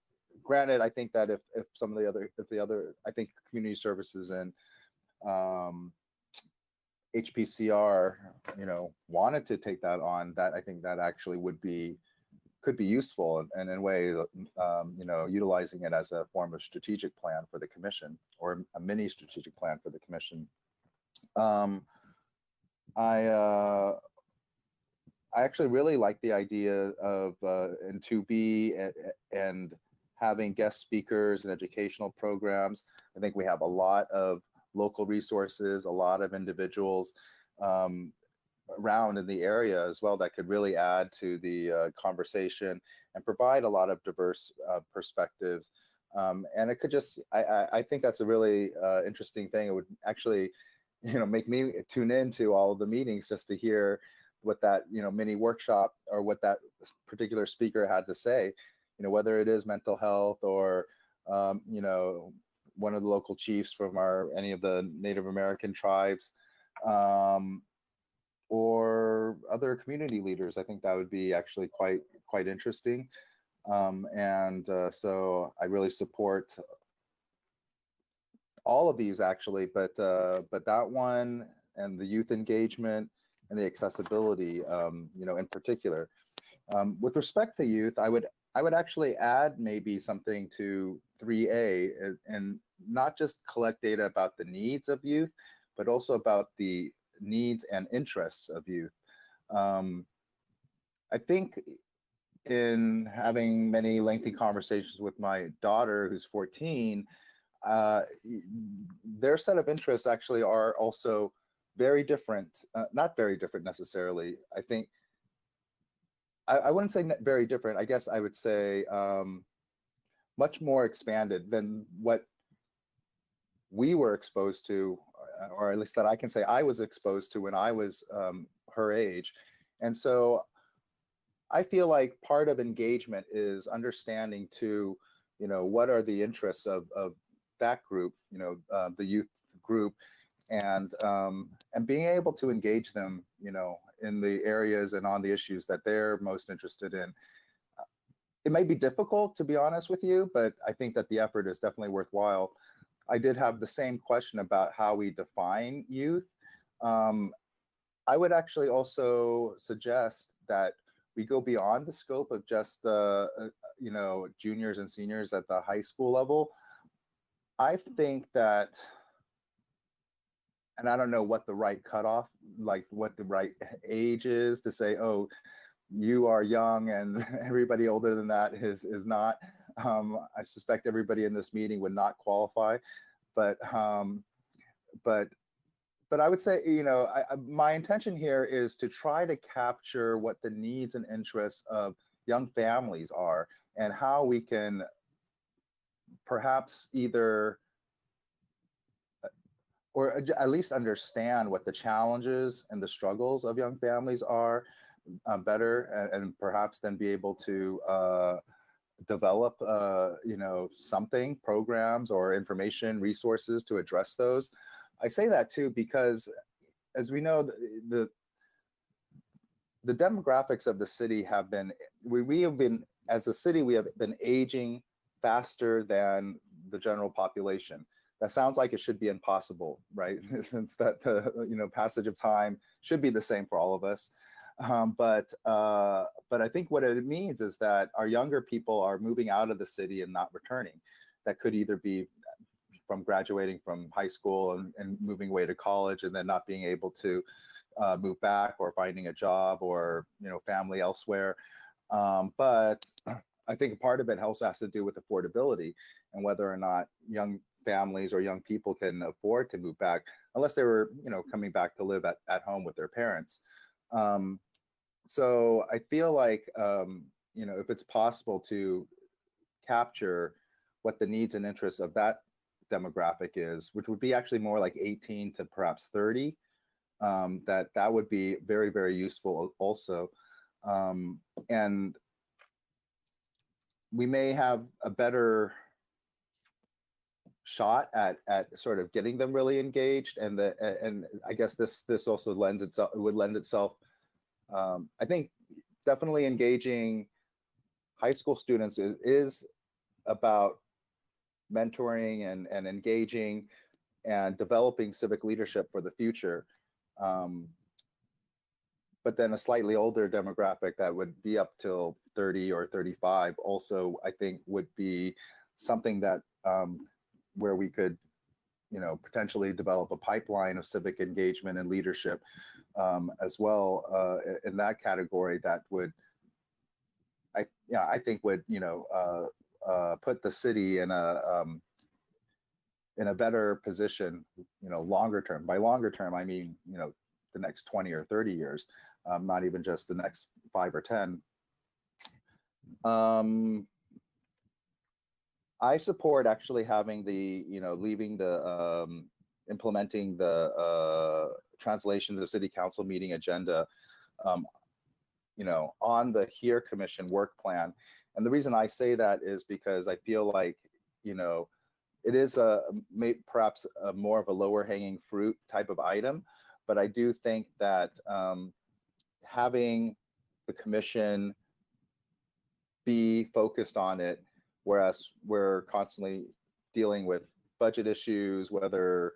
granted, I think that if some of the other, I think community services and HPCR, wanted to take that on, that I think that actually could be useful and in a way, utilizing it as a form of strategic plan for the commission or a mini strategic plan for the commission. I actually really like the idea of in 2B and having guest speakers and educational programs. I think we have a lot of local resources, a lot of individuals around in the area as well that could really add to the conversation and provide a lot of diverse perspectives. And it could just, I think that's a really interesting thing. It would actually, make me tune into all of the meetings just to hear what that, mini workshop or what that particular speaker had to say. you know, whether it is mental health or, you know, one of the local chiefs from any of the Native American tribes, or other community leaders. I think that would be actually quite interesting. So I really support all of these actually, but that one and the youth engagement and the accessibility, you know, in particular. With respect to youth, I would actually add maybe something to 3A and not just collect data about the needs of youth, but also about the needs and interests of youth. I think in having many lengthy conversations with my daughter, who's 14, their set of interests actually are also very different, not very different necessarily. I think, I wouldn't say very different. I guess I would say much more expanded than what we were exposed to, or at least that I can say I was exposed to when I was her age. And so I feel like part of engagement is understanding to, you know, what are the interests of that group, you know, the youth group, and being able to engage them, you know, in the areas and on the issues that they're most interested in. It may be difficult, to be honest with you, but I think that the effort is definitely worthwhile. I did have the same question about how we define youth. I would actually also suggest that we go beyond the scope of just you know, juniors and seniors at the high school level. I think that, and I don't know what the right cutoff, like what the right age is to say, oh, you are young and everybody older than that is not. I suspect everybody in this meeting would not qualify, but I would say, you know, my intention here is to try to capture what the needs and interests of young families are and how we can perhaps either, or at least understand what the challenges and the struggles of young families are better, and perhaps then be able to develop, you know, something, programs or information resources to address those. I say that too because, as we know, the demographics of the city have been, we have been, as a city, we have been aging faster than the general population. That sounds like it should be impossible, right? Since that the, you know, passage of time should be the same for all of us. But I think what it means is that our younger people are moving out of the city and not returning. That could either be from graduating from high school and moving away to college and then not being able to move back, or finding a job, or, you know, family elsewhere. But I think part of it also has to do with affordability and whether or not young families or young people can afford to move back, unless they were, you know, coming back to live at home with their parents. So I feel like, you know, if it's possible to capture what the needs and interests of that demographic is, which would be actually more like 18 to perhaps 30, that would be very, very useful also. And we may have a better shot at sort of getting them really engaged, and I guess this also would lend itself. I think definitely engaging high school students is about mentoring and engaging and developing civic leadership for the future. But then a slightly older demographic that would be up till 30 or 35 also, I think, would be something that where we could, you know, potentially develop a pipeline of civic engagement and leadership as well in that category that would, I think would, you know, put the city in a better position, you know, longer term. By longer term, I mean, you know, the next 20 or 30 years, not even just the next 5 or 10. I support actually having the, you know, leaving the, implementing the translation of the city council meeting agenda on the HERE Commission work plan. And the reason I say that is because I feel like, it is perhaps more of a lower hanging fruit type of item, but I do think that having the commission be focused on it, whereas we're constantly dealing with budget issues, whether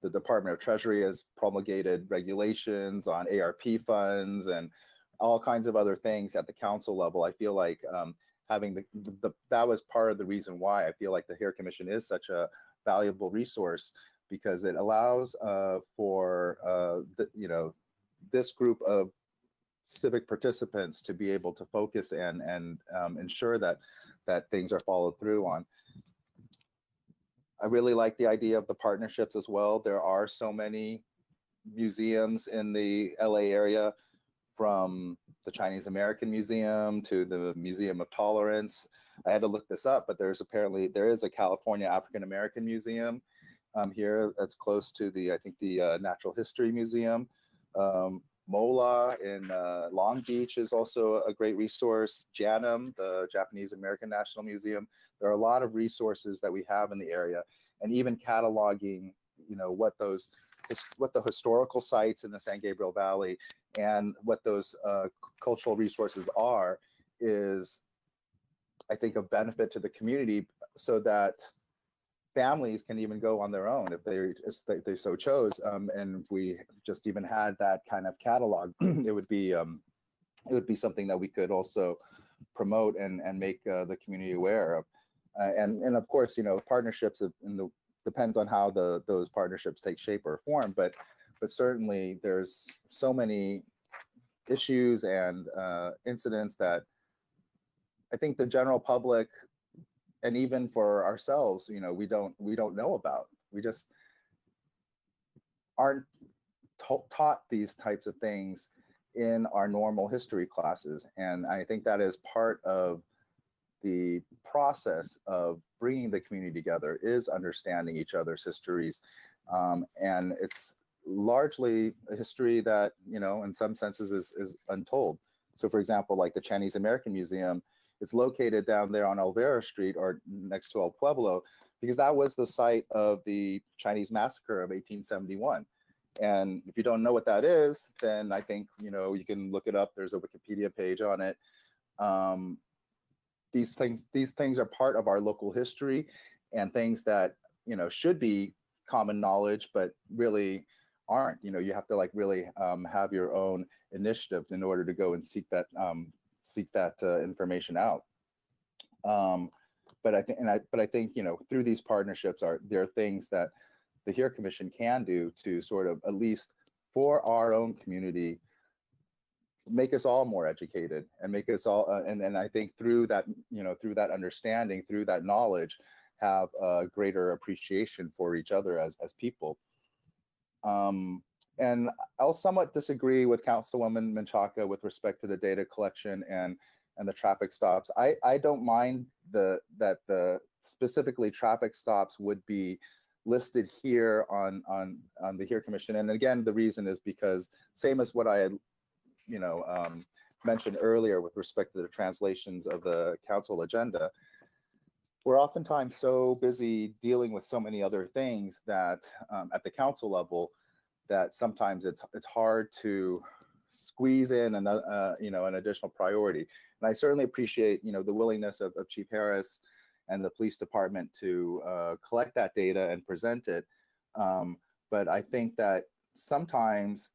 the Department of Treasury has promulgated regulations on ARP funds and all kinds of other things at the council level. I feel like having that was part of the reason why I feel like the HERE Commission is such a valuable resource, because it allows for this group of civic participants to be able to focus and ensure that things are followed through on. I really like the idea of the partnerships as well. There are so many museums in the LA area, from the Chinese American Museum to the Museum of Tolerance. I had to look this up, but there is a California African American Museum here that's close to I think the Natural History Museum. MOLA in Long Beach is also a great resource. JANM, the Japanese American National Museum. There are a lot of resources that we have in the area, and even cataloging, what the historical sites in the San Gabriel Valley and what those cultural resources are is, I think, of benefit to the community, so that families can even go on their own if they so chose. And if we just even had that kind of catalog, it would be something that we could also promote and make the community aware of. And of course, partnerships depends on how those partnerships take shape or form, but certainly there's so many issues and incidents that I think the general public, and even for ourselves, we don't know about. We just aren't taught these types of things in our normal history classes. And I think that is part of the process of bringing the community together, is understanding each other's histories. And it's largely a history that, in some senses is untold. So for example, like the Chinese American Museum, it's located down there on Olvera Street, or next to El Pueblo, because that was the site of the Chinese massacre of 1871. And if you don't know what that is, then I think, you can look it up. There's a Wikipedia page on it. These things are part of our local history, and things that, should be common knowledge, but really aren't. You have to really have your own initiative in order to go and seek that information out. But I think through these partnerships there are things that the HERE Commission can do to sort of, at least for our own community, make us all more educated, and make us all and I think through that through that understanding, through that knowledge, have a greater appreciation for each other as people. And I'll somewhat disagree with Councilwoman Menchaca with respect to the data collection and the traffic stops. I don't mind that the specifically traffic stops would be listed here on the HERE Commission. And again, the reason is because, same as what I had mentioned earlier with respect to the translations of the council agenda, we're oftentimes so busy dealing with so many other things that at the council level, that sometimes it's hard to squeeze in an additional priority. And I certainly appreciate the willingness of Chief Harris and the police department to collect that data and present it. But I think that sometimes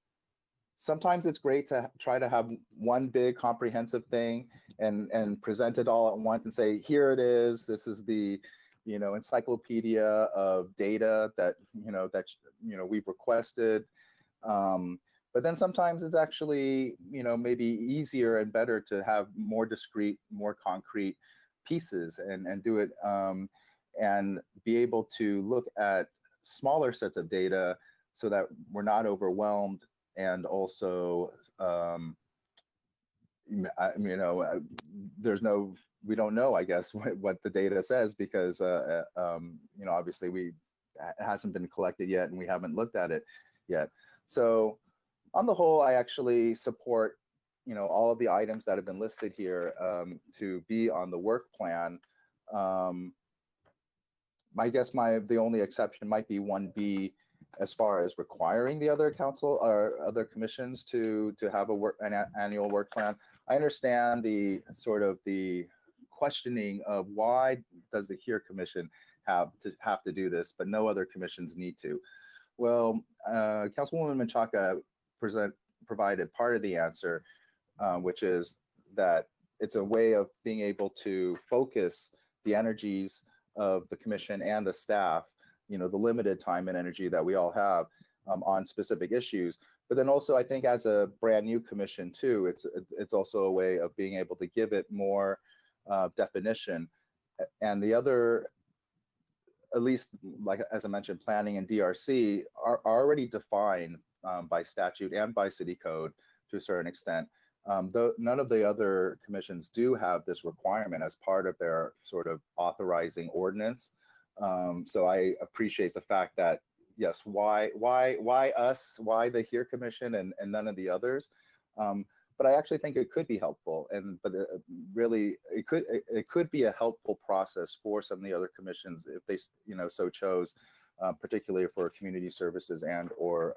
it's great to try to have one big comprehensive thing and present it all at once and say, here it is. This is the encyclopedia of data that we've requested. But then sometimes it's actually maybe easier and better to have more discrete, more concrete pieces and do it and be able to look at smaller sets of data so that we're not overwhelmed. And also, we don't know, I guess, what the data says, because, obviously it hasn't been collected yet and we haven't looked at it yet. So on the whole, I actually support all of the items that have been listed here to be on the work plan. I guess the only exception might be 1B, as far as requiring the other council or other commissions to have an annual work plan. I understand the sort of the questioning of why does the HERE Commission have to do this, but no other commissions need to. Well, Councilwoman Menchaca provided part of the answer, which is that it's a way of being able to focus the energies of the commission and the staff, the limited time and energy that we all have on specific issues. But then also, I think as a brand new commission too, it's also a way of being able to give it more definition. And the other, at least like as I mentioned, planning and DRC are already defined by statute and by city code to a certain extent. Though none of the other commissions do have this requirement as part of their sort of authorizing ordinance. So I appreciate the fact that, yes, why us, why the HERE Commission and none of the others? But I actually think it could be helpful, but really it could be a helpful process for some of the other commissions if they so chose, particularly for community services and or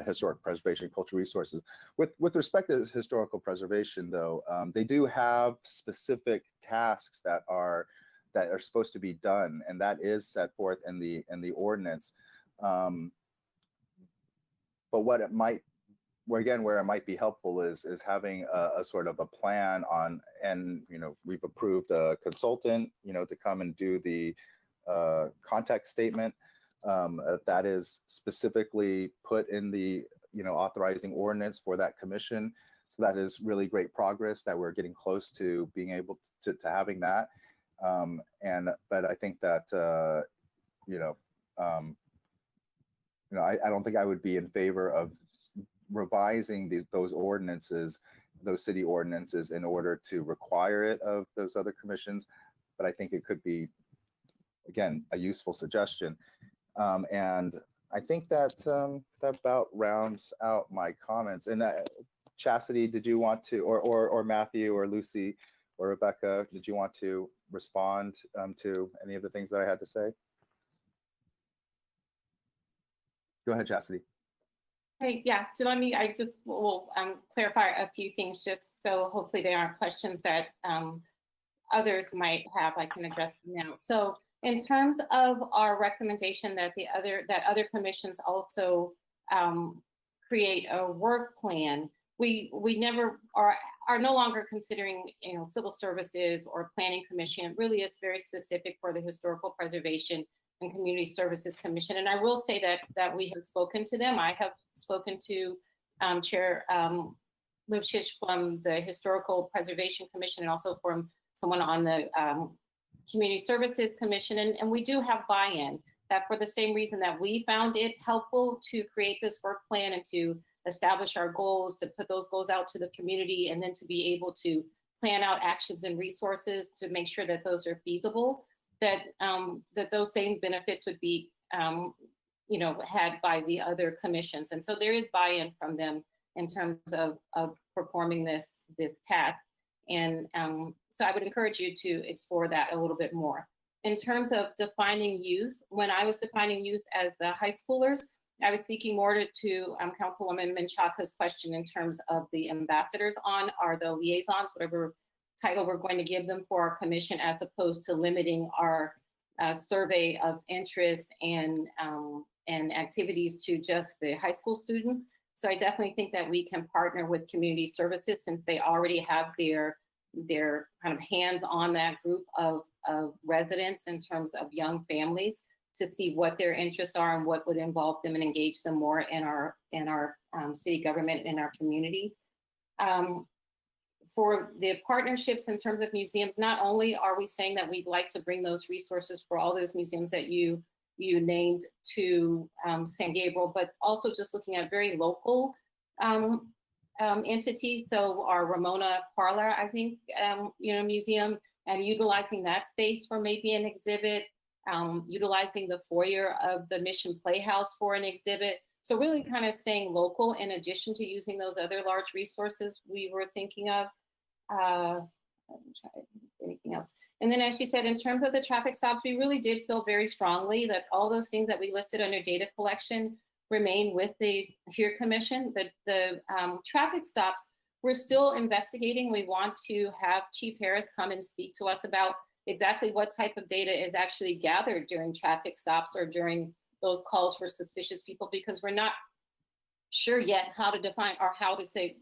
historic preservation, cultural resources. With respect to historical preservation, though, they do have specific tasks that are supposed to be done, and that is set forth in the ordinance. But where it might be helpful is having a sort of a plan on, and we've approved a consultant to come and do the context statement that is specifically put in the authorizing ordinance for that commission. So that is really great progress that we're getting close to being able to having that. But I think that I don't think I would be in favor of revising those ordinances, those city ordinances, in order to require it of those other commissions. But I think it could be, again, a useful suggestion. And I think that that about rounds out my comments. And Chastity, did you want to, or Matthew or Lucy or Rebecca, did you want to respond to any of the things that I had to say? Go ahead, Chastity. Hey, yeah, so I just will clarify a few things, just so hopefully there aren't questions that others might have, I can address them now. So in terms of our recommendation that other commissions also create a work plan, we never are no longer considering civil services or planning commission. It really is very specific for the Historical Preservation and Community Services Commission. And I will say that we have spoken to them. I have spoken to Chair Lipschitz from the Historical Preservation Commission and also from someone on the Community Services Commission. And we do have buy-in that for the same reason that we found it helpful to create this work plan and to establish our goals, to put those goals out to the community, and then to be able to plan out actions and resources to make sure that those are feasible, that those same benefits would be had by the other commissions. And so there is buy-in from them in terms of performing this task. And so I would encourage you to explore that a little bit more. In terms of defining youth, when I was defining youth as the high schoolers, I was speaking more to Councilwoman Menchaca's question in terms of the ambassadors are the liaisons, whatever title we're going to give them for our commission, as opposed to limiting our survey of interest and activities to just the high school students. So I definitely think that we can partner with community services, since they already have their kind of hands on that group of residents in terms of young families, to see what their interests are and what would involve them and engage them more in our city government, in our community. For the partnerships in terms of museums, not only are we saying that we'd like to bring those resources for all those museums that you named to San Gabriel, but also just looking at very local entities. So our Ramona Parlor, I think, museum, and utilizing that space for maybe an exhibit, utilizing the foyer of the Mission Playhouse for an exhibit. So really kind of staying local in addition to using those other large resources we were thinking of. Let me try anything else. And then as you said, in terms of the traffic stops, we really did feel very strongly that all those things that we listed under data collection remain with the HERE Commission. The traffic stops, we're still investigating. We want to have Chief Harris come and speak to us about exactly what type of data is actually gathered during traffic stops or during those calls for suspicious people, because we're not sure yet how to define or how to say,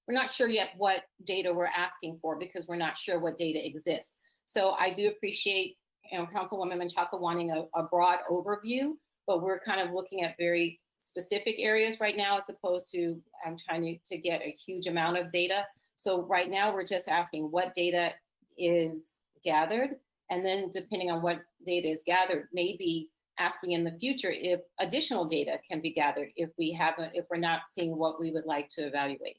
we're not sure yet what data we're asking for because we're not sure what data exists. So I do appreciate, Councilwoman Menchaca wanting a broad overview, but we're kind of looking at very specific areas right now as opposed to trying to get a huge amount of data. So right now we're just asking what data is gathered, and then depending on what data is gathered, maybe asking in the future if additional data can be gathered if we're not seeing what we would like to evaluate.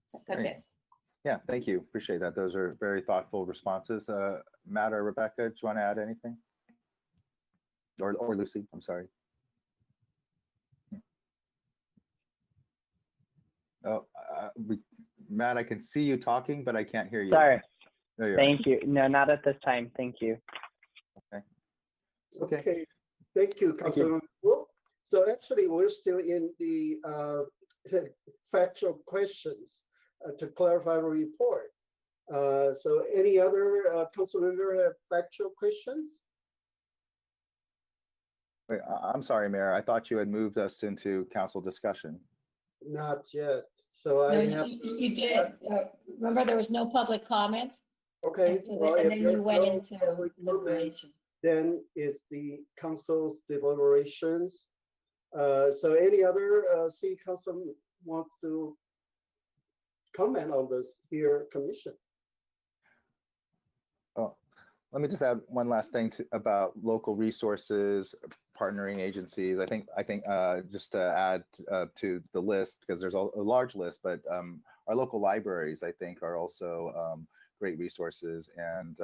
So that's Great. it. Yeah, thank you. Appreciate that. Those are very thoughtful responses. Matt or Rebecca, do you want to add anything? Or Lucy, I'm sorry. Oh, Matt, I can see you talking, but I can't hear you. Sorry. There you Thank you. No, not at this time. Thank you. Okay, thank you, Councilman Wu. So actually, we're still in the factual questions to clarify the report. So any other council member have factual questions? Wait, I'm sorry, Mayor. I thought you had moved us into council discussion. Not yet. So I No, have. you did. Remember, there was no public comment. Okay. And, so well, then, if and then you there's went no into public comment, deliberation. then it's the council's deliberations. So any other city council wants to comment on this here commission? Oh, let me just add one last thing about local resources, partnering agencies. I think just to add to the list, because there's a large list, but our local libraries, I think, are also great resources, and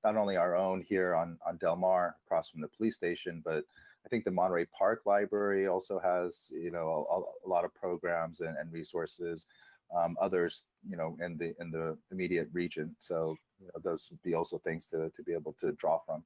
not only our own here on Del Mar across from the police station, but I think the Monterey Park Library also has a lot of programs and resources. Others in the immediate region. So those would be also things to be able to draw from.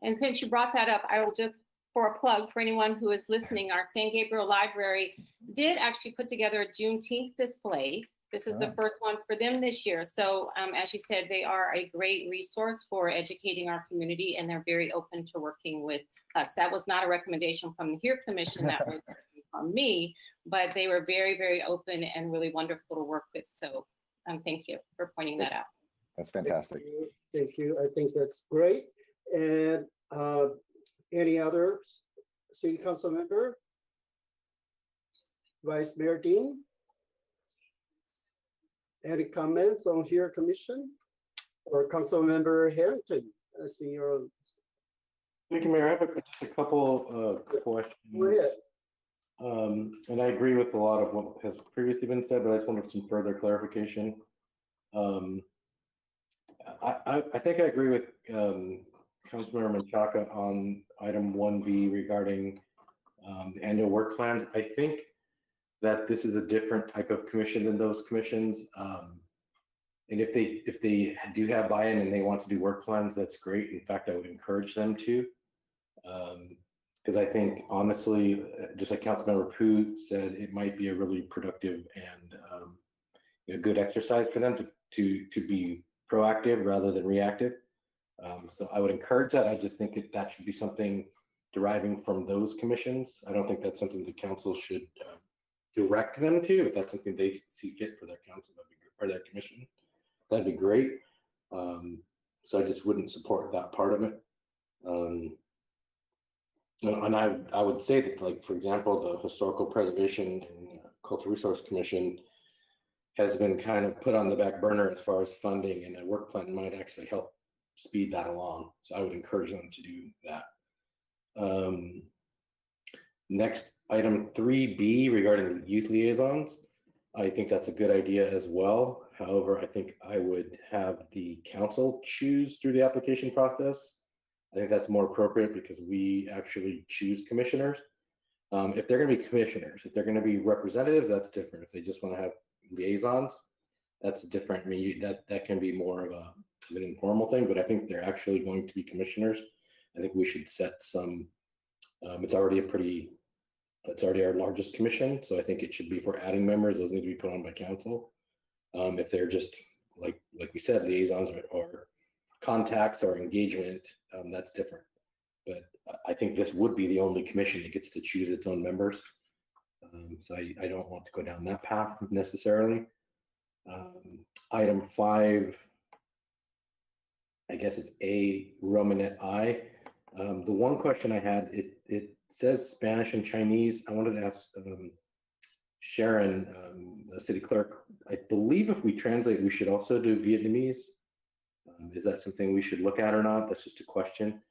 And since you brought that up, I will just, for a plug for anyone who is listening, our San Gabriel Library did actually put together a Juneteenth display. This is the first one for them this year. So as you said, they are a great resource for educating our community, and they're very open to working with us. That was not a recommendation from the HERE Commission, that was from me, but they were very, very open and really wonderful to work with. So thank you for pointing that out. That's fantastic. Thank you. I think that's great. And any other city council member? Vice Mayor Dean? Any comments on HERE Commission? Or Council Member Harrington? I see your. Thank you, Mayor. I have just a couple questions. Go ahead. And I agree with a lot of what has previously been said, but I just wanted some further clarification. I think I agree with Councilmember Menchaca on item 1B regarding the annual work plans. I think that this is a different type of commission than those commissions. And if they do have buy-in and they want to do work plans, that's great. In fact, I would encourage them to. Because I think, honestly, just like Councilmember Pooh said, it might be a really productive and a good exercise for them to be proactive rather than reactive. So I would encourage that. I just think that should be something deriving from those commissions. I don't think that's something the council should direct them to. If that's something they see fit for their council or their commission, that'd be great. So I just wouldn't support that part of it. And I would say that, like, for example, the Historical Preservation and Cultural Resource Commission has been kind of put on the back burner as far as funding, and a work plan might actually help speed that along. So I would encourage them to do that. Next, item 3B regarding youth liaisons. I think that's a good idea as well. However, I think I would have the council choose through the application process. I think that's more appropriate because we actually choose commissioners. If they're going to be commissioners, if they're going to be representatives, that's different. If they just want to have liaisons, that's different. I mean, that can be more of an informal thing, but I think they're actually going to be commissioners. I think we should set some. It's already our largest commission, so I think it should be, for adding members, those need to be put on by council. If they're just like we said, liaisons or contacts or engagement, that's different. But I think this would be the only commission that gets to choose its own members. So I don't want to go down that path necessarily. Item 5, I guess it's A, Romanet I. The one question I had, it says Spanish and Chinese. I wanted to ask Sharon, the city clerk, I believe if we translate, we should also do Vietnamese. Is that something we should look at or not? That's just a question.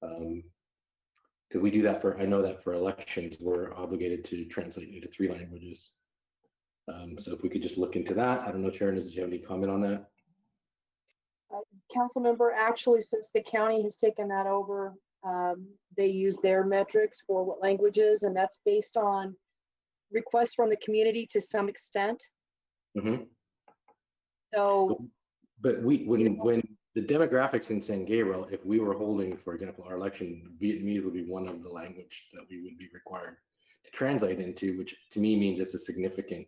Could we do that I know that for elections, we're obligated to translate into 3 languages. So if we could just look into that. I don't know, Sharon, did you have any comment on that? Council member, actually, since the county has taken that over, they use their metrics for what languages, and that's based on requests from the community to some extent. Mm-hmm. So, but when the demographics in San Gabriel, if we were holding, for example, our election, Vietnamese would be one of the language that we would be required to translate into, which to me means it's a significant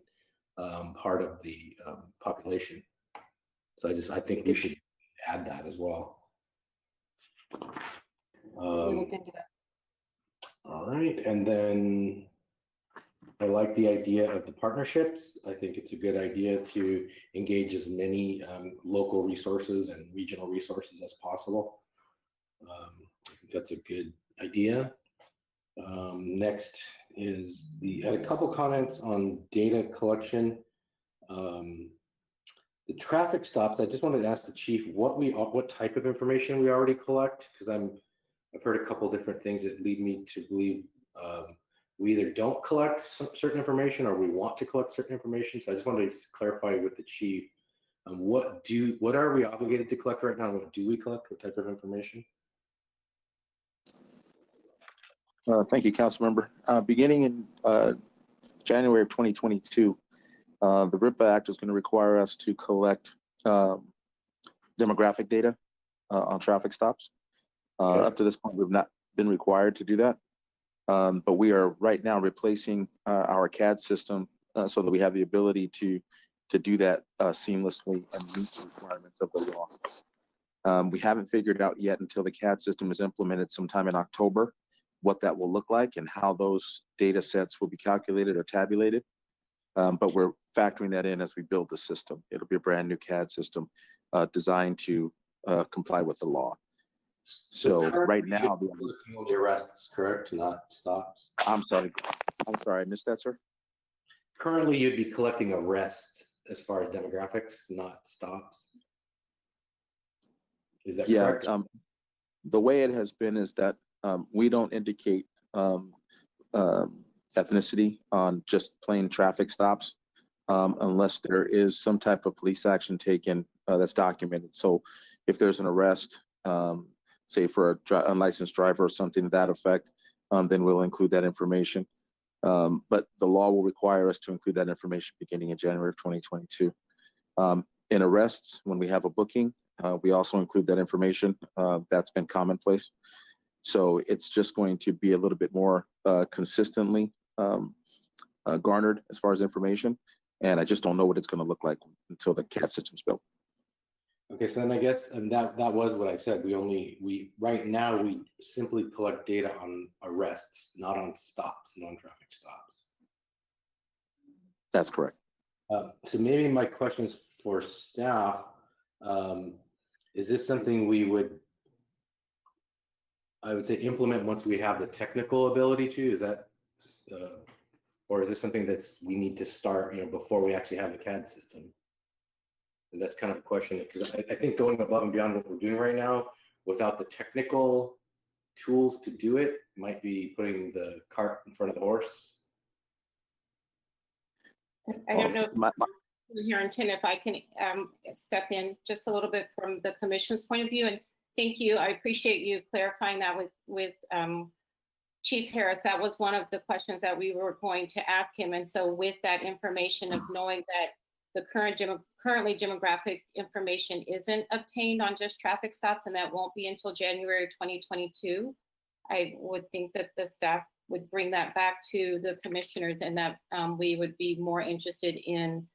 part of the population. So I think we should add that as well. All right, and then I like the idea of the partnerships. I think it's a good idea to engage as many local resources and regional resources as possible. I think that's a good idea. Next is I had a couple comments on data collection. The traffic stops, I just wanted to ask the chief what type of information we already collect, because I've heard a couple different things that lead me to believe we either don't collect certain information or we want to collect certain information. So I just wanted to clarify with the chief, what are we obligated to collect right now? What do we collect? What type of information? Thank you, council member. Beginning in January of 2022, the RIPA Act is going to require us to collect demographic data on traffic stops. Up to this point, we've not been required to do that. But we are right now replacing our CAD system so that we have the ability to do that seamlessly and meet the requirements of the law. We haven't figured out yet until the CAD system is implemented sometime in October what that will look like and how those data sets will be calculated or tabulated. But we're factoring that in as we build the system. It'll be a brand new CAD system designed to comply with the law. So right now, the arrests, correct? Not stops. I'm sorry, I missed that, sir. Currently, you'd be collecting arrests as far as demographics, not stops. Is that correct? The way it has been is that we don't indicate ethnicity on just plain traffic stops unless there is some type of police action taken that's documented. So if there's an arrest, say for a unlicensed driver or something to that effect, then we'll include that information. But the law will require us to include that information beginning in January of 2022. In arrests, when we have a booking, we also include that information. That's been commonplace. So it's just going to be a little bit more consistently garnered as far as information. And I just don't know what it's going to look like until the CAD system's built. Okay, so then I guess, and that was what I said. Right now we simply collect data on arrests, not on stops, non-traffic stops. That's correct. So maybe my question is for staff. Is this something we would, I would say, implement once we have the technical ability to? Is that, or is this something we need to start, before we actually have the CAD system? And that's kind of a question, because I think going above and beyond what we're doing right now, without the technical tools to do it, might be putting the cart in front of the horse. I don't know here in Tim, if I can step in just a little bit from the commission's point of view. And thank you. I appreciate you clarifying that with Chief Harris, that was one of the questions that we were going to ask him. And so with that information of knowing that the currently demographic information isn't obtained on just traffic stops, and that won't be until January 2022, I would think that the staff would bring that back to the commissioners, and that we would be more interested in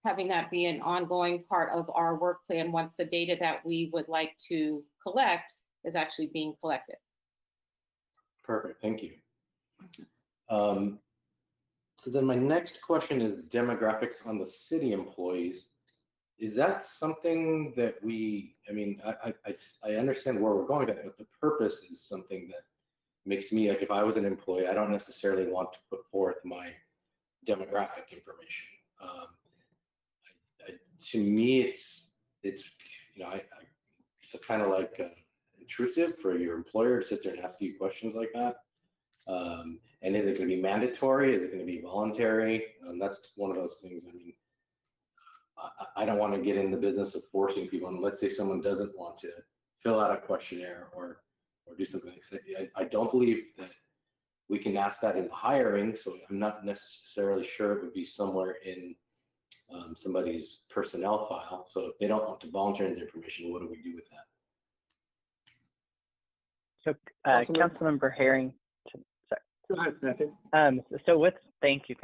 having that be an ongoing part of our work plan once the data that we would like to collect is actually being collected. Perfect, thank you. So then my next question is demographics on the city employees. Is that something that I mean, I understand where we're going, but the purpose is something that makes me, like, if I was an employee, I don't necessarily want to put forth my demographic information. To me, it's you know, it's kind of like intrusive for your employer to sit there and ask you questions like that. And is it going to be mandatory? Is it going to be voluntary? That's one of those things. I mean, I don't want to get in the business of forcing people. And let's say someone doesn't want to fill out a questionnaire or do something like that. I don't believe that we can ask that in the hiring. So I'm not necessarily sure it would be somewhere in somebody's personnel file. So if they don't want to volunteer the information, what do we do with that? So Councilmember Herring. Go ahead, Matthew. Thank you.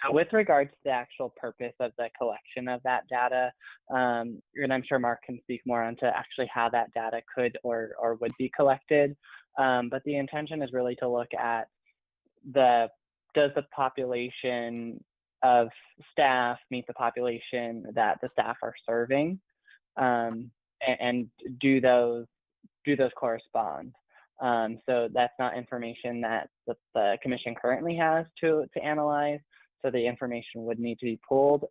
So with regards to the actual purpose of the collection of that data, and I'm sure Mark can speak more onto actually how that data could or would be collected. But the intention is really to look at does the population of staff meet the population that the staff are serving, and do those correspond? So that's not information that the commission currently has to analyze. So the information would need to be pulled.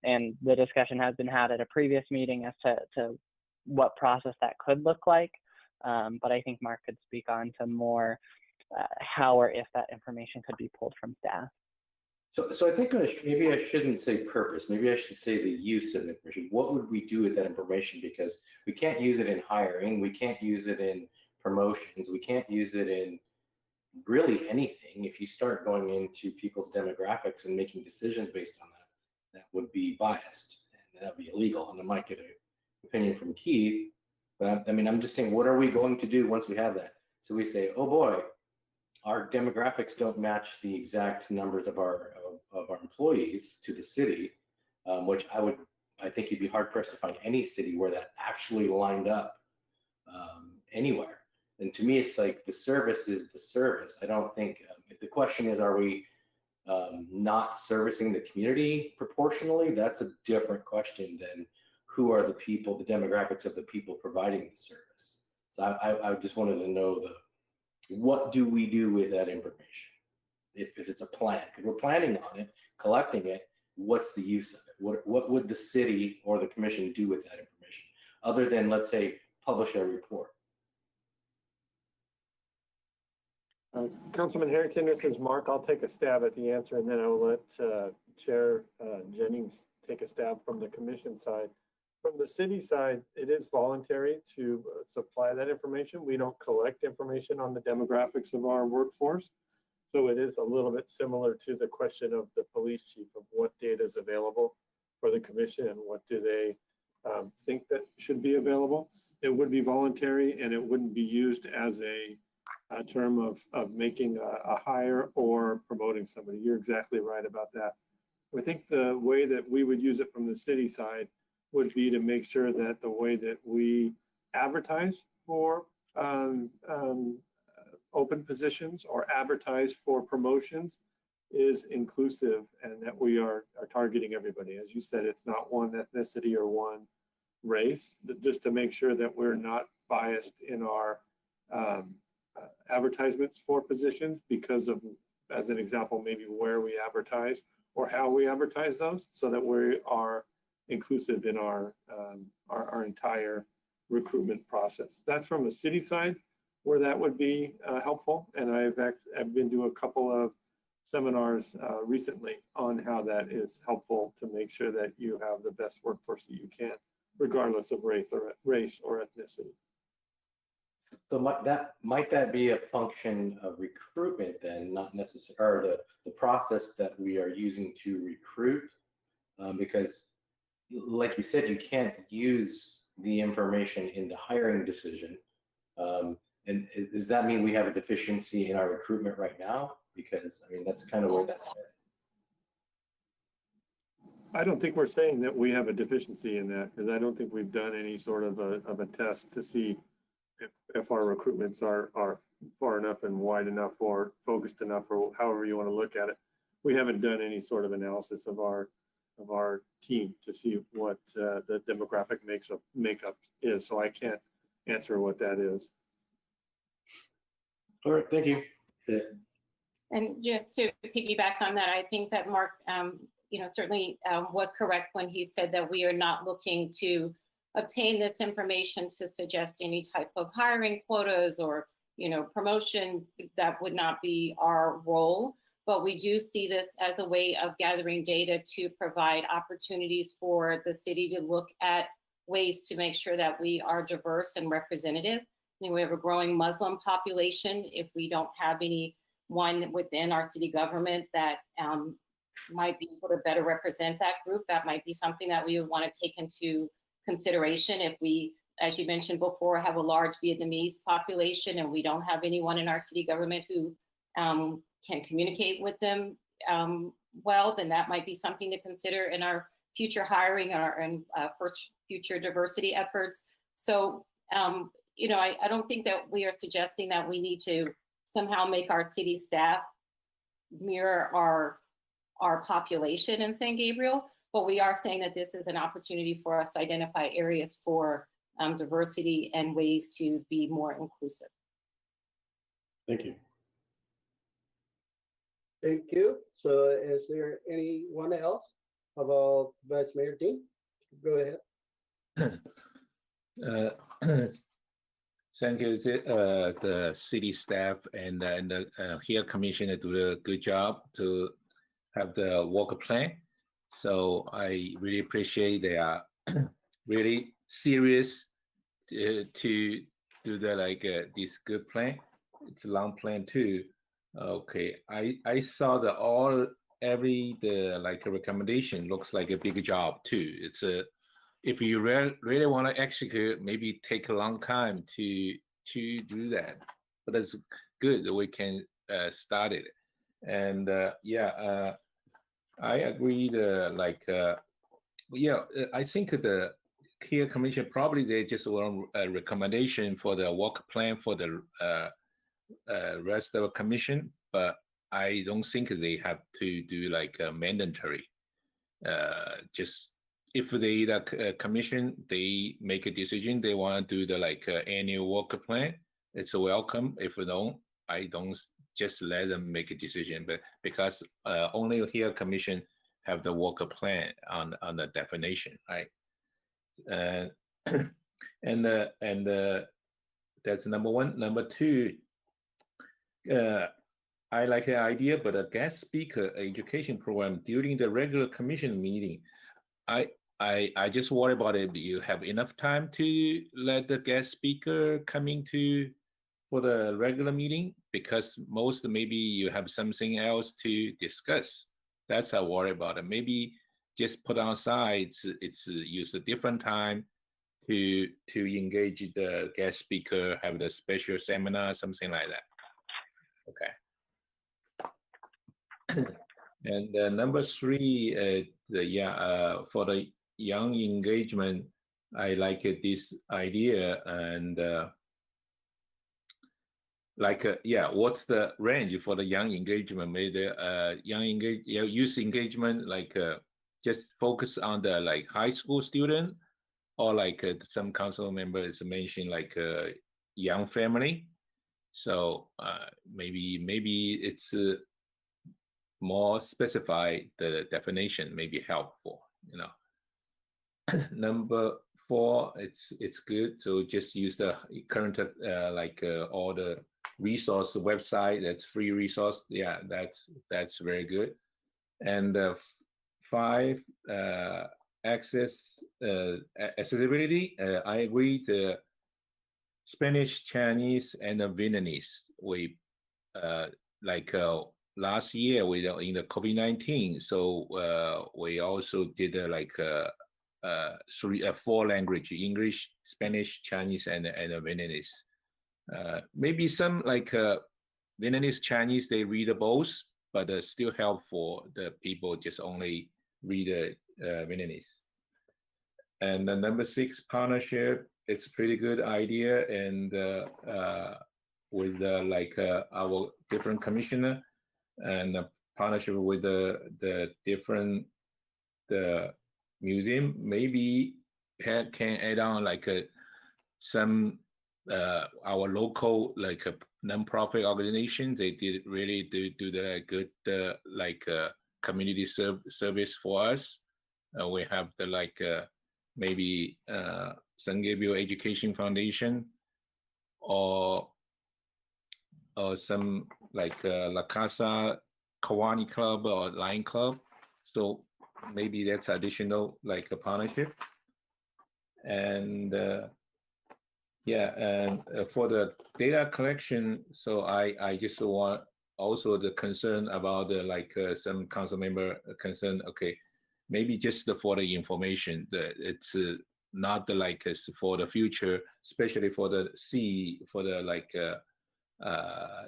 And the discussion has been had at a previous meeting as to what process that could look like. But I think Mark could speak on to more how or if that information could be pulled from staff. So I think maybe I shouldn't say purpose. Maybe I should say the use of information. What would we do with that information? Because we can't use it in hiring. We can't use it in promotions. We can't use it in really anything. If you start going into people's demographics and making decisions based on that, that would be biased and that would be illegal. And I might get an opinion from Keith, but I mean, I'm just saying, what are we going to do once we have that? So we say, oh boy, our demographics don't match the exact numbers of our employees to the city, which I think you'd be hard pressed to find any city where that actually lined up anywhere. And to me, it's like the service is the service. I don't think, if the question is, are we not servicing the community proportionally? That's a different question than who are the people, the demographics of the people providing the service. So I just wanted to know what do we do with that information? If it's a plan, because we're planning on it, collecting it, what's the use of it? What would the city or the commission do with that information? Other than, let's say, publish a report. Councilman Harrington, this is Mark. I'll take a stab at the answer, and then I will let Chair Jennings take a stab from the commission side. From the city side, it is voluntary to supply that information. We don't collect information on the demographics of our workforce. So it is a little bit similar to the question of the police chief of what data is available for the commission and what do they think that should be available. It would be voluntary, and it wouldn't be used as a term of making a hire or promoting somebody. You're exactly right about that. I think the way that we would use it from the city side would be to make sure that the way that we advertise for open positions or advertise for promotions is inclusive, and that we are targeting everybody. As you said, it's not one ethnicity or one race, just to make sure that we're not biased in our advertisements for positions because of, as an example, maybe where we advertise or how we advertise those, so that we are inclusive in our entire recruitment process. That's from the city side where that would be helpful. And I've been to a couple of seminars recently on how that is helpful to make sure that you have the best workforce that you can, regardless of race or ethnicity. So might that be a function of recruitment then, not necessarily, or the process that we are using to recruit? Because like you said, you can't use the information in the hiring decision. And does that mean we have a deficiency in our recruitment right now? Because I mean, that's kind of where that's at. I don't think we're saying that we have a deficiency in that, because I don't think we've done any sort of a test to see if our recruitments are far enough and wide enough or focused enough, or however you want to look at it. We haven't done any sort of analysis of our team to see what the demographic makeup is. So I can't answer what that is. All right, thank you. That's it. And just to piggyback on that, I think that Mark, certainly was correct when he said that we are not looking to obtain this information to suggest any type of hiring quotas or, promotions. That would not be our role. But we do see this as a way of gathering data to provide opportunities for the city to look at ways to make sure that we are diverse and representative. We have a growing Muslim population. If we don't have anyone within our city government that might be able to better represent that group, that might be something that we would want to take into consideration. If we, as you mentioned before, have a large Vietnamese population and we don't have anyone in our city government who can communicate with them well, then that might be something to consider in our future hiring and first future diversity efforts. So, I don't think that we are suggesting that we need to somehow make our city staff mirror our population in San Gabriel, but we are saying that this is an opportunity for us to identify areas for diversity and ways to be more inclusive. Thank you. Thank you. So is there anyone else? How about Vice Mayor Dean? Go ahead. Thank you. The city staff and the here commissioner do a good job to have the work plan. So I really appreciate they are really serious to do the this good plan. It's a long plan too. Okay, I saw every recommendation looks like a big job too. It's if you really want to execute, maybe take a long time to do that, but it's good that we can start it. And I agree. I think the Care Commission probably they just want a recommendation for the work plan for the rest of the commission, but I don't think they have to do mandatory. Just if the commission they make a decision they want to do the annual work plan, it's a welcome. If they don't, I don't just let them make a decision, but because only here commission have the work plan on the definition, right? And that's number one. Number two, I like the idea, but a guest speaker education program during the regular commission meeting, I just worry about it. Do you have enough time to let the guest speaker come into for the regular meeting? Because maybe you have something else to discuss. That's a worry about it. Maybe just put on side. It's use a different time to engage the guest speaker, have the special seminar, something like that. Okay. And number three, for the young engagement, I like this idea and what's the range for the young engagement? Maybe youth engagement, just focus on the high school student, or some council members mentioned young family. So maybe it's more specify the definition, maybe helpful, Number four, it's good. So just use the current all the resource website. That's free resource. Yeah, that's very good. And five, accessibility. I agree. Spanish, Chinese, and Vietnamese. We last year we in the COVID-19, so we also did four language: English, Spanish, Chinese, and Vietnamese. Maybe some Vietnamese, Chinese, they read both, but still help for the people just only read Vietnamese. And the number 6 partnership, it's a pretty good idea, and with our different commissioner and partnership with the different museum, maybe can add on some our local non-profit organization. They did really do the good community service for us. We have the maybe San Gabriel Education Foundation or some La Casa Kawani Club or Lion Club. So maybe that's additional a partnership. And and for the data collection, so I just want also the concern about some council member concern. Okay, maybe just for the information that it's not for the future, especially for the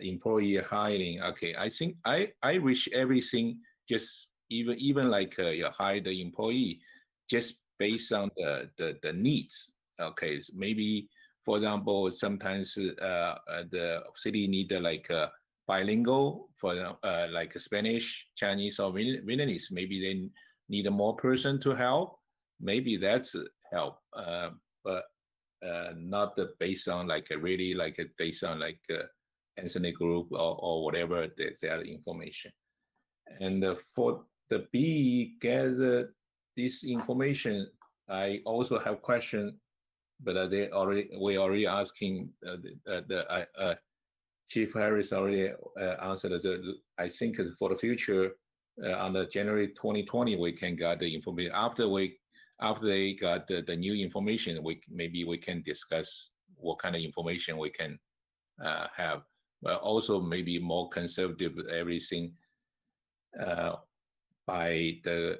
employee hiring. Okay, I think I wish everything just even you hire the employee just based on the needs. Okay, so maybe for example, sometimes the city need bilingual for Spanish, Chinese, or Vietnamese. Maybe they need a more person to help. Maybe that's help, but not based on really based on ethnic group or whatever their information. And for the B, gather this information, I also have question, but we already asking Chief Harris already answered. I think for the future, on the January 2020, we can get the information. After they got the new information, maybe we can discuss what kind of information we can have. But also maybe more conservative everything by the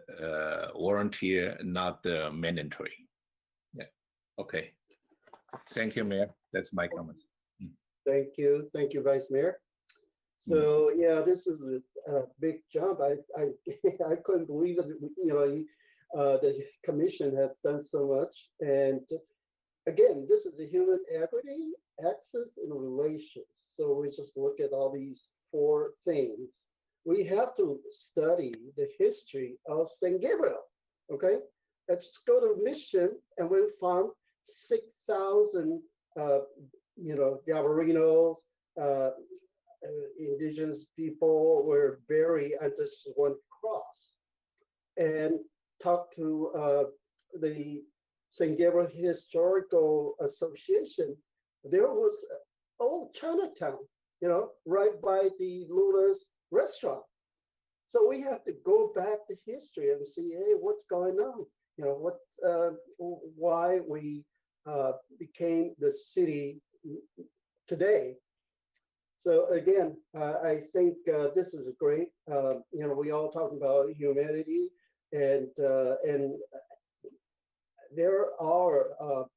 volunteer, not the mandatory. Yeah. Okay. Thank you, Mayor. That's my comments. Thank you, Vice Mayor. So yeah, this is a big jump. I couldn't believe that the commission have done so much. And again, this is a human equity, access, and relations. So we just look at all these 4 things. We have to study the history of San Gabriel. Okay, let's go to Mission, and we found 6,000 Gabarinos, indigenous people were buried under one cross. And talk to the San Gabriel Historical Association. There was old Chinatown, right by the Lula's restaurant. So we have to go back to history and see, hey, what's going on? Why we became the city today. So again, I think this is great. We all talk about humanity, and there are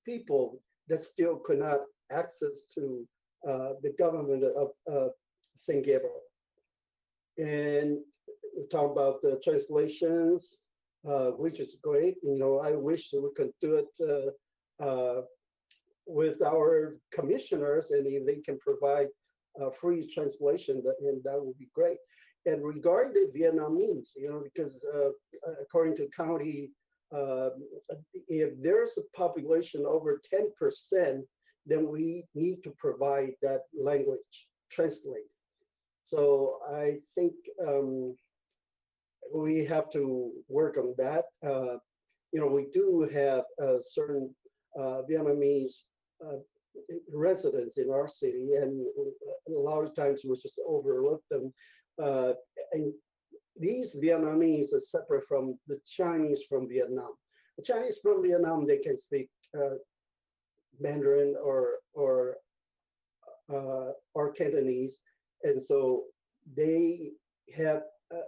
people that still could not access to the government of San Gabriel. And we talk about the translations, which is great. I wish we could do it with our commissioners, and if they can provide free translation, and that would be great. And regarding the Vietnamese, because according to county, if there's a population over 10%, then we need to provide that language translated. So I think we have to work on that. We do have certain Vietnamese residents in our city, and a lot of times we just overlook them. And these Vietnamese are separate from the Chinese from Vietnam. The Chinese from Vietnam, they can speak Mandarin or Cantonese, and so they have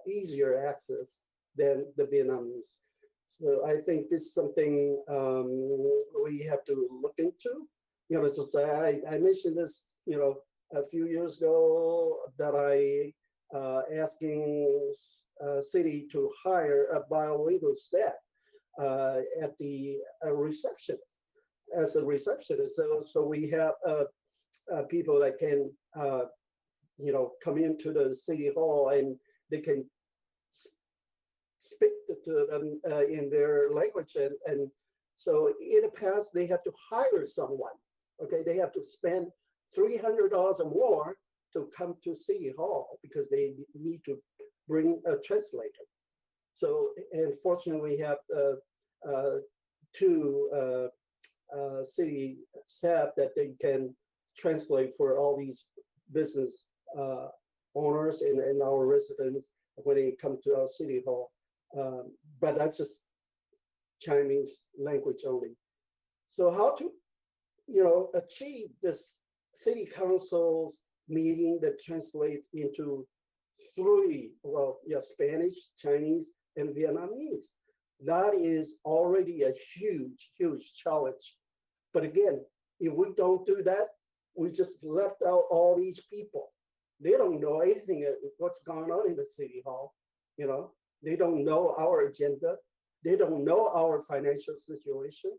easier access than the Vietnamese. So I think this is something we have to look into. You know, just I mentioned this, you know, a few years ago that I asking city to hire a bilingual staff at the reception as a receptionist. So we have people that can you know, come into the city hall and they can speak to them in their language, and so in the past they have to hire someone. Okay, they have to spend $300 or more to come to City Hall because they need to bring a translator. So, and fortunately, we have two city staff that they can translate for all these business owners and our residents when they come to our City Hall. But that's just Chinese language only. So how to, you know, achieve this city council's meeting that translates into three, well, yeah, Spanish, Chinese, and Vietnamese. That is already a huge, huge challenge. But again, if we don't do that, we just left out all these people. They don't know anything of what's going on in the city hall, you know. They don't know our agenda. They don't know our financial situation.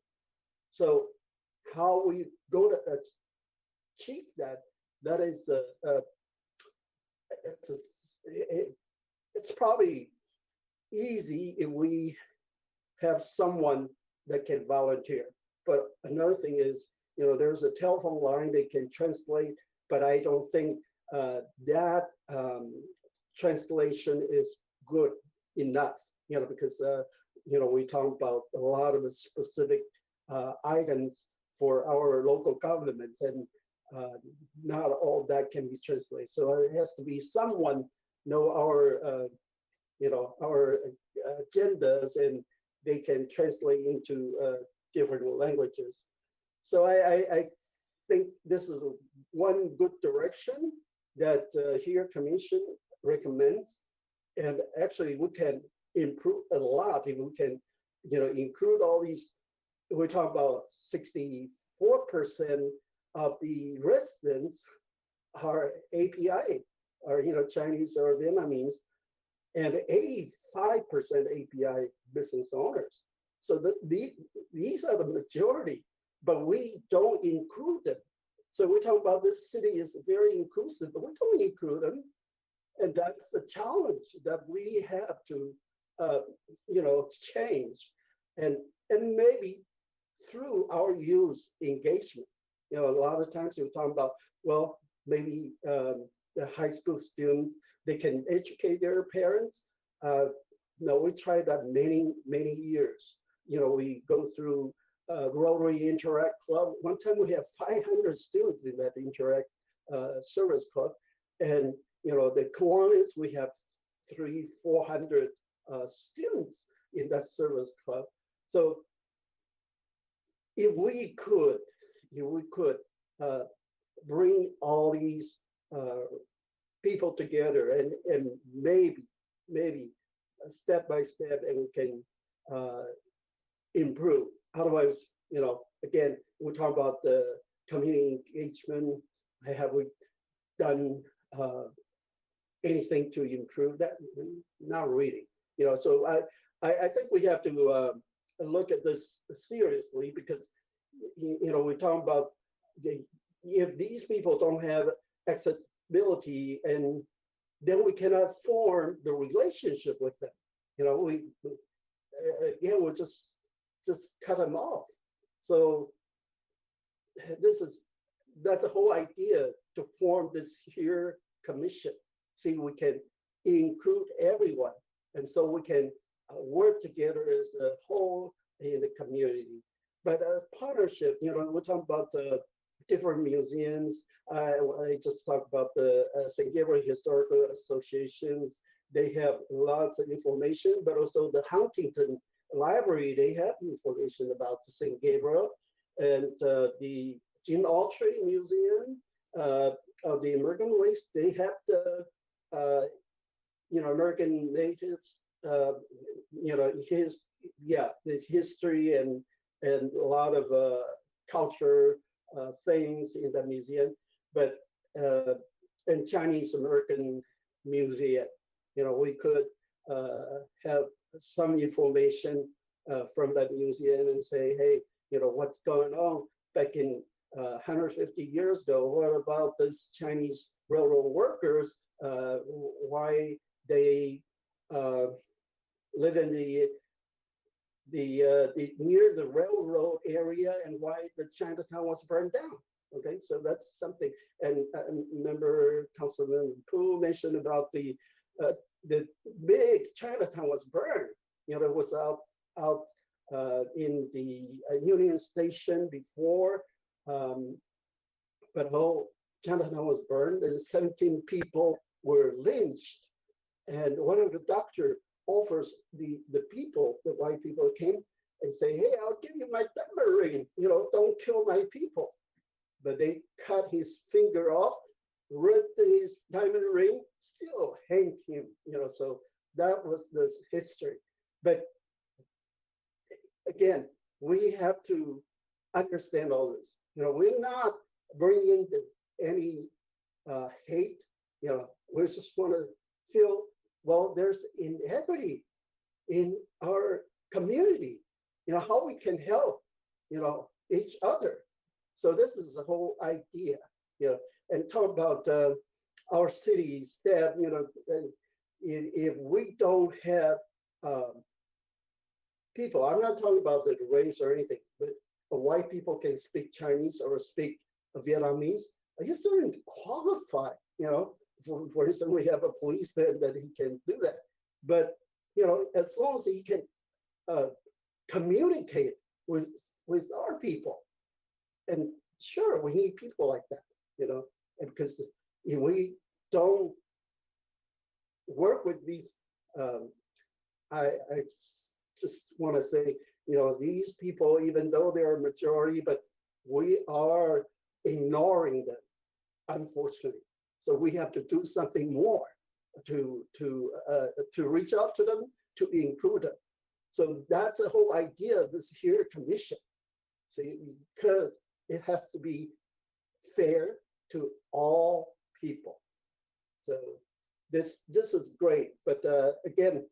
So how we go to achieve that, that is, it's probably easy if we have someone that can volunteer. But another thing is, you know, there's a telephone line they can translate, but I don't think that translation is good enough, you know, because, you know, we talk about a lot of the specific items for our local governments, and not all that can be translated. So it has to be someone know our, you know, our agendas, and they can translate into different languages. So I think this is one good direction that here Commission recommends, and actually we can improve a lot if we can, you know, include all these. We talk about 64% of the residents are API, or, you know, Chinese or Vietnamese, and 85% API business owners. So these are the majority, but we don't include them. So we talk about this city is very inclusive, but we don't include them. And that's the challenge that we have to, you know, change. And maybe through our youth engagement, you know, a lot of times we're talking about, well, maybe the high school students, they can educate their parents. No, we tried that many years. You know, we go through Rotary Interact Club. One time we have 500 students in that Interact service club. And, you know, the Kiwanis, we have 300-400 students in that service club. So if we could bring all these people together and maybe step by step, and we can improve. Otherwise, you know, again, we talk about the community engagement. Have we done anything to improve that? Not really. You know, so I think we have to look at this seriously, because, you know, we're talking about if these people don't have accessibility, and then we cannot form the relationship with them. You know, we'll just cut them off. So that's the whole idea, to form this here commission. See, we can include everyone, and so we can work together as a whole in the community. But partnership, you know, we're talking about different museums. I just talked about the St. Gabriel Historical Associations. They have lots of information, but also the Huntington Library, they have information about the St. Gabriel. and the Gene Autry Museum of the American race. They have the American natives, this history and a lot of culture things in the museum, but and Chinese American Museum, we could have some information from that museum and say, hey, what's going on back in 150 years ago? What about this Chinese railroad workers? Why they live in the near the railroad area, and why the Chinatown was burned down? Okay, so that's something. And I remember Councilman Pooh mentioned about the big Chinatown was burned. It was out in the Union Station before, but whole Chinatown was burned, and 17 people were lynched. And one of the doctor offers the white people came and say, hey, I'll give you my diamond ring, don't kill my people. But they cut his finger off, ripped his diamond ring, still hanged him, so that was the history. But again, we have to understand all this. We're not bringing any hate, we just want to feel, well, there's inequity in our community, how we can help, each other. So this is the whole idea, and talk about our city staff, if we don't have people, I'm not talking about the race or anything, but white people can speak Chinese or speak Vietnamese, you still didn't qualify, for instance, we have a policeman that he can do that. But, as long as he can communicate with our people, and sure, we need people like that, and because if we don't work with these, I just want to say, these people, even though they are a majority, but we are ignoring them, unfortunately. So we have to do something more to reach out to them, to include them. So that's the whole idea of this here commission. See, because it has to be fair to all people. So this is great, but again,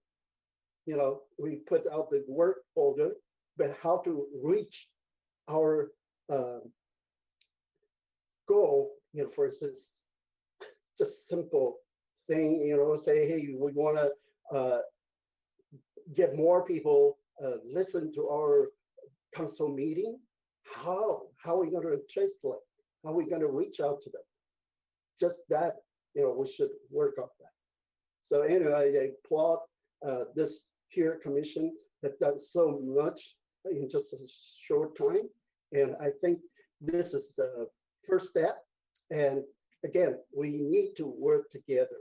we put out the work folder, but how to reach our goal, for instance, just simple thing, say, hey, we want to get more people listen to our council meeting. How are we going to translate? How are we going to reach out to them? Just that, we should work on that. So anyway, I applaud this here commission that does so much in just a short time. And I think this is the first step. And again, we need to work together,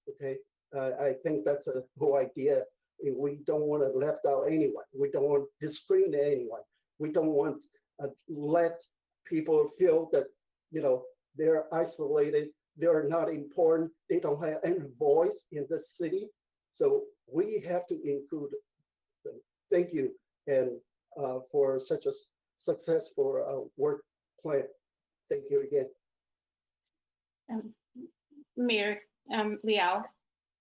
okay? I think that's a whole idea. We don't want to left out anyone. We don't want to discriminate anyone. We don't want let people feel that, they're isolated, they're not important, they don't have any voice in the city. So we have to include them. Thank you, and for such a successful work plan. Thank you again. Mayor Liao,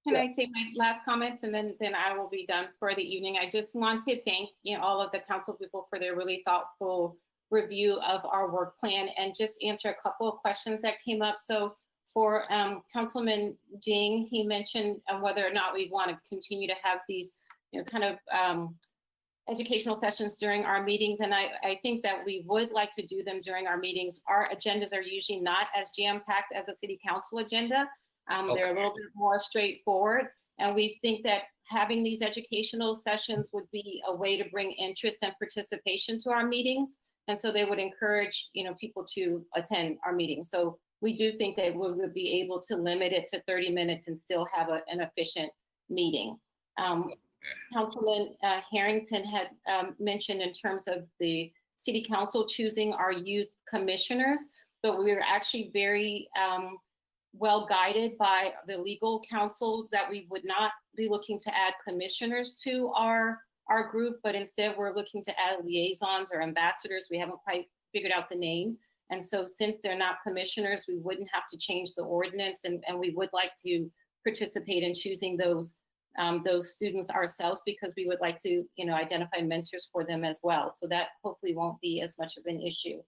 can I Yes. say my last comments, and then I will be done for the evening. I just want to thank all of the council people for their really thoughtful review of our work plan, and just answer a couple of questions that came up. So for Councilman Jing, he mentioned whether or not we want to continue to have these kind of educational sessions during our meetings. And I think that we would like to do them during our meetings. Our agendas are usually not as jam-packed as a city council agenda. They're a little bit more straightforward. And we think that having these educational sessions would be a way to bring interest and participation to our meetings. And so they would encourage, people to attend our meetings. So we do think that we would be able to limit it to 30 minutes and still have an efficient meeting. Councilman Harrington had mentioned in terms of the city council choosing our youth commissioners, but we were actually very well guided by the legal counsel that we would not be looking to add commissioners to our group, but instead we're looking to add liaisons or ambassadors. We haven't quite figured out the name. And so since they're not commissioners, we wouldn't have to change the ordinance, and we would like to participate in choosing those students ourselves, because we would like to, identify mentors for them as well. So that hopefully won't be as much of an issue.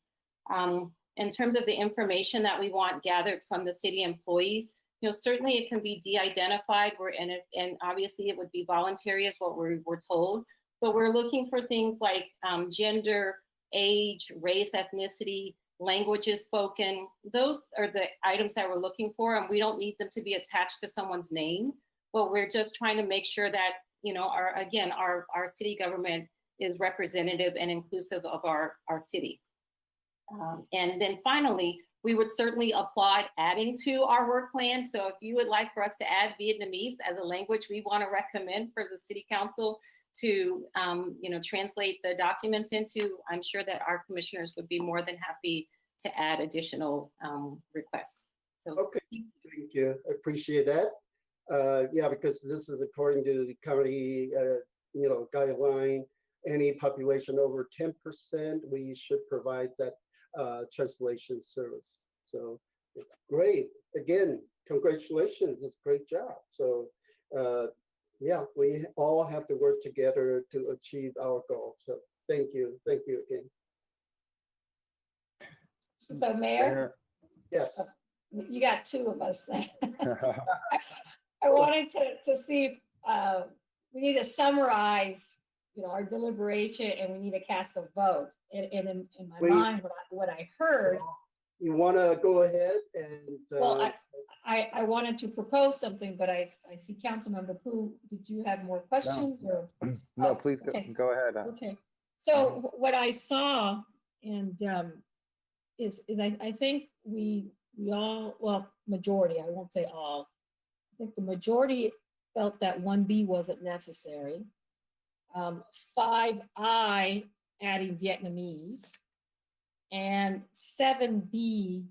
In terms of the information that we want gathered from the city employees, certainly it can be de-identified, and obviously it would be voluntary is what we're told, but we're looking for things like gender, age, race, ethnicity, languages spoken. Those are the items that we're looking for, and we don't need them to be attached to someone's name, but we're just trying to make sure that, our city government is representative and inclusive of our city. And then finally, we would certainly applaud adding to our work plan. So if you would like for us to add Vietnamese as a language we want to recommend for the city council to, translate the documents into, I'm sure that our commissioners would be more than happy to add additional requests. So okay, thank you. I appreciate that. Yeah, because this is according to the county, guideline. Any population over 10%, we should provide that translation service. So great. Again, congratulations. It's a great job. So yeah, we all have to work together to achieve our goal. So thank you. Thank you again. So Mayor? Yes. You got two of us then. I wanted to see if we need to summarize, our deliberation, and we need to cast a vote. And in my mind, what I heard. You want to go ahead and? Well, I wanted to propose something, but I see Councilmember Pooh. Did you have more questions? No, or? No, please go ahead. Okay. So what I saw and is I think we all, well, majority, I won't say all. I think the majority felt that 1B wasn't necessary. 5I adding Vietnamese, and 7B,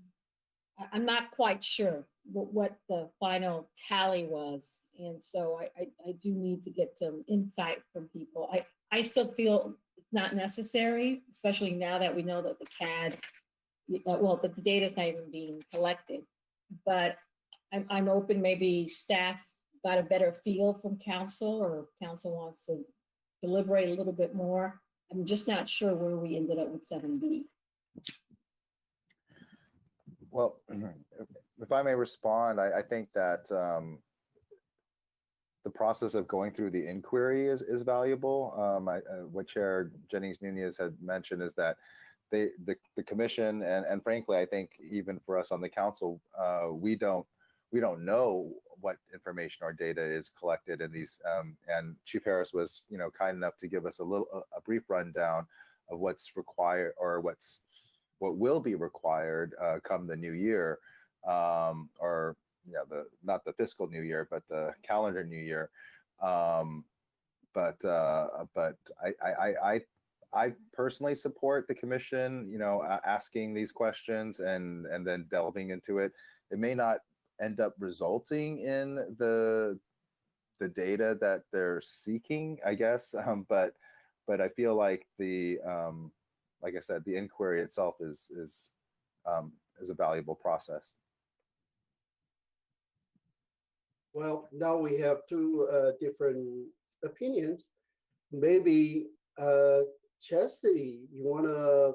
I'm not quite sure what the final tally was. And so I do need to get some insight from people. I still feel it's not necessary, especially now that we know that the CAD, that the data is not even being collected. But I'm open, maybe staff got a better feel from council, or council wants to deliberate a little bit more. I'm just not sure where we ended up with 7B. Well, if I may respond, I think that the process of going through the inquiry is valuable. What Chair Jennings Nunez had mentioned is that the commission, and frankly, I think even for us on the council, we don't know what information or data is collected in these. And Chief Harris was, kind enough to give us a brief rundown of what's required, or what will be required come the new year, or not the fiscal new year, but the calendar new year. But I personally support the commission, asking these questions and then delving into it. It may not end up resulting in the data that they're seeking, I guess. But I feel like like I said, the inquiry itself is a valuable process. Well, now we have two different opinions. Maybe Chastity, you want to,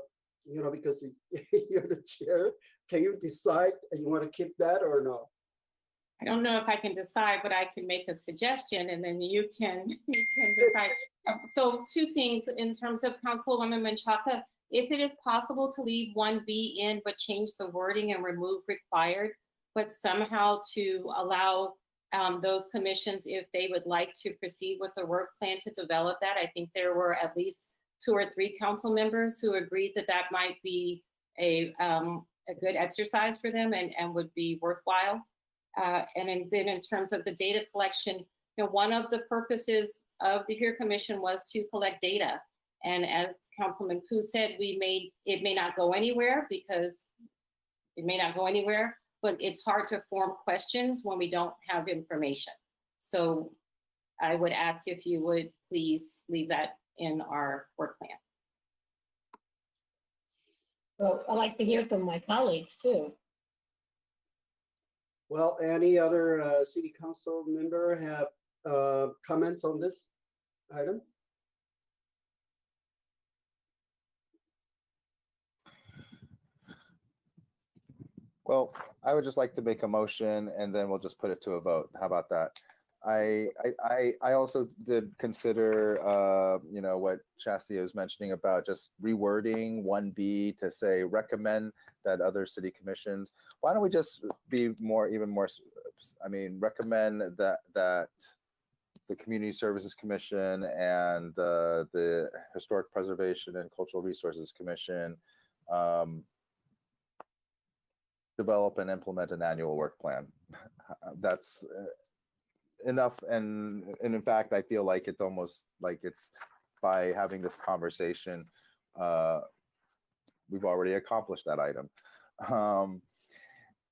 because you're the chair, can you decide you want to keep that or no? I don't know if I can decide, but I can make a suggestion, and then you can decide. So two things in terms of Councilwoman Menchaca. If it is possible to leave 1B in, but change the wording and remove required, but somehow to allow those commissions, if they would like to proceed with the work plan to develop that. I think there were at least 2 or 3 council members who agreed that that might be a good exercise for them and would be worthwhile. And then in terms of the data collection, one of the purposes of the HERE Commission was to collect data. And as Councilman Pu said, it may not go anywhere because it may not go anywhere, but it's hard to form questions when we don't have information. So I would ask if you would please leave that in our work plan. So I'd like to hear from my colleagues too. Well, any other city council member have comments on this item? Well, I would just like to make a motion and then we'll just put it to a vote. How about that? I also did consider, you know, what Chastity was mentioning about just rewording 1B to say recommend that other city commissions. Why don't we just be even more, I mean, recommend that the Community Services Commission and the Historic Preservation and Cultural Resources Commission develop and implement an annual work plan. That's enough. And in fact, I feel like it's almost like it's by having this conversation, we've already accomplished that item.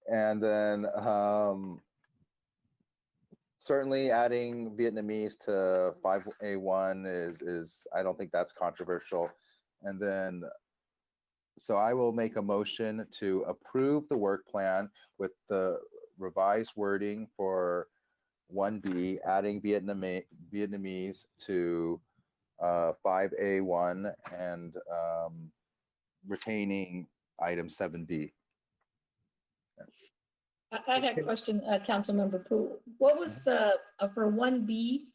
And then certainly adding Vietnamese to 5A1 is I don't think that's controversial. And then so I will make a motion to approve the work plan with the revised wording for 1B, adding Vietnamese to 5A1 and retaining item 7B. I had a question, Councilmember Pu. What was the, for 1B,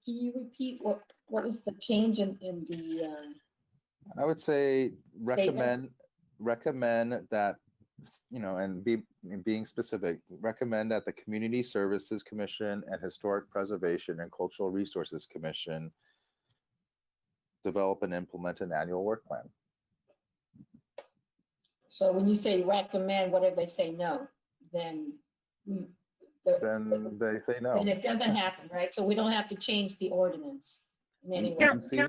can you repeat what was the change in the I would say recommend that, you know, and being specific, recommend that the Community Services Commission and Historic Preservation and Cultural Resources Commission develop and implement an annual work plan. So when you say recommend, what if they say no? Then they say no. And it doesn't happen, right? So we don't have to change the ordinance in any way.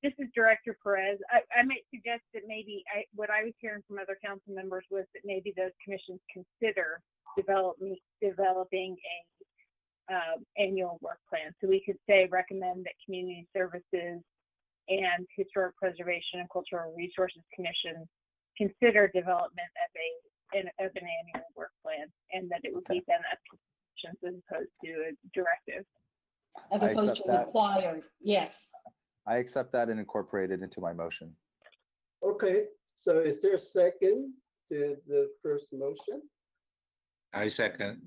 This is Director Perez. I might suggest that maybe what I was hearing from other council members was that maybe those commissions consider developing a annual work plan. So we could say recommend that Community Services and Historic Preservation and Cultural Resources Commission consider development of an annual work plan, and that it would be then up to commissions as opposed to a directive. As opposed to required, yes. I accept that and incorporate it into my motion. Okay, so is there a second to the first motion? I second.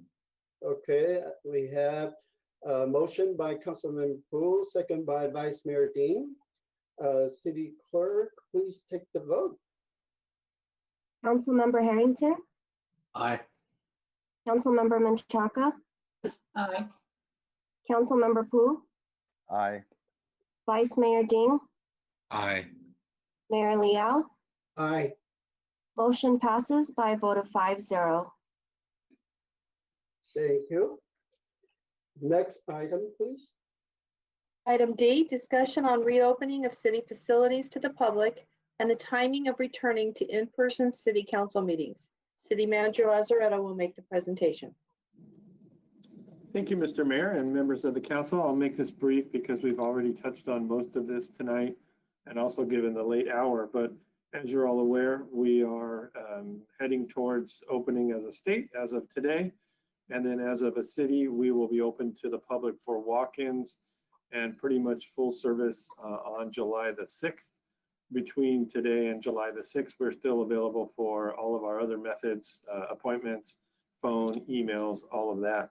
Okay, we have a motion by Councilman Pu, second by Vice Mayor Dean. City Clerk, please take the vote. Councilmember Harrington, Aye. Councilmember Menchaca, Aye. Councilmember Pu, Aye. Vice Mayor Ding, Aye. Mayor Liao. Aye. Motion passes by a vote of 5-0. Thank you. Next item, please. Item D, discussion on reopening of city facilities to the public and the timing of returning to in-person city council meetings. City Manager Lazaretto will make the presentation. Thank you, Mr. Mayor and members of the council. I'll make this brief because we've already touched on most of this tonight and also given the late hour. But as you're all aware, we are heading towards opening as a state as of today. And then as of a city, we will be open to the public for walk-ins and pretty much full service on July the 6th. Between today and July the 6th, we're still available for all of our other methods, appointments, phone, emails, all of that.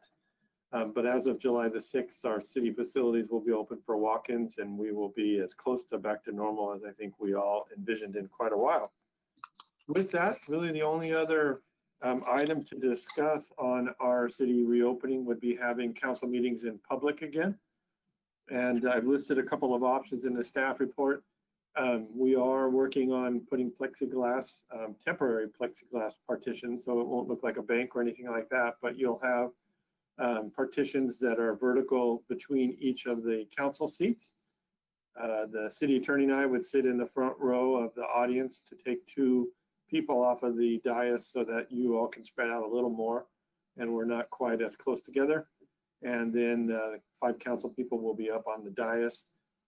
But as of July the 6th, our city facilities will be open for walk-ins and we will be as close to back to normal as I think we all envisioned in quite a while. With that, really the only other item to discuss on our city reopening would be having council meetings in public again. And I've listed a couple of options in the staff report. We are working on putting plexiglass, temporary plexiglass partitions, so it won't look like a bank or anything like that, but you'll have partitions that are vertical between each of the council seats. The city attorney and I would sit in the front row of the audience to take 2 people off of the dais so that you all can spread out a little more and we're not quite as close together. And then 5 council people will be up on the dais.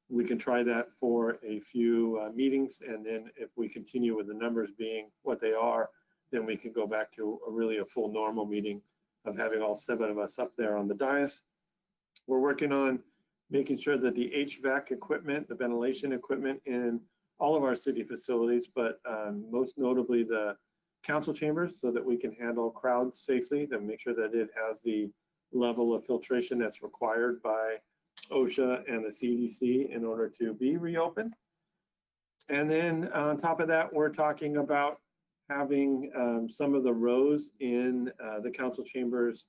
We can try that for a few meetings, and then if we continue with the numbers being what they are, then we can go back to a full normal meeting of having all 7 of us up there on the dais. We're working on making sure that the HVAC equipment, the ventilation equipment in all of our city facilities, but most notably the council chambers, so that we can handle crowds safely, to make sure that it has the level of filtration that's required by OSHA and the CDC in order to be reopened. And then on top of that, we're talking about having some of the rows in the council chambers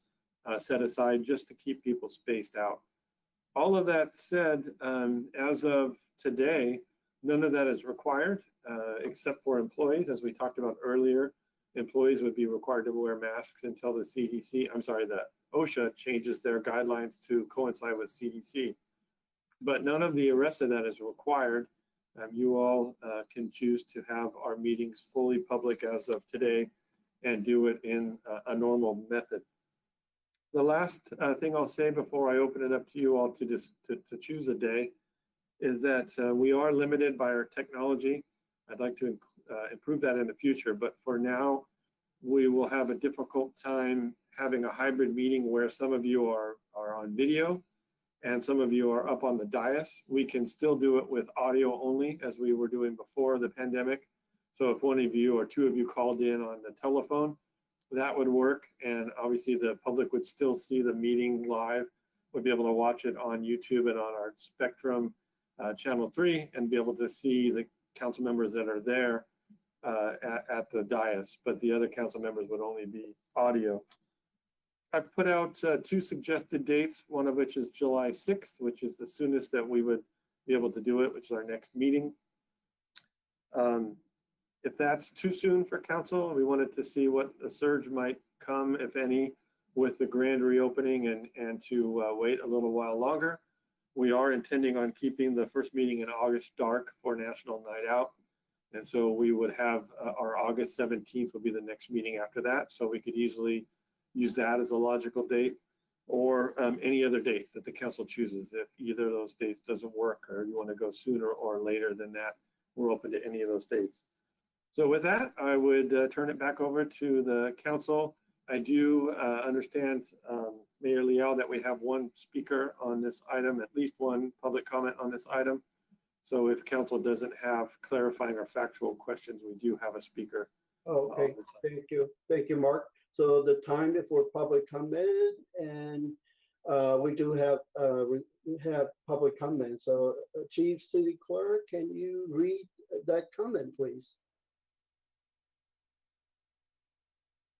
set aside just to keep people spaced out. All of that said, as of today, none of that is required except for employees. As we talked about earlier, employees would be required to wear masks until the OSHA changes their guidelines to coincide with CDC. But none of the rest of that is required. You all can choose to have our meetings fully public as of today and do it in a normal method. The last thing I'll say before I open it up to you all to choose a day is that we are limited by our technology. I'd like to improve that in the future, but for now, we will have a difficult time having a hybrid meeting where some of you are on video and some of you are up on the dais. We can still do it with audio only, as we were doing before the pandemic. So if one of you or 2 of you called in on the telephone, that would work. And obviously the public would still see the meeting live, would be able to watch it on YouTube and on our Spectrum channel 3 and be able to see the council members that are there at the dais, but the other council members would only be audio. I've put out 2 suggested dates, one of which is July 6th, which is the soonest that we would be able to do it, which is our next meeting. If that's too soon for council, we wanted to see what the surge might come, if any, with the grand reopening and to wait a little while longer. We are intending on keeping the first meeting in August dark for National Night Out. And so we would have our August 17th will be the next meeting after that. So we could easily use that as a logical date, or any other date that the council chooses. If either of those dates doesn't work, or you want to go sooner or later than that, we're open to any of those dates. So with that, I would turn it back over to the council. I do understand, Mayor Leal, that we have 1 speaker on this item, at least 1 public comment on this item. So if council doesn't have clarifying or factual questions, we do have a speaker. Okay, thank you. Thank you, Mark. So the time before public comment, and we do have public comment. So Chief City Clerk, can you read that comment, please?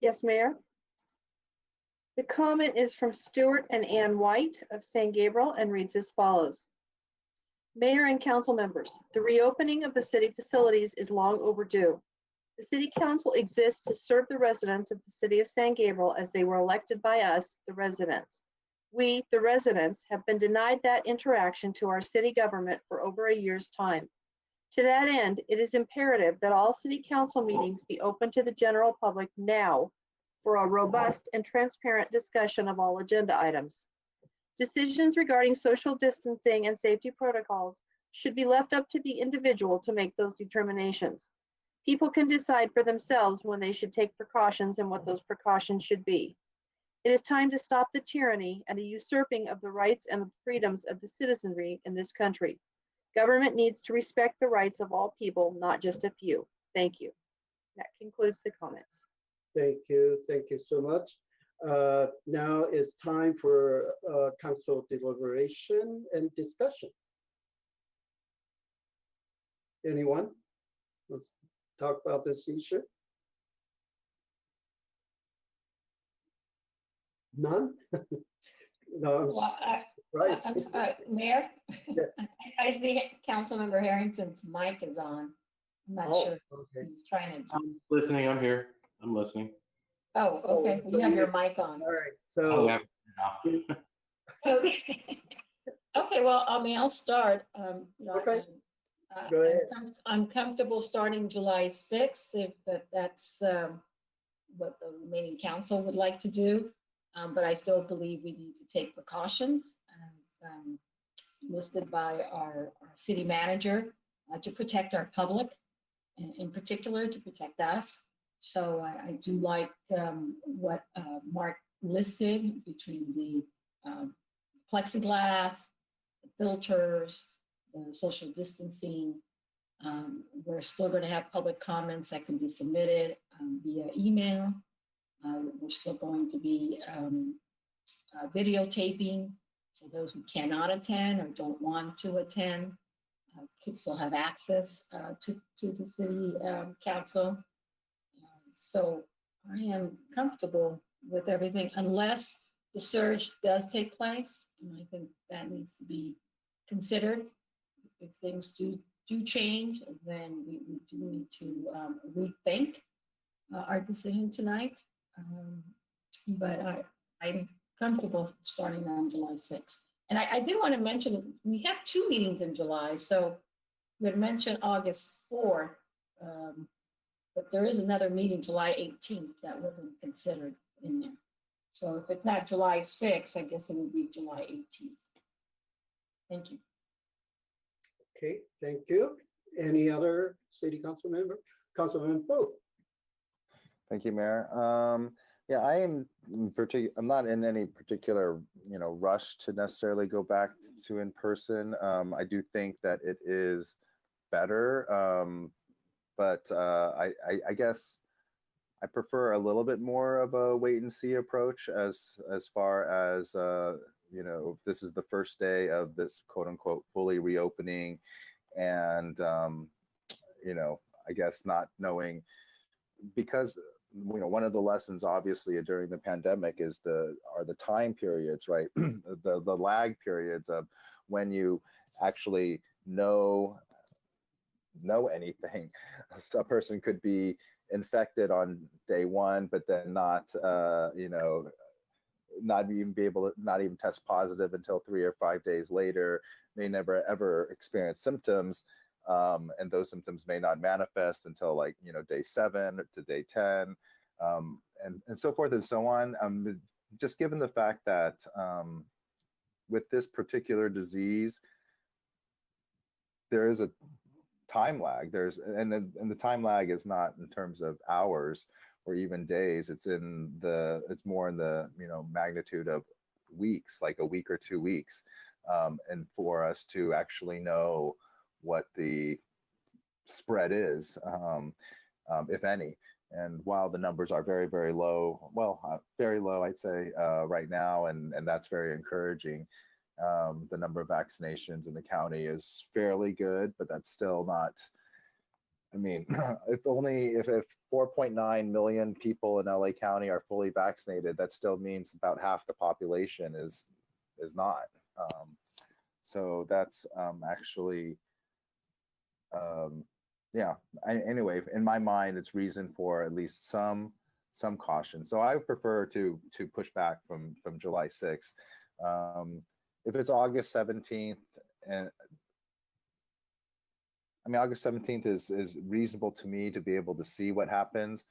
Yes, Mayor. The comment is from Stuart and Ann White of San Gabriel and reads as follows. Mayor and council members, the reopening of the city facilities is long overdue. The city council exists to serve the residents of the city of San Gabriel as they were elected by us, the residents. We, the residents, have been denied that interaction to our city government for over a year's time. To that end, it is imperative that all city council meetings be open to the general public now for a robust and transparent discussion of all agenda items. Decisions regarding social distancing and safety protocols should be left up to the individual to make those determinations. People can decide for themselves when they should take precautions and what those precautions should be. It is time to stop the tyranny and the usurping of the rights and the freedoms of the citizenry in this country. Government needs to respect the rights of all people, not just a few. Thank you. That concludes the comments. Thank you. Thank you so much. Now it's time for council deliberation and discussion. Anyone? Let's talk about this issue. None? No, Well, Mayor? Yes. I see Councilmember Harrington's mic is on. I'm not sure. Okay. He's trying to. I'm listening. I'm here. I'm listening. Oh, okay. so You have your mic on. All right. So Okay. Okay, well, I mean, I'll start. Okay. Go ahead. I'm comfortable starting July 6th if that's what the remaining council would like to do. But I still believe we need to take precautions as listed by our city manager to protect our public, and in particular to protect us. So I do like what Mark listed between the plexiglass, the filters, the social distancing. We're still going to have public comments that can be submitted via email. We're still going to be videotaping, so those who cannot attend or don't want to attend could still have access to the city council. So I am comfortable with everything unless the surge does take place, and I think that needs to be considered. If things do change, then we do need to rethink our decision tonight. But I'm comfortable starting on July 6th. And I did want to mention, we have 2 meetings in July. So we had mentioned August 4th, but there is another meeting July 18th that wasn't considered in there. So if it's not July 6th, I guess it would be July 18th. Thank you. Okay, thank you. Any other city council member? Councilman Pope. Thank you, Mayor. Yeah, I'm not in any particular, rush to necessarily go back to in person. I do think that it is better, but I guess I prefer a little bit more of a wait and see approach as far as this is the first day of this quote unquote fully reopening, and I guess not knowing, because one of the lessons obviously during the pandemic are the time periods, right? the lag periods of when you actually know anything. A person could be infected on day 1, but then not even test positive until 3 or 5 days later, may never ever experience symptoms. And those symptoms may not manifest until day 7 to day 10, and so forth and so on. Just given the fact that with this particular disease, there is a time lag. And the time lag is not in terms of hours or even days. It's more in the magnitude of weeks, like a week or 2 weeks, and for us to actually know what the spread is, if any. And while the numbers are very, very low, very low, I'd say right now, and that's very encouraging. The number of vaccinations in the county is fairly good, but that's still not, if 4.9 million people in LA County are fully vaccinated, that still means about half the population is not. So that's actually, anyway, in my mind, it's reason for at least some caution. So I prefer to push back from July 6th. If it's August 17th, and August 17th is reasonable to me to be able to see what happens.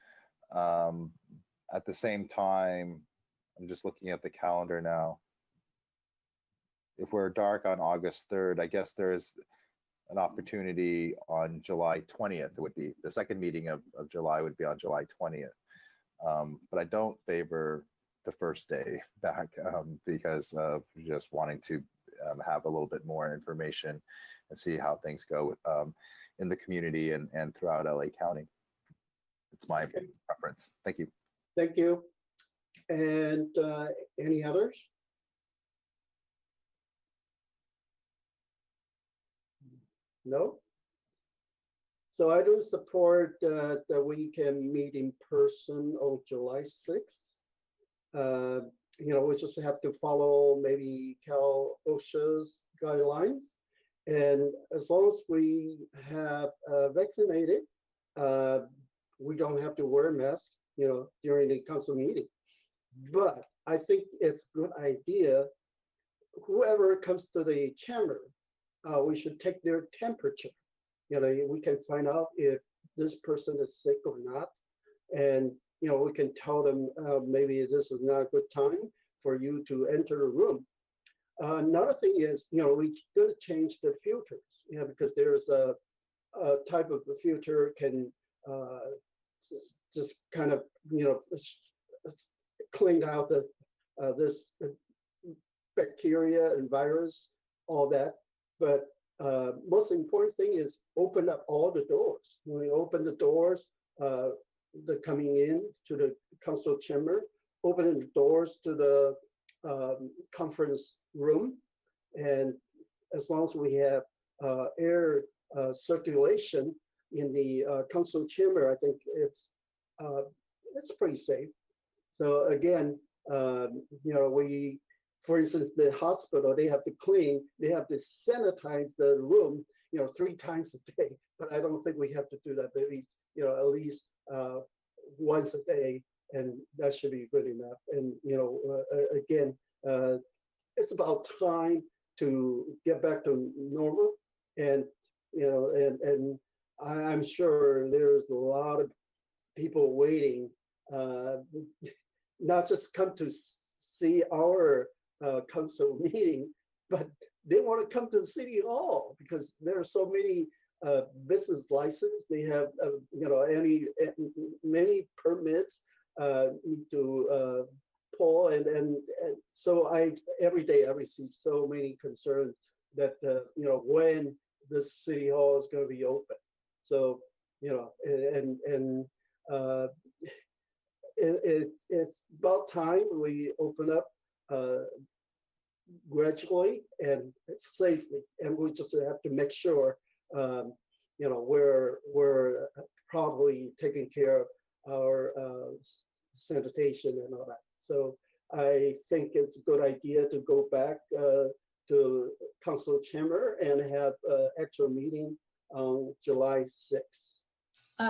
At the same time, I'm just looking at the calendar now. If we're dark on August 3rd, I guess there is an opportunity on July 20th. It would be the second meeting of July would be on July 20th. But I don't favor the first day back because of just wanting to have a little bit more information and see how things go in the community and throughout LA County. It's my preference. Thank you. Thank you. And any others? No? So I do support that we can meet in person on July 6th. We just have to follow maybe Cal OSHA's guidelines. And as long as we have vaccinated, we don't have to wear a mask, during the council meeting. But I think it's a good idea whoever comes to the chamber, we should take their temperature. We can find out if this person is sick or not. And, we can tell them maybe this is not a good time for you to enter the room. Another thing is, we going to change the filters, because there's a type of the filter can just kind of, clean out this bacteria and virus, all that. But most important thing is open up all the doors. When we open the doors, the coming in to the council chamber, opening the doors to the conference room, and as long as we have air circulation in the council chamber, I think it's pretty safe. So again, we, for instance, the hospital, they have to clean, they have to sanitize the room, 3 times a day. But I don't think we have to do that. Maybe, at least once a day, and that should be good enough. And again, it's about time to get back to normal. And and I'm sure there's a lot of people waiting, not just come to see our council meeting, but they want to come to the city hall, because there are so many business licenses. They have many permits need to pull, and so every day I receive so many concerns that when the city hall is going to be open. So it's about time we open up gradually and safely, and we just have to make sure we're probably taking care of our sanitation and all that. So I think it's a good idea to go back to council chamber and have an actual meeting on July 6th.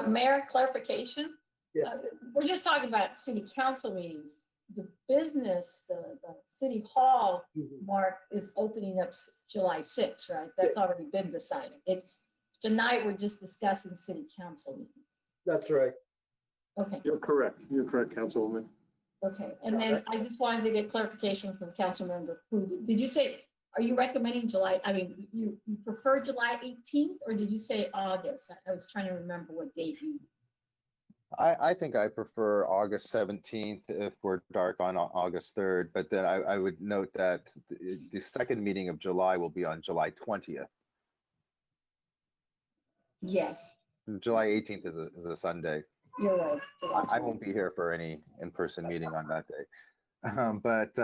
Mayor, clarification. Yes. We're just talking about city council meetings. The business, the city hall, Mark, is opening up July 6th, right? That's already been decided. It's tonight, we're just discussing city council meetings. That's right. Okay. You're correct, Councilwoman. Okay, and then I just wanted to get clarification from Councilmember Pu. Did you say, are you recommending July? I mean, you prefer July 18th, or did you say August? I was trying to remember what date you. I think I prefer August 17th if we're dark on August 3rd, but then I would note that the second meeting of July will be on July 20th. Yes. July 18th is a Sunday. You're right. I won't be here for any in-person meeting on that day. But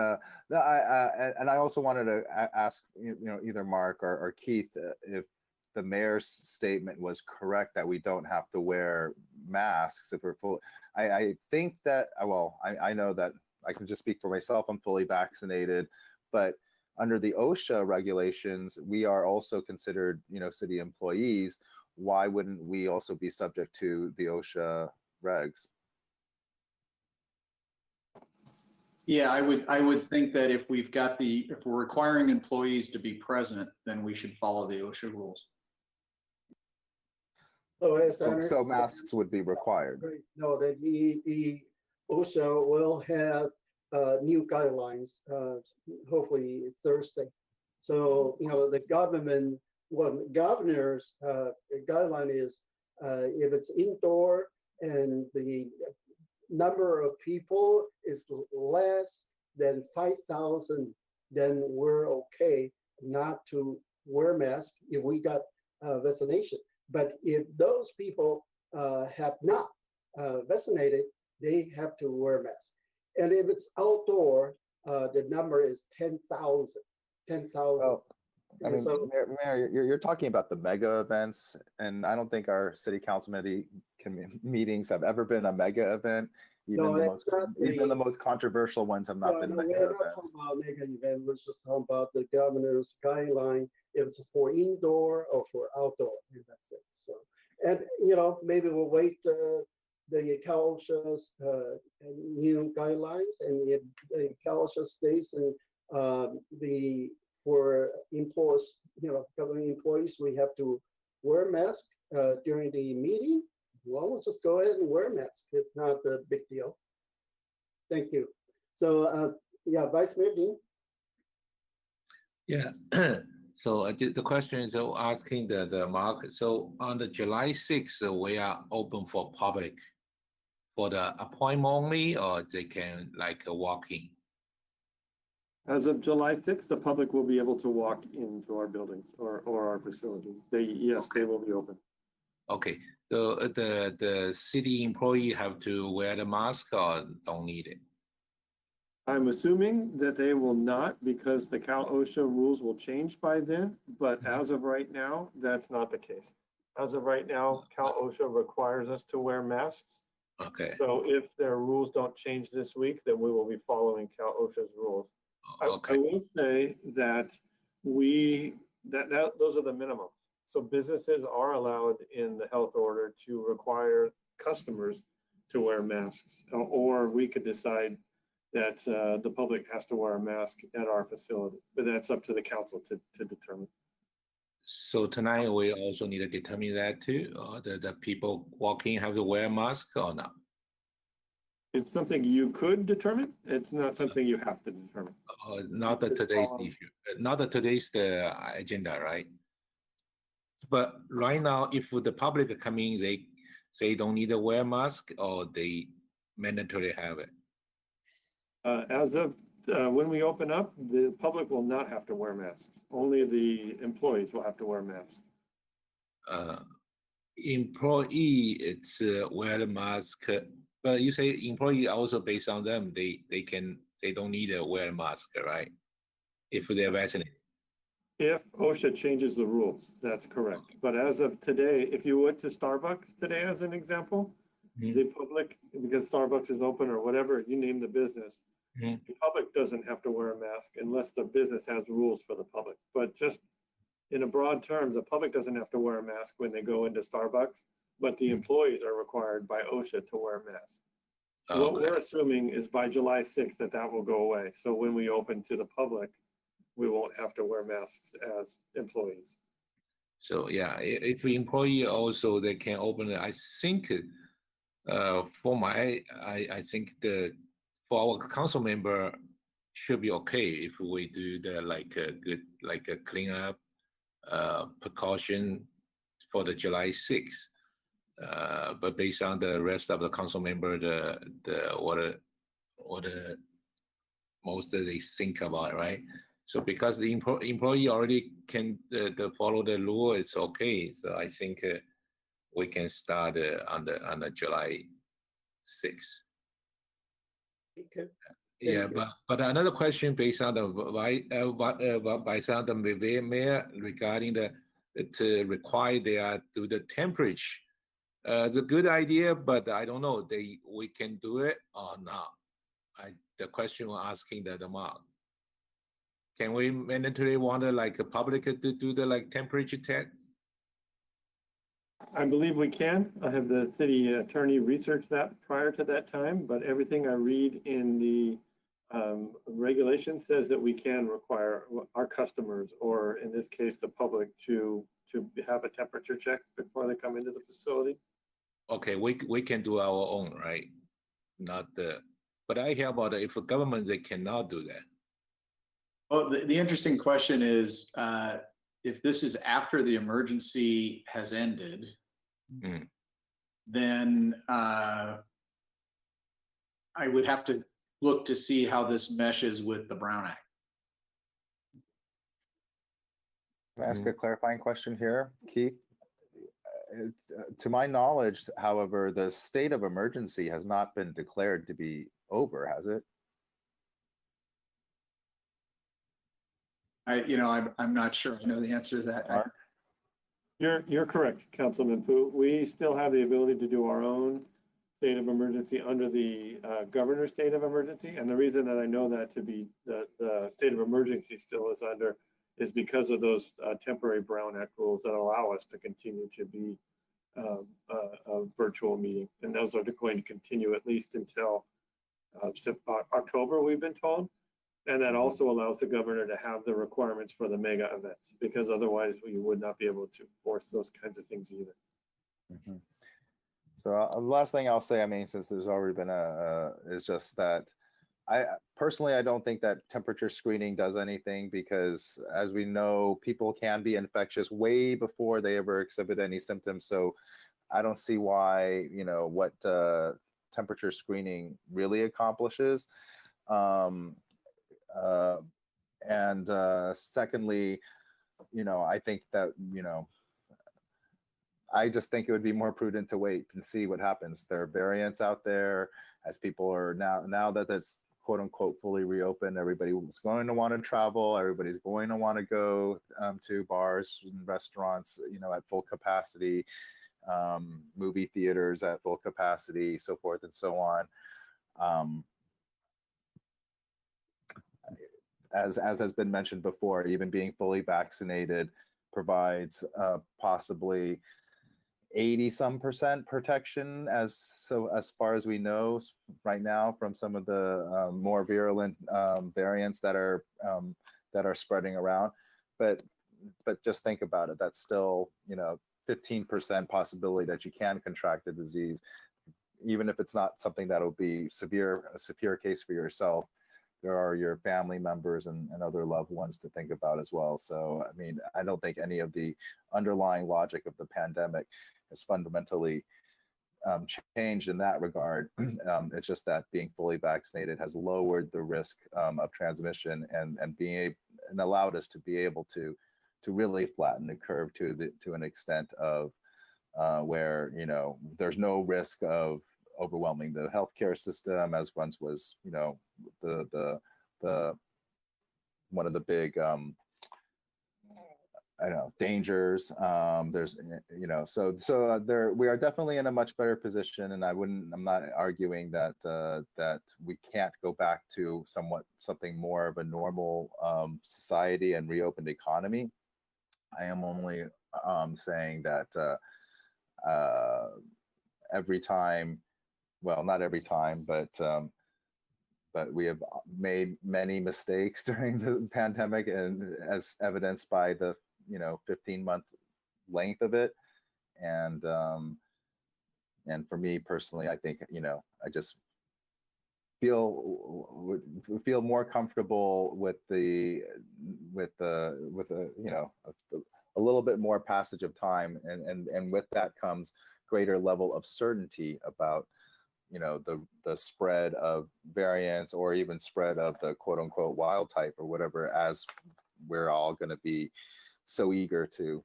I also wanted to ask, either Mark or Keith, if the mayor's statement was correct that we don't have to wear masks if we're full. I think that, well, I know that I can just speak for myself. I'm fully vaccinated, but under the OSHA regulations, we are also considered, city employees. Why wouldn't we also be subject to the OSHA regs? Yeah, I would think that if we're requiring employees to be present, then we should follow the OSHA rules. So masks would be required. No, that the OSHA will have new guidelines, hopefully Thursday. So, the governor's guideline is if it's indoor and the number of people is less than 5,000, then we're okay not to wear masks if we got vaccination. But if those people have not vaccinated, they have to wear masks. And if it's outdoor, the number is 10,000. 10,000. Oh, I mean, so, Mayor, you're talking about the mega events, and I don't think our city council meetings have ever been a mega event. Even the most controversial ones have not been mega events. We're not talking about mega event. We're just talking about the governor's guideline, if it's for indoor or for outdoor, and that's it. So, and maybe we'll wait the CalOSHA's new guidelines, and if the CalOSHA stays in for employees, government employees, we have to wear a mask during the meeting. Well, let's just go ahead and wear a mask. It's not a big deal. Thank you. So, yeah, Vice Mayor Dean. Yeah. So the question is asking the market. So on the July 6th, we are open for public for the appointment only, or they can like walk in? As of July 6th, the public will be able to walk into our buildings or our facilities. Yes, they will be open. Okay. The city employee have to wear the mask or don't need it? I'm assuming that they will not, because the Cal OSHA rules will change by then, but as of right now, that's not the case. As of right now, Cal OSHA requires us to wear masks. Okay. So if their rules don't change this week, then we will be following Cal OSHA's rules. Okay. I will say that those are the minimums. So businesses are allowed in the health order to require customers to wear masks, or we could decide that the public has to wear a mask at our facility, but that's up to the council to determine. So tonight we also need to determine that too, or the people walking have to wear a mask or not? It's something you could determine. It's not something you have to determine. Not that today's issue, not that today's the agenda, right? But right now, if the public come in, they say don't need to wear a mask, or they mandatory have it. As of when we open up, the public will not have to wear masks. Only the employees will have to wear masks. Employee, it's wear the mask, but you say employee also based on them, they don't need to wear a mask, right? If they're vaccinated. If OSHA changes the rules, that's correct. But as of today, if you went to Starbucks today, as an example, the public, because Starbucks is open or whatever, you name the business, the public doesn't have to wear a mask unless the business has rules for the public. But just in a broad term, the public doesn't have to wear a mask when they go into Starbucks, but the employees are required by OSHA to wear masks. What we're assuming is by July 6th that will go away. So when we open to the public, we won't have to wear masks as employees. So yeah, if the employee also they can open it, I think I think for our council member should be okay if we do the good cleanup precaution for the July 6th. But based on the rest of the council member, what most of they think about it, right? So because the employee already can follow the rule, it's okay. So I think we can start on the July 6th. Okay. Yeah, but another question based on the mayor regarding to require they do the temperature. It's a good idea, but I don't know we can do it or not. The question we're asking the mark. Can we mandatory want a public to do the temperature test? I believe we can. I have the city attorney research that prior to that time, but everything I read in the regulation says that we can require our customers, or in this case, the public, to have a temperature check before they come into the facility. Okay, we can do our own, right? But I hear about if the government, they cannot do that. Well, the interesting question is, if this is after the emergency has ended, then I would have to look to see how this meshes with the Brown Act. Can I ask a clarifying question here, Keith? To my knowledge, however, the state of emergency has not been declared to be over, has it? I'm not sure I know the answer to that. You're correct, Councilman Pu. We still have the ability to do our own state of emergency under the governor's state of emergency. And the reason that I know that to be the state of emergency still is under is because of those temporary Brown Act rules that allow us to continue to be a virtual meeting. And those are going to continue at least until October, we've been told. And that also allows the governor to have the requirements for the mega events, because otherwise we would not be able to force those kinds of things either. Mhm. So the last thing I'll say, I mean, since there's already been is just that I personally, I don't think that temperature screening does anything, because as we know, people can be infectious way before they ever exhibit any symptoms. So I don't see why, what temperature screening really accomplishes. And secondly, I think that, I just think it would be more prudent to wait and see what happens. There are variants out there, as people are now that it's quote unquote fully reopened, everybody's going to want to travel. Everybody's going to want to go to bars and restaurants, at full capacity, movie theaters at full capacity, so forth and so on. As has been mentioned before, even being fully vaccinated provides possibly 80% protection as far as we know right now from some of the more virulent variants that are spreading around. But just think about it. That's still 15% possibility that you can contract the disease, even if it's not something that'll be a severe case for yourself. There are your family members and other loved ones to think about as well. So, I mean, I don't think any of the underlying logic of the pandemic has fundamentally changed in that regard. It's just that being fully vaccinated has lowered the risk of transmission and allowed us to be able to really flatten the curve to an extent of where there's no risk of overwhelming the healthcare system, as once was the one of the big dangers. There's so there we are definitely in a much better position, and I'm not arguing that that we can't go back to something more of a normal society and reopened economy. I am only saying that every time, well, not every time, but we have made many mistakes during the pandemic, and as evidenced by the 15-month length of it. And for me personally, I think I just feel more comfortable with a little bit more passage of time, and with that comes greater level of certainty about the spread of variants, or even spread of the quote unquote wild type or whatever, as we're all going to be so eager to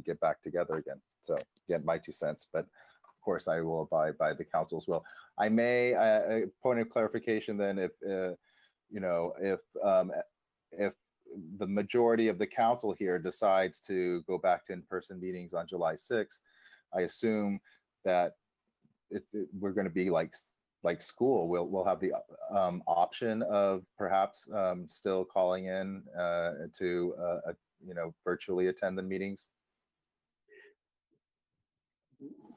get back together again. So again, my 2 cents, but of course I will abide by the council's will. I may a point of clarification then, if the majority of the council here decides to go back to in-person meetings on July 6th, I assume that we're going to be like school. We'll have the option of perhaps still calling in to virtually attend the meetings.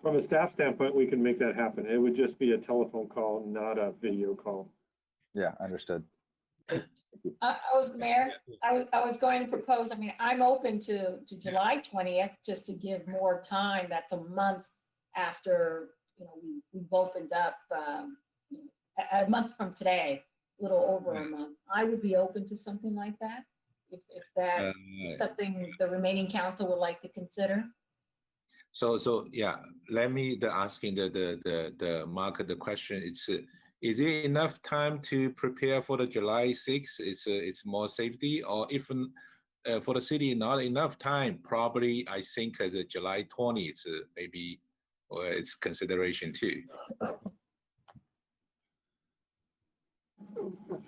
From a staff standpoint, we can make that happen. It would just be a telephone call, not a video call. Yeah, understood. Mayor, I was going to propose, I mean, I'm open to July 20th, just to give more time. That's a month after, we've opened up, a month from today, a little over a month. I would be open to something like that, if that is something the remaining council would like to consider. So yeah, let me asking the Mark the question. Is it enough time to prepare for the July 6th? It's more safety, or even for the city not enough time? Probably I think the July 20th maybe, or it's consideration too.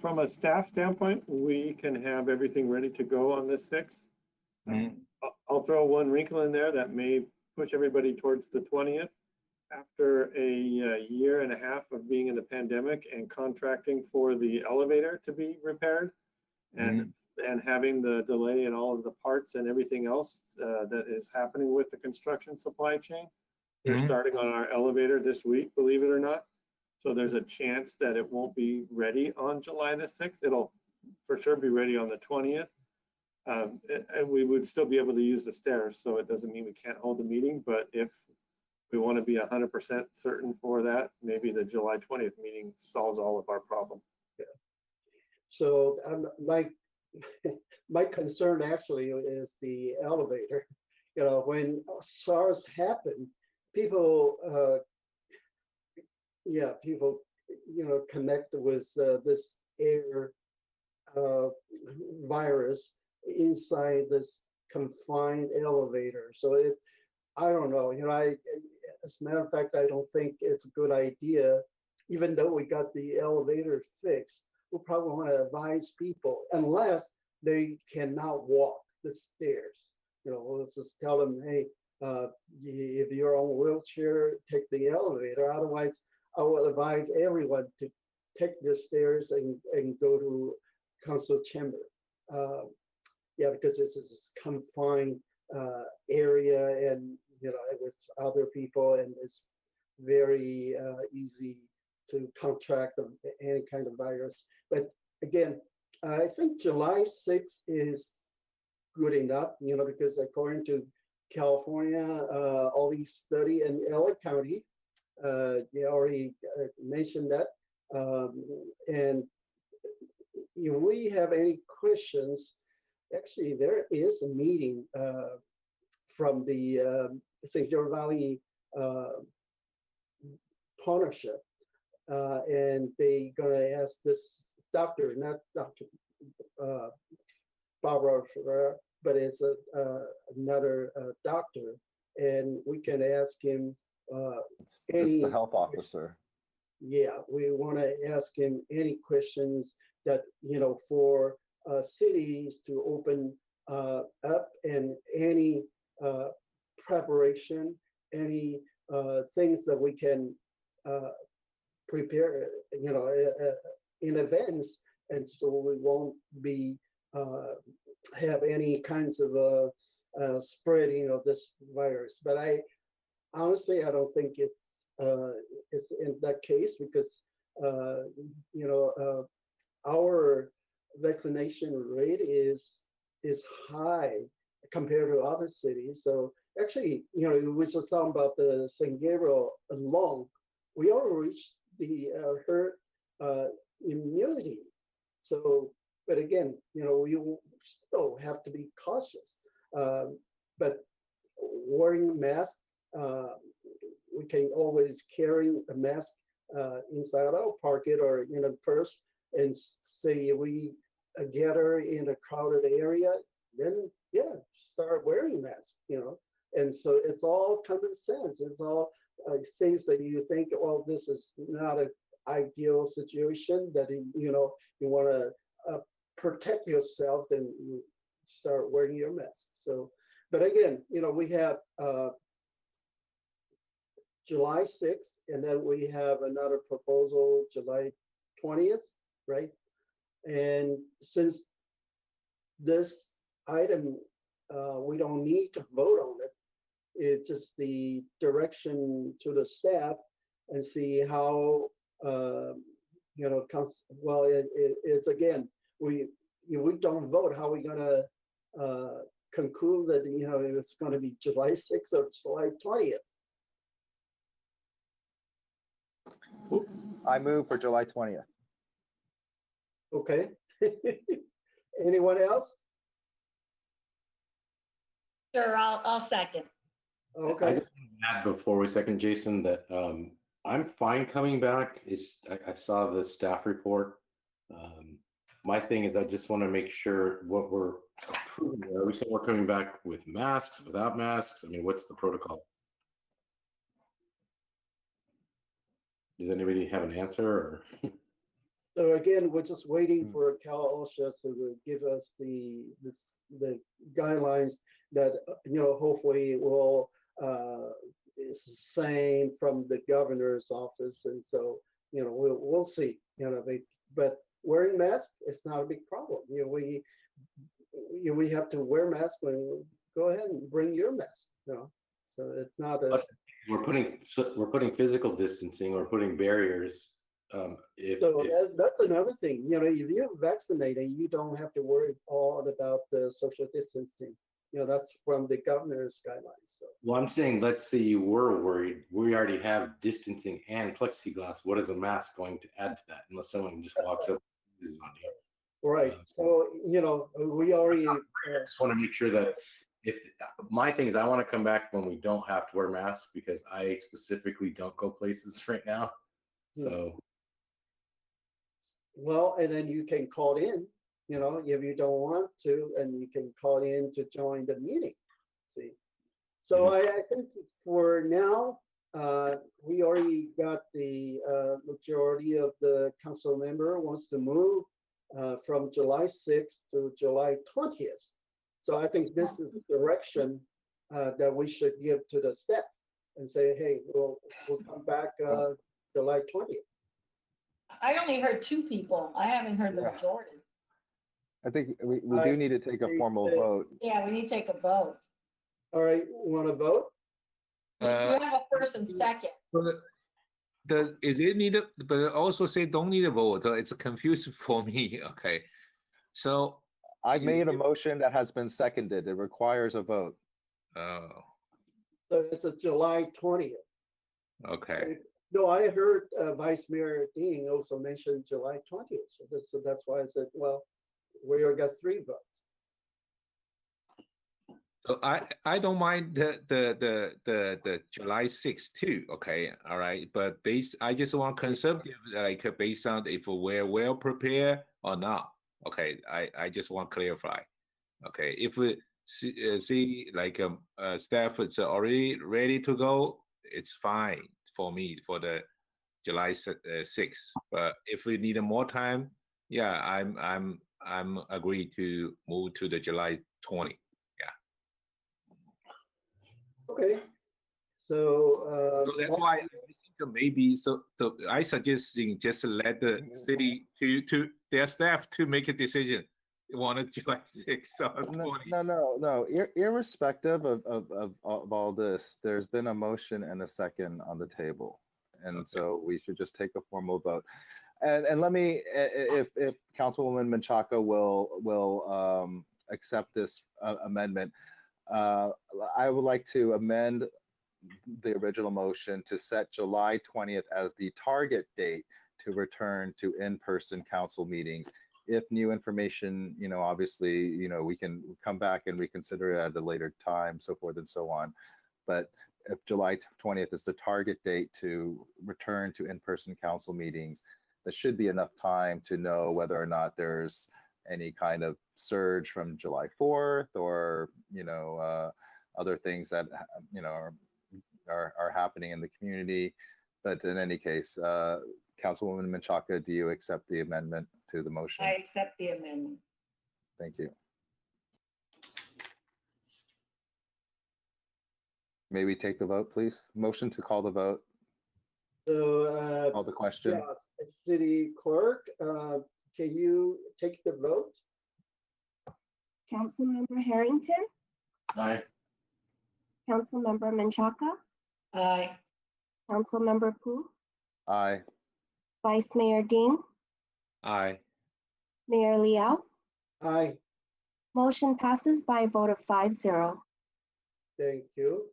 From a staff standpoint, we can have everything ready to go on the 6th. I'll throw one wrinkle in there that may push everybody towards the 20th. After a year and a half of being in the pandemic and contracting for the elevator to be repaired, and having the delay in all of the parts and everything else that is happening with the construction supply chain, they're starting on our elevator this week, believe it or not. So there's a chance that it won't be ready on July the 6th. It'll for sure be ready on the 20th. And we would still be able to use the stairs, so it doesn't mean we can't hold the meeting, but if we want to be 100% certain for that, maybe the July 20th meeting solves all of our problem. Yeah. So my concern actually is the elevator. You know, when SARS happened, people, people, connect with this air virus inside this confined elevator. So I don't know, as a matter of fact, I don't think it's a good idea, even though we got the elevator fixed. We'll probably want to advise people, unless they cannot walk the stairs. Let's just tell them, hey, if you're on a wheelchair, take the elevator. Otherwise, I will advise everyone to take the stairs and go to council chamber. Because this is this confined area, and with other people, and it's very easy to contract any kind of virus. But again, I think July 6th is good enough, because according to California, all these study in LA County, they already mentioned that. And if we have any questions, actually there is a meeting from the St. George Valley Partnership, and they gonna ask this doctor, not Dr. Barbara, but it's another doctor, and we can ask him It's the health officer. Yeah, we want to ask him any questions that, for cities to open up, and any preparation, any things that we can prepare, in advance, and so we won't be have any kinds of spreading of this virus. But honestly, I don't think it's in that case, because our vaccination rate is high compared to other cities. So actually, we were just talking about the San Gabriel alone, we already reached the herd immunity. So, but again, we still have to be cautious. But wearing a mask, we can always carry a mask inside our pocket or in a purse, and say we gather in a crowded area, then start wearing masks, And so it's all common sense. It's all things that you think, well, this is not an ideal situation, that you want to protect yourself, then you start wearing your mask. So, but again, we have July 6th, and then we have another proposal July 20th, right? And since this item, we don't need to vote on it, it's just the direction to the staff, and see how, well, it's again, if we don't vote, how are we gonna conclude that, it's gonna be July 6th or July 20th? I move for July 20th. Okay. Anyone else? Sure, I'll second. Okay. I just want to add before we second, Jason, that I'm fine coming back. I saw the staff report. My thing is, I just want to make sure what we're approving. Are we saying we're coming back with masks, without masks? I mean, what's the protocol? Does anybody have an answer? Or? So again, we're just waiting for Cal OSHA to give us the guidelines that, hopefully will is the same from the governor's office. And so, we'll see, but wearing masks, it's not a big problem. We have to wear masks, when go ahead and bring your mask, so it's not a. We're putting physical distancing, we're putting barriers So that's another thing, you know, if you're vaccinated, you don't have to worry all about the social distancing. You know, that's from the governor's guidelines, so. Well, I'm saying, let's say you were worried, we already have distancing and plexiglass. What is a mask going to add to that? Unless someone just walks up and is on you. Right, so, you know, we already. I just want to make sure that if, my thing is I want to come back when we don't have to wear masks, because I specifically don't go places right now. So. Well, and then you can call in, you know, if you don't want to, and you can call in to join the meeting, see? So I think for now, we already got the majority of the council member wants to move from July 6th to July 20th. So I think this is the direction that we should give to the staff and say, hey, we'll come back July 20th. I only heard 2 people. I haven't heard the majority. I think we do need to take a formal vote. Yeah, we need to take a vote. All right, want to vote? You have a first and second. Is it needed? But it also say don't need a vote. So it's confusing for me. Okay, so I made a motion that has been seconded. It requires a vote. Oh. So it's a July 20th. Okay. No, I heard Vice Mayor Dean also mention July 20th. So that's why I said, well, we already got 3 votes. So I don't mind the July 6th too. Okay, all right. But I just want conservative, like based on if we're well prepared or not. Okay, I just want to clarify. Okay, if we see like staff is already ready to go, it's fine for me for the July 6th. But if we need more time, yeah, I'm agreed to move to the July 20. Okay, so that's why I think maybe I suggest just let the city to their staff to make a decision. Want to July 6th or 20? No. Irrespective of all this, there's been a motion and a second on the table, and so we should just take a formal vote. And let me, if Councilwoman Menchaca will accept this amendment. I would like to amend the original motion to set July 20th as the target date to return to in-person council meetings. If new information, you know, obviously, you know, we can come back and reconsider it at a later time, so forth and so on. But if July 20th is the target date to return to in-person council meetings, there should be enough time to know whether or not there's any kind of surge from July 4th or, you know, other things that, you know, are happening in the community. But in any case, Councilwoman Menchaca, do you accept the amendment to the motion? I accept the amendment. Thank you. May we take the vote, please? Motion to call the vote. So call the question. Yeah, City Clerk, can you take the vote? Councilmember Harrington, Aye. Councilmember Menchaca, Aye. Councilmember Pu, Aye. Vice Mayor Dean, Aye. Mayor Liao. Aye. Motion passes by a vote of 5-0. Thank you.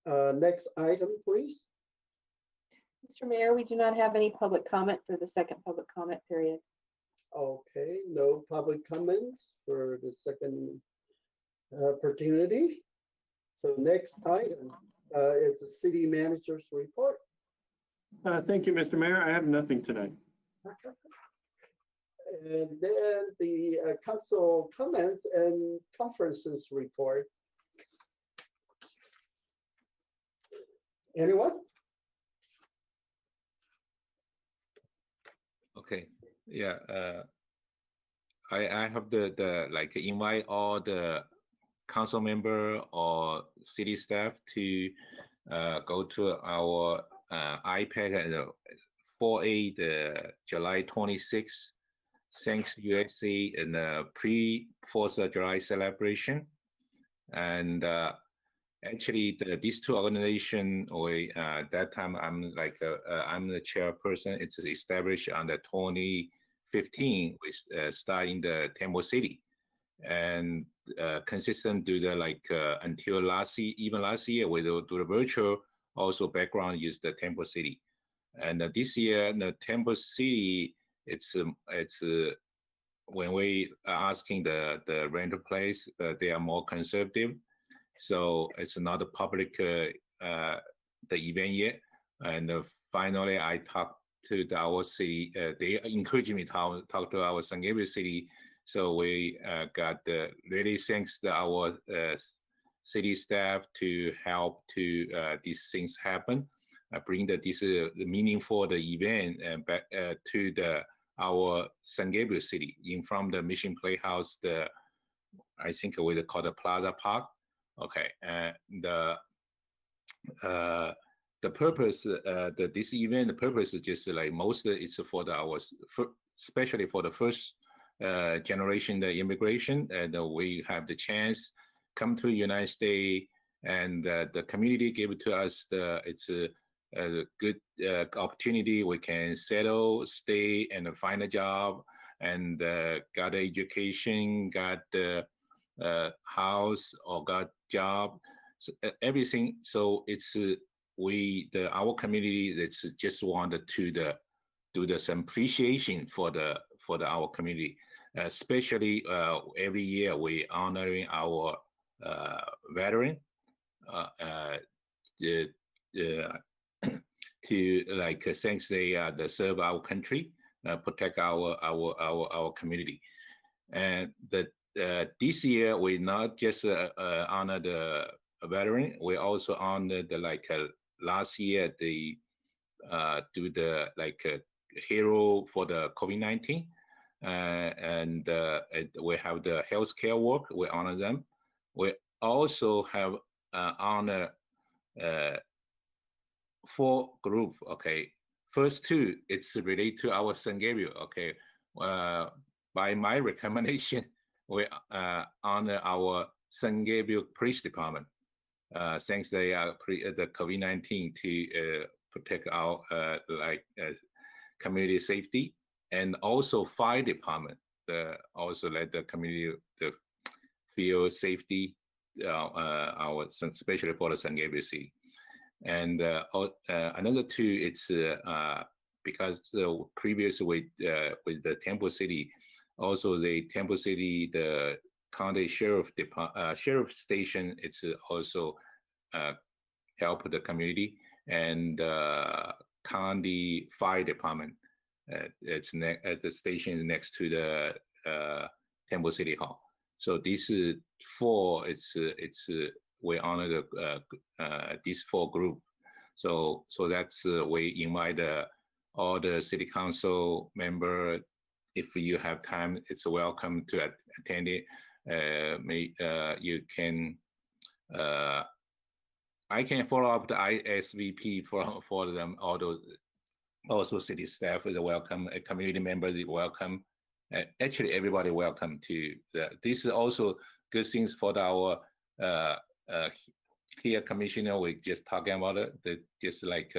Next item, please. Mr. Mayor, we do not have any public comment for the second public comment period. Okay, no public comments for the second opportunity. So next item is the city manager's report. Thank you, Mr. Mayor. I have nothing tonight. And then the council comments and conferences report. Anyone? Okay. Yeah. I have the like invite all the council member or city staff to go to our iPad and 4A the July 26th Thanks USA and pre-4th of July celebration. And actually these two organizations, that time I'm like I'm the chairperson. It's established on the 2015. We starting the Temple City, and consistent to the until last year, even last year we do the virtual. Also background is the Temple City, and this year the Temple City it's when we are asking the rental place, they are more conservative. So it's not a public the event yet. And finally, I talked to our city. They encouraged me to talk to our San Gabriel city. So we got really thanks to our city staff to help to these things happen. Bring this meaningful the event back to our San Gabriel city in from the Mission Playhouse. I think we call the Plaza Park. Okay, the purpose, this event, the purpose is just like mostly it's for especially for the first generation, the immigration, and we have the chance come to the United States, and the community gave it to us. It's a good opportunity. We can settle, stay, and find a job, and got education, got the house, or got job, so, everything. So it's our community that's just wanted to do some appreciation for our community, especially every year we honoring our veteran to thanks they serve our country, protect our community. And this year we not just honor the veteran, we also honor the last year they do the hero for the COVID-19, and we have the healthcare work, we honor them. We also have honor 4 group. Okay, first 2 it's related to our San Gabriel. Okay, by my recommendation, we honor our San Gabriel Police Department. Thanks they are the COVID-19 to protect our community safety, and also fire department also let the community feel safety, especially for the San Gabriel City. And another 2, it's because previous with the Temple City, also the Temple City, the county sheriff station, it's also help the community, and county fire department. It's at the station next to the Temple City Hall. So these 4, it's we honor these 4 group. So that's we invite all the city council member. If you have time, it's welcome to attend it. You can. I can follow up the ISVP for them. All those also city staff is welcome. A community member is welcome. Actually, everybody welcome to. This is also good things for our here commissioner. We just talking about it. Just like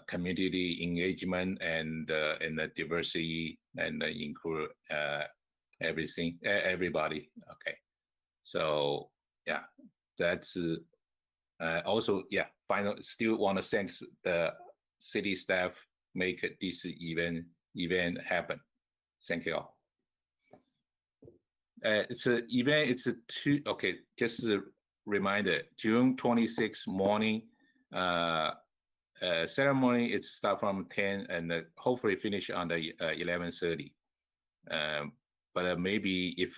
community engagement and the diversity, and include everything, everybody. Okay, so yeah, that's also final. Still want to thank the city staff make this event happen. Thank you all. It's an event. It's a 2. Okay, just a reminder. June 26th morning. Ceremony. It start from 10 and hopefully finish on the 11:30. But maybe if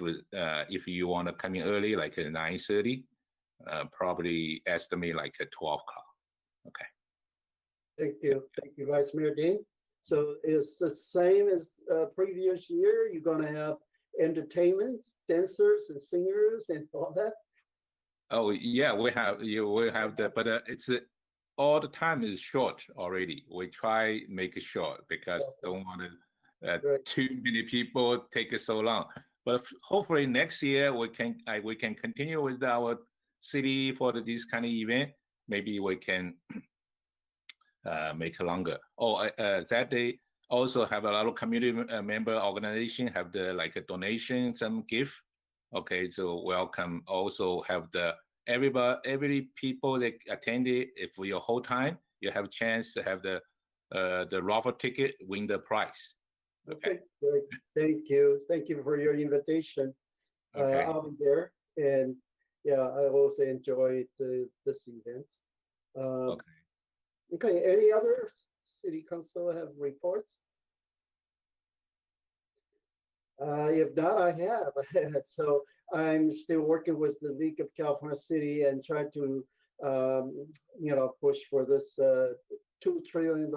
you want to come in early, like at 9:30, probably estimate like at 12 o'clock. Okay. Thank you, Vice Mayor Dean. So it's the same as previous year. You're going to have entertainments, dancers, and singers, and all that. Oh yeah, we have that, but it's all the time is short already. We try make it short because don't want to too many people take it so long. But hopefully next year we can continue with our city for this kind of event, maybe we can make it longer. Oh, that day also have a lot of community member organization have the like a donation, some gift. Okay, so welcome. Also have the every people that attended for your whole time, you have a chance to have the raffle ticket, win the prize. Okay, great. Thank you. Thank you for your invitation. Okay. I'll be there, and yeah, I also enjoyed this event. Okay, any other city council have reports? If not, I have. So I'm still working with the League of California City and try to, push for this $2 trillion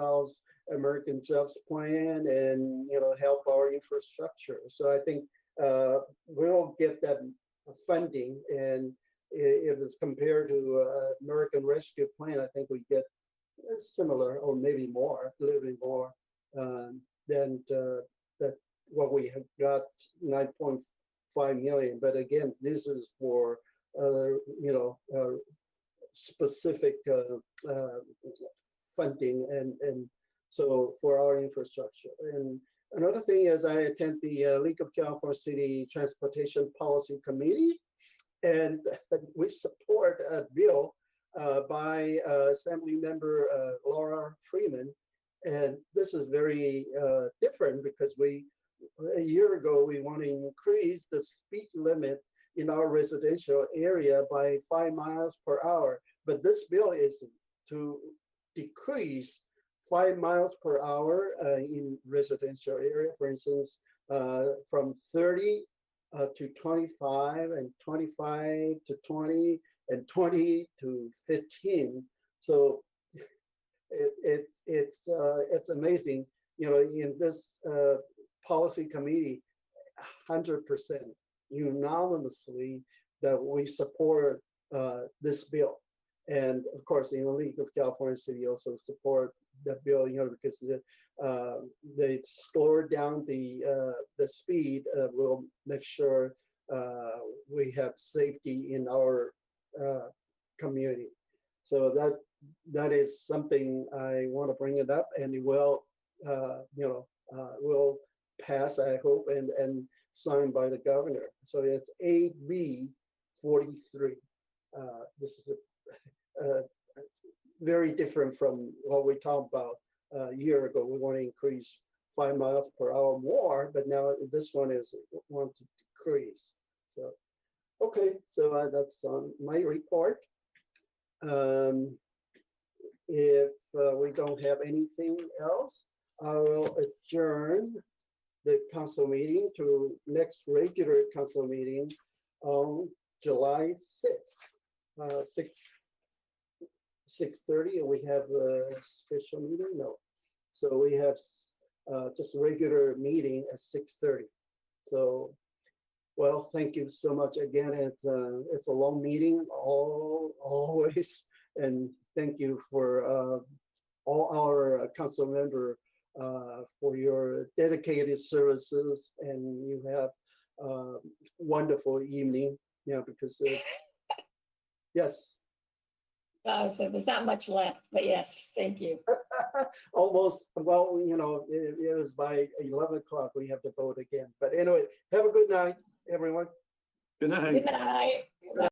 American Jobs Plan and, help our infrastructure. So I think we'll get that funding, and if it's compared to American Rescue Plan, I think we get similar or maybe more, a little bit more than that what we have got, 9.5 million. But again, this is for specific funding and so for our infrastructure. And another thing is I attend the League of California City Transportation Policy Committee, and we support a bill by Assembly Member Laura Freeman. And this is very different because a year ago, we want to increase the speed limit in our residential area by 5 miles per hour. But this bill is to decrease 5 miles per hour in residential area, for instance, from 30 to 25, and 25 to 20, and 20 to 15. So it's amazing, in this policy committee, 100% unanimously that we support this bill. And of course, the League of California City also support the bill, because they slow down the speed. Will make sure we have safety in our community. So that is something I want to bring it up, and it will, will pass, I hope, and signed by the governor. So it's AB 43. This is very different from what we talked about a year ago. We want to increase 5 miles per hour more, but now this one is want to decrease. So, okay, so that's on my report. If we don't have anything else, I will adjourn the council meeting to next regular council meeting on July 6th, 6:30, and we have a special meeting? No. So we have just a regular meeting at 6:30. So, well, thank you so much again. It's a long meeting, always, and thank you for all our council member for your dedicated services, and you have wonderful evening. Because yes. So there's not much left, but yes, thank you. Almost, well, it was by 11 o'clock, we have to vote again. But anyway, have a good night, everyone. Good night. Good night.